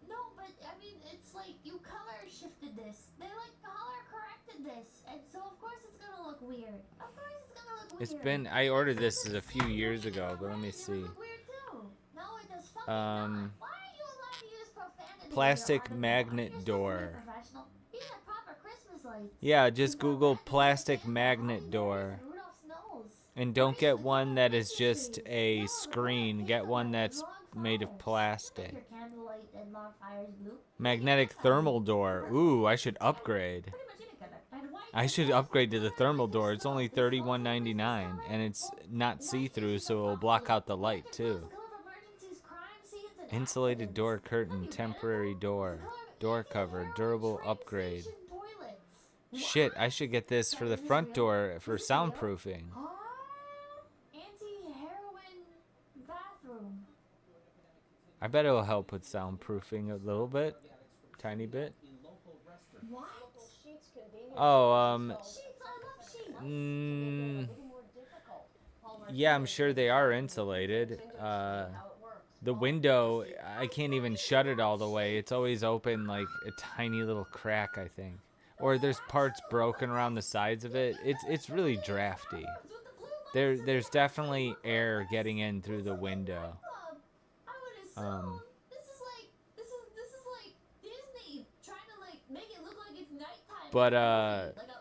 No, but I mean, it's like you color shifted this. They like color corrected this. this, and so of course it's gonna look weird. Of course it's gonna look weird. It's been, I ordered this a few years ago, but let me see. No, it does fucking not. Why are you allowed to use profanity? Plastic magnet door. Professional. You have proper Christmas lights. Yeah, just Google plastic magnet door. And don't get one that is just a screen. Get one that's made of plastic. Your candlelight and log fires blue. Magnetic thermal door. Ooh, I should upgrade. I should upgrade to the thermal door. It's only $31.99, and it's not see-through, so it'll block out the light too. Insulated door curtain, temporary door, door cover, durable upgrade. Shit, I should get this for the front door for soundproofing. Anti-heroin bathroom. I bet it'll help with soundproofing a little bit, tiny bit. What? Oh, yeah, I'm sure they are insulated. The window, I can't even shut it all the way. It's always open like a tiny little crack, I think. Or there's parts broken around the sides of it. It's really drafty. There's definitely air getting in through the window. This is like Disney trying to like make it look like it's nighttime. But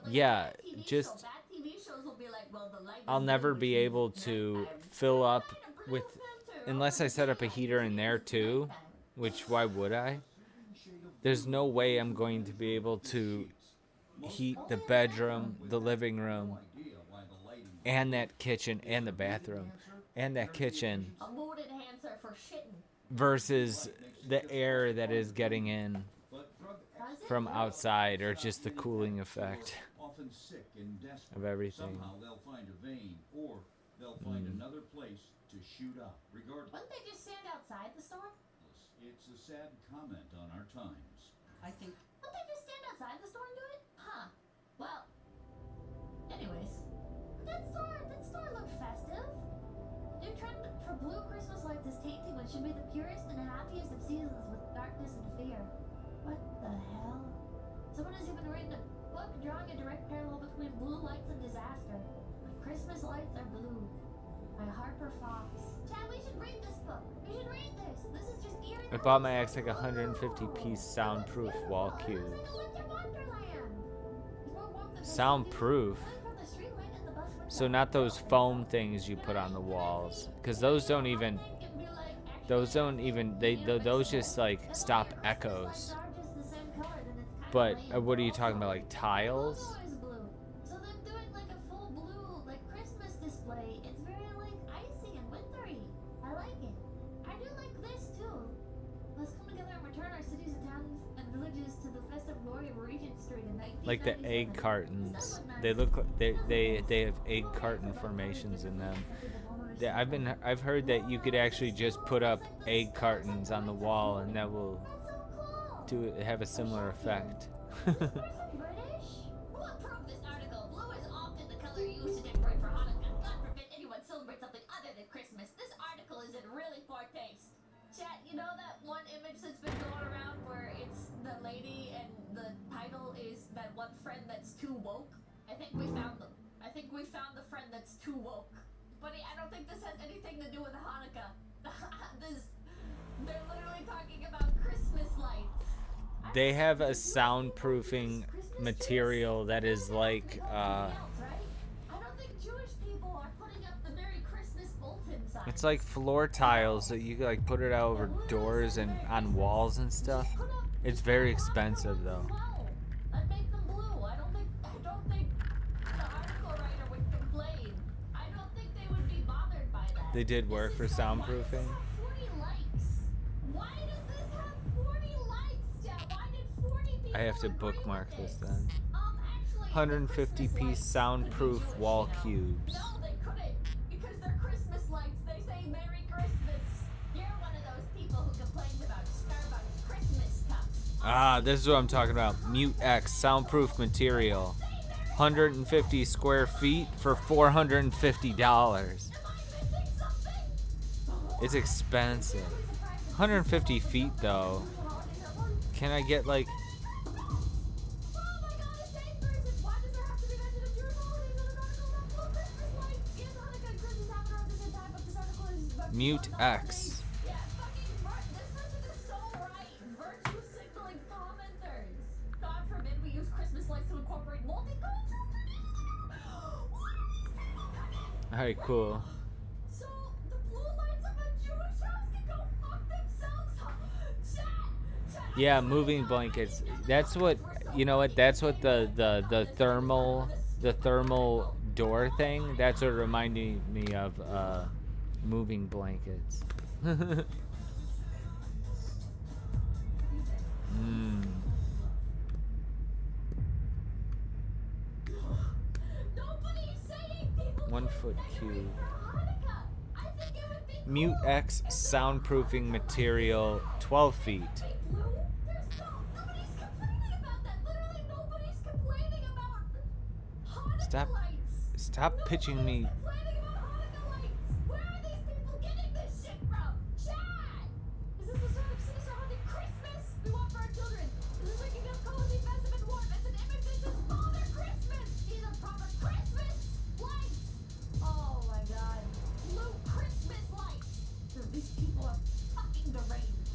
yeah, just I'll never be able to fill up with, unless I set up a heater in there too, which why would I? There's no way I'm going to be able to heat the bedroom, the living room, and that kitchen, and the bathroom, and that kitchen, versus the air that is getting in from outside, or just the cooling effect of everything. They'll find a vein, or they'll find another place to shoot up, regardless. Wouldn't they just stand outside the store? It's a sad comment on our times. I think. Wouldn't they just stand outside the store and do it? Huh. Well. Anyways, that store looked festive. Your trend for blue Christmas lights is tainting what should be the purest and happiest of seasons with darkness and fear. What the hell? Someone has even written a book drawing a direct parallel between blue lights and disaster. Christmas lights are blue. By Harper Fox. Chad, we should read this book. We should read this. This is just eerie. I bought my ex like 150-piece soundproof wall cubes. Soundproof? So not those foam things you put on the walls, because those just like stop echoes. But what are you talking about, like tiles? So them doing like a full blue like Christmas display, it's very like icy and wintry. I like it. I do like this too. Let's come together and return our cities and towns and villages to the festive glory of Regent Street in 1997. Like the egg cartons. They look like they have egg carton formations in them. I've heard that you could actually just put up egg cartons on the wall and that will have a similar effect. British? Who approved this article? Blue is often the color used to decorate for Hanukkah. God forbid anyone celebrate something other than Christmas. This article is in really poor taste. Chat, you know that one image that's been going around where it's the lady and the title is that one friend that's too woke? I think we found them. I think we found the friend that's too woke. Buddy, I don't think this has anything to do with Hanukkah. They're literally talking about Christmas lights. They have a soundproofing material that is like it's like floor tiles that you can like put it out over doors and on walls and stuff. It's very expensive though. I'd make them blue. I don't think the article writer would complain. I don't think they would be bothered by that. They did work for soundproofing. I have to bookmark this then. 150-piece soundproof wall cubes. No, they couldn't, because they're Christmas lights. They say Merry Christmas. You're one of those people who complains about Starbucks Christmas cups. Ah, this is what I'm talking about. Mute X soundproof material. 150 square feet for $450. It's expensive. 150 feet though. Can I get like Mute X. Yeah, fucking this person is so right. Virtue signaling commenters. God forbid we use Christmas lights to incorporate multicultural traditions. Alright, cool. So the blue lights of a Jewish house can go fuck themselves, huh? Chat. Yeah, moving blankets. That's what, you know what? That's what the thermal door thing. That's what reminded me of moving blankets. Mm. 1 foot cube. Mute X soundproofing material, 12 feet. Stop pitching me. Where are these people getting this shit from? Chad! Is this the sort of sister-haunted Christmas we want for our children? Is this making us cozy, festive, and warm? It's an image that says Father Christmas! These are proper Christmas lights! Oh my god. Blue Christmas lights! Dude, these people are fucking deranged.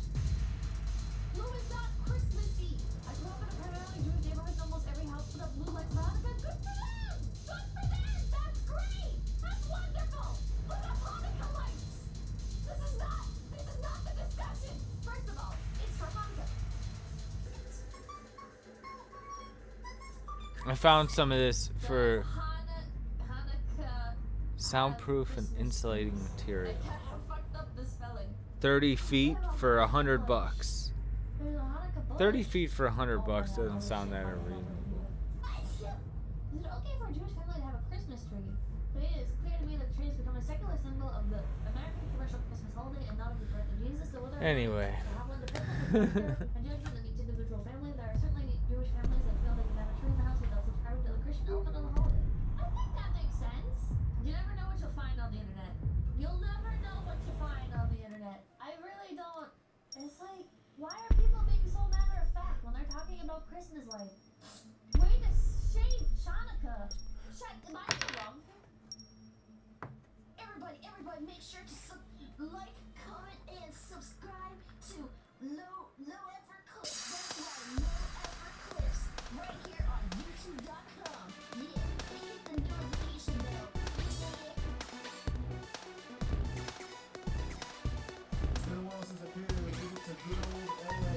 Blue is not Christmassy. I grew up in a primarily Jewish neighborhood. Almost every house put up blue lights around it. Good for them! Good for them! That's great! That's wonderful! Put up Hanukkah lights! This is not the discussion! First of all, it's for Hanukkah. I found some of this for Hanukkah. soundproof and insulating material. I fucked up the spelling. 30 feet for $100. There's a Hanukkah book. 30 feet for $100 doesn't sound that unreasonable. Is it okay for a Jewish family to have a Christmas tree? But it is clear to me that the tree has become a secular symbol of the American commercial Christmas holiday and not of the birth of Jesus. So whether Anyway. to have one depends on the character and judgment of each individual family. There are certainly Jewish families that feel they can have a tree in the house without subscribing to the Christian element of the holiday. I think that makes sense. You never know what you'll find on the internet. You'll never know what you find on the internet. I really don't. It's like, why are people being so matter of fact when they're talking about Christmas lights? Way to shade Hanukkah. Am I wrong? Everybody, make sure to like, comment, and subscribe to Low Effort Clips. That's right, Low Effort Clips, right here on YouTube.com. Yeah, hit the notification bell. It's been a while since I paid a visit to good old LA.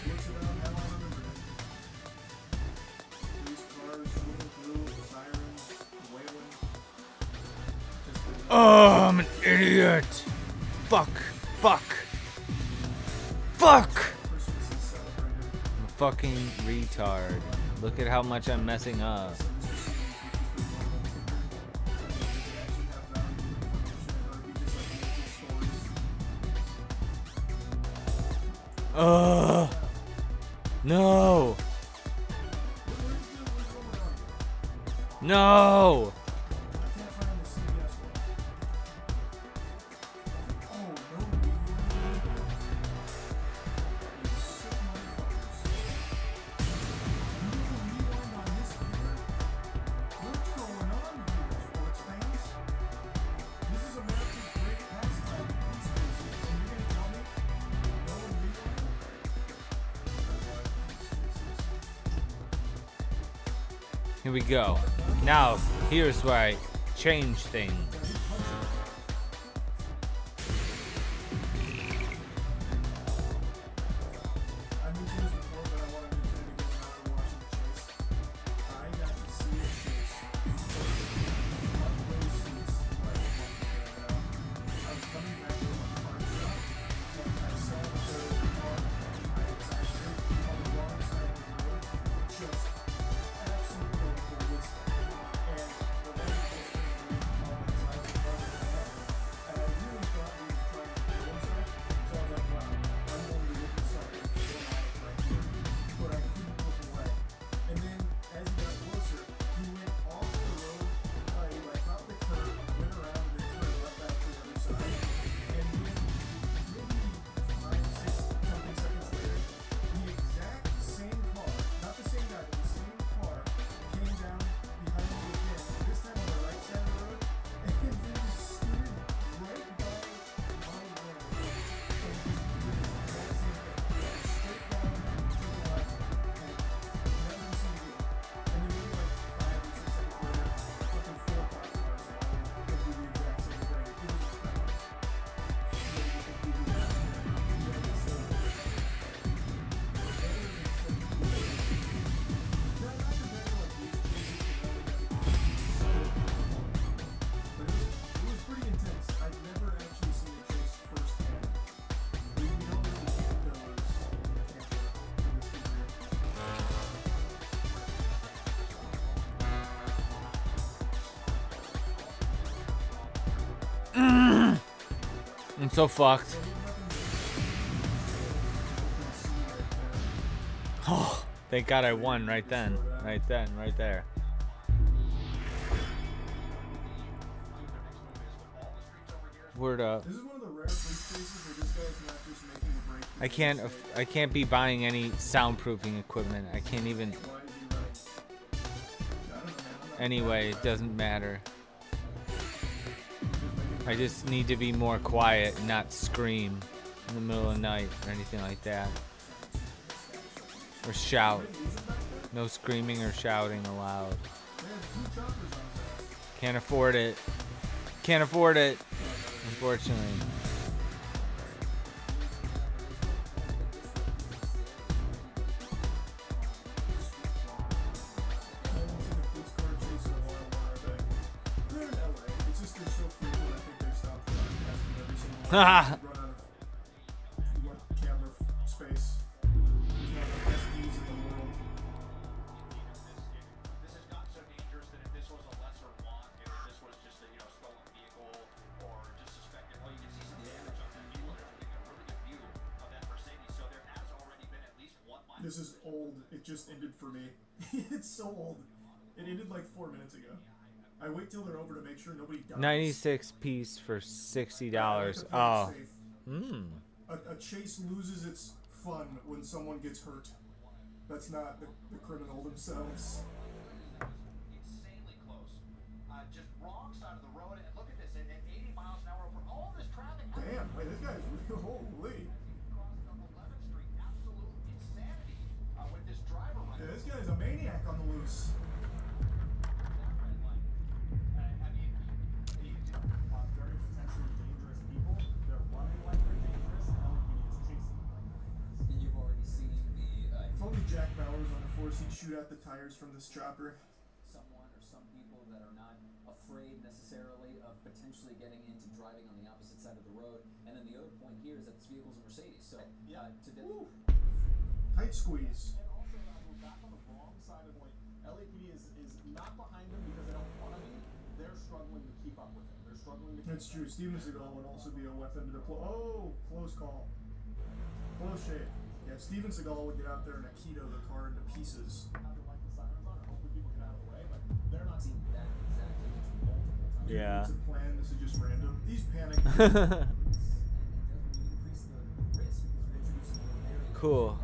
Looks around now, I remember it. These cars swinging through, sirens, wailing. Oh, I'm an idiot. Fuck. I'm a fucking retard. Look at how much I'm messing up. No. No. Here we go. Now, here's where I change things. I'm so fucked. Oh, thank God I won right then. Right there. Word up. This is one of the rare police cases where this guy's not just making a break. I can't be buying any soundproofing equipment. I can't even. Anyway, it doesn't matter. I just need to be more quiet and not scream in the middle of the night or anything like that. Or shout. No screaming or shouting allowed. Can't afford it. Can't afford it, unfortunately. Haha. This is old. It just ended for me. It's so old. It ended like 4 minutes ago. I wait till they're over to make sure nobody dies. 96 piece for $60. Oh. A chase loses its fun when someone gets hurt. That's not the criminal themselves. Insanely close. Just wrong side of the road, and look at this, at 80 miles an hour over all this traffic. Damn, wait, this guy's real holy. Yeah, this guy's a maniac on the loose. Very potentially dangerous people. They're running like they're dangerous, and LAPD is chasing them like they're dangerous. And you've already seen the... If only Jack Bauer was on the force, he'd shoot out the tires from this chopper. Someone or some people that are not afraid necessarily of potentially getting into driving on the opposite side of the road. And then the other point here is that this vehicle's a Mercedes. So, Tight squeeze. back on the wrong side of LAPD is not behind them because they don't want to be. They're struggling to keep up with him. They're struggling to keep That's true. Steven Seagal would also be a weapon to deploy. Oh, close call. Close shave. Yeah, Steven Seagal would get out there and Aikido the car into pieces. like the sirens on, and hopefully people get out of the way, but they're not seeing that exactly multiple times. Yeah. It's a plan. This is just random. He's panicking. Cool.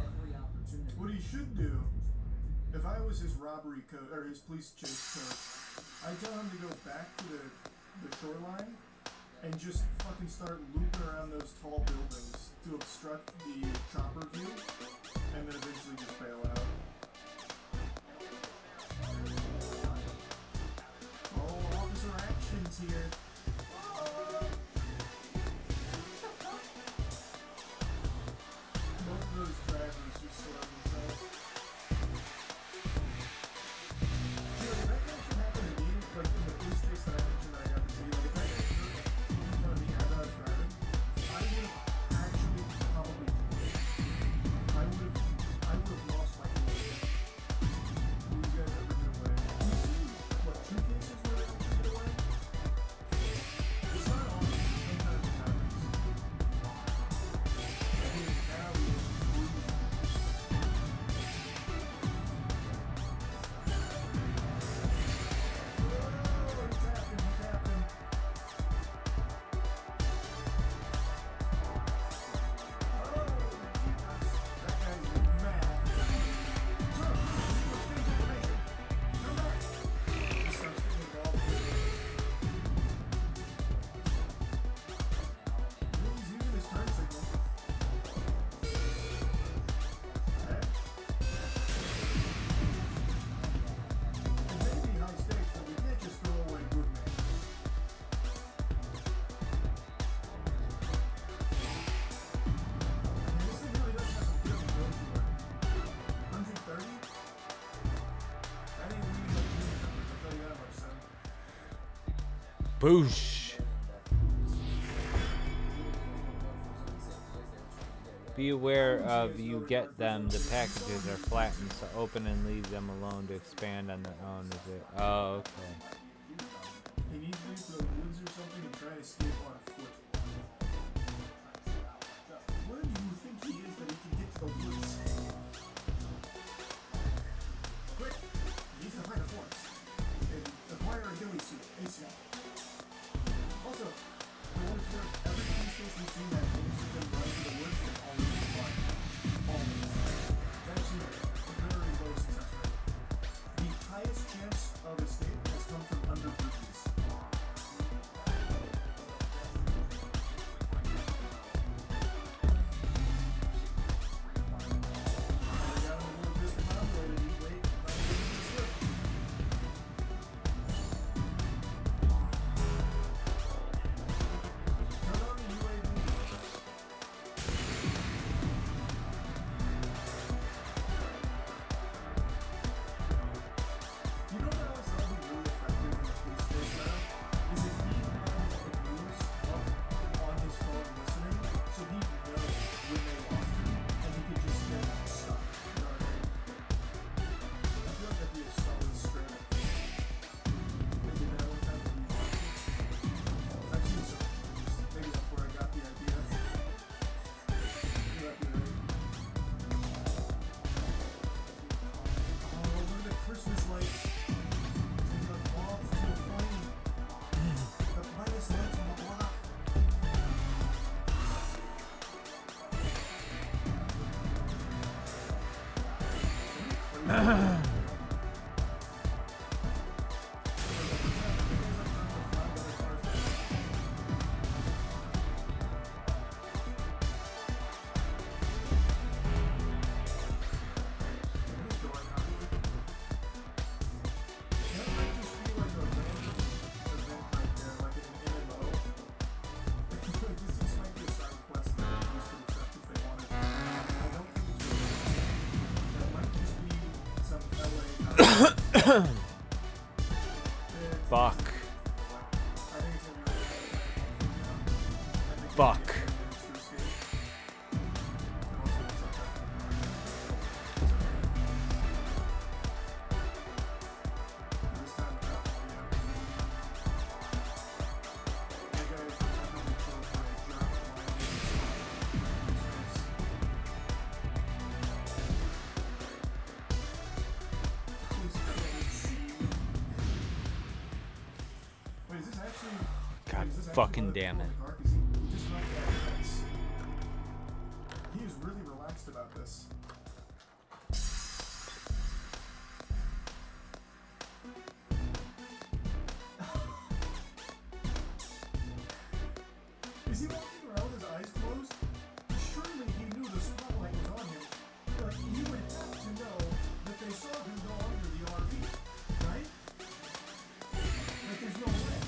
What he should do, if I was his robbery coach or his police chase coach, I'd tell him to go back to the shoreline and just fucking start looping around those tall buildings to obstruct the chopper view, and then eventually just bail out. Oh, officer action's here. Both of those drivers just sort themselves. See, like, that kind of shit happened to me, like, in the police chase that I mentioned that I got to see. Like, if that guy hurt in front of me as I was driving, I would have actually probably I would have lost my cool. These guys ever get away? You see, what, 2 cases where they don't get away? It's not often. Sometimes it happens. I mean, now we Boosh. Be aware of you get them. The packages are flattened, so open and leave them alone to expand on their own. Is it? Oh, okay. He needs to leave the woods or something and try to escape on foot. Where do you think he is that he can get to the woods? Quick! He needs to find a forest. And acquire a ghillie suit, ASAP. Also, for what it's worth, every police station we've seen that police have been run to the woods and always been fine. Always. It's actually a very low success rate. The highest chance of escape has come from under bridges. Fuck. Fuck. God fucking damn it. He is really relaxed about this. Is he walking around with his eyes closed? Surely he knew the spotlight was on him. Like, you would have to know that they saw him go under the RV, right? Like, there's no way.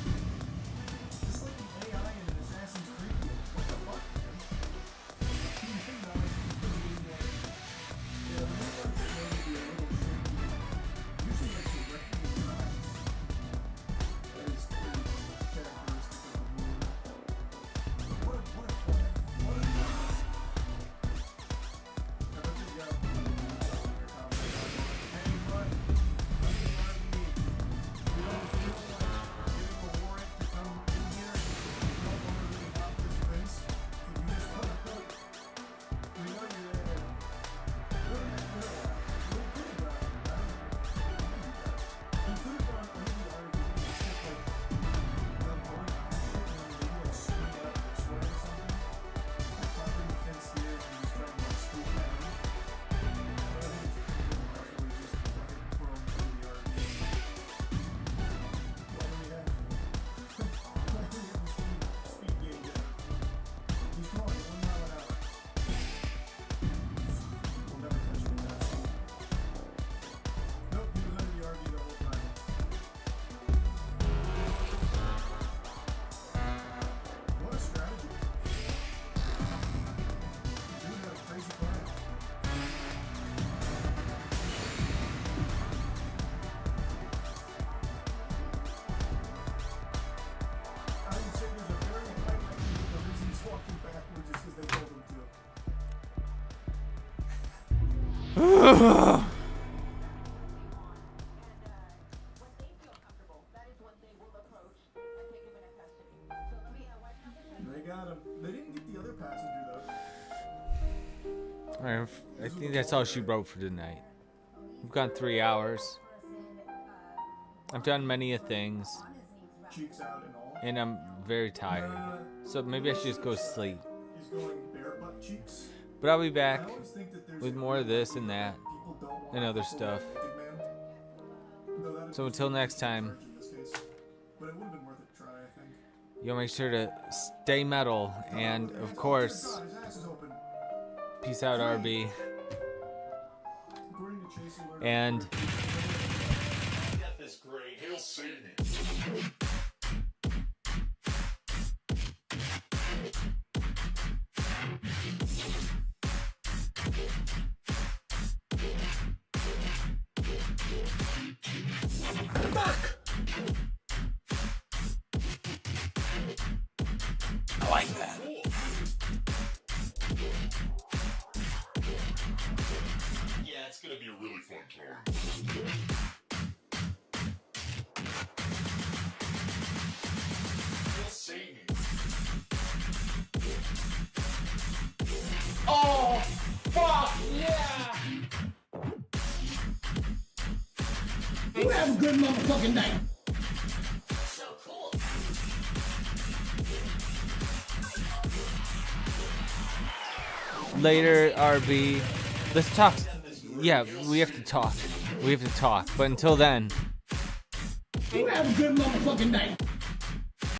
It's like the AI in an Assassin's Creed game. What the fuck? You think that was pretty like... Yeah, the moonlight's going to be a little shaky. Usually like directly in your eyes. That is pretty characteristic of the moon. What a plan. What a plan. I bet you got a moon on your top. Hey, bud. Let's get RV. We don't feel like getting a warrant to come in here. We don't want to really hop this fence. Can you just cut a coat? We know you're there. He could have gone under the RV and just like the boat and maybe like swing up this way or something. Like hopping the fence here and just trying to like scoop at him. But I think it's probably just fucking throw him into the RV. What do we have? I think it was speed gauge out. He's going 1 mile an hour. We'll never catch him at that speed. Nope, he was under the RV the whole time. What a strategy. Dude had a crazy plan. I would say there's a very high likelihood the reason he's walking backwards is because they told him to. When they feel comfortable, that is when they will approach. I think that's all she wrote for tonight. We've gone 3 hours. I've done many things. Cheeks out and all. And I'm very tired. So maybe I should just go to sleep. He's going bare butt cheeks. But I'll be back with more of this and that and other stuff. So until next time, But it would have been worth a try, I think. you'll make sure to stay metal. And of course, peace out, RB. And Get this grade, he'll see it. I like that. Yeah, it's gonna be a really fun time. He'll see me. Oh, fuck yeah! You have a good motherfucking night. later, RB. Let's talk. Yeah, we have to talk. We have to talk. But until then. You have a good motherfucking night.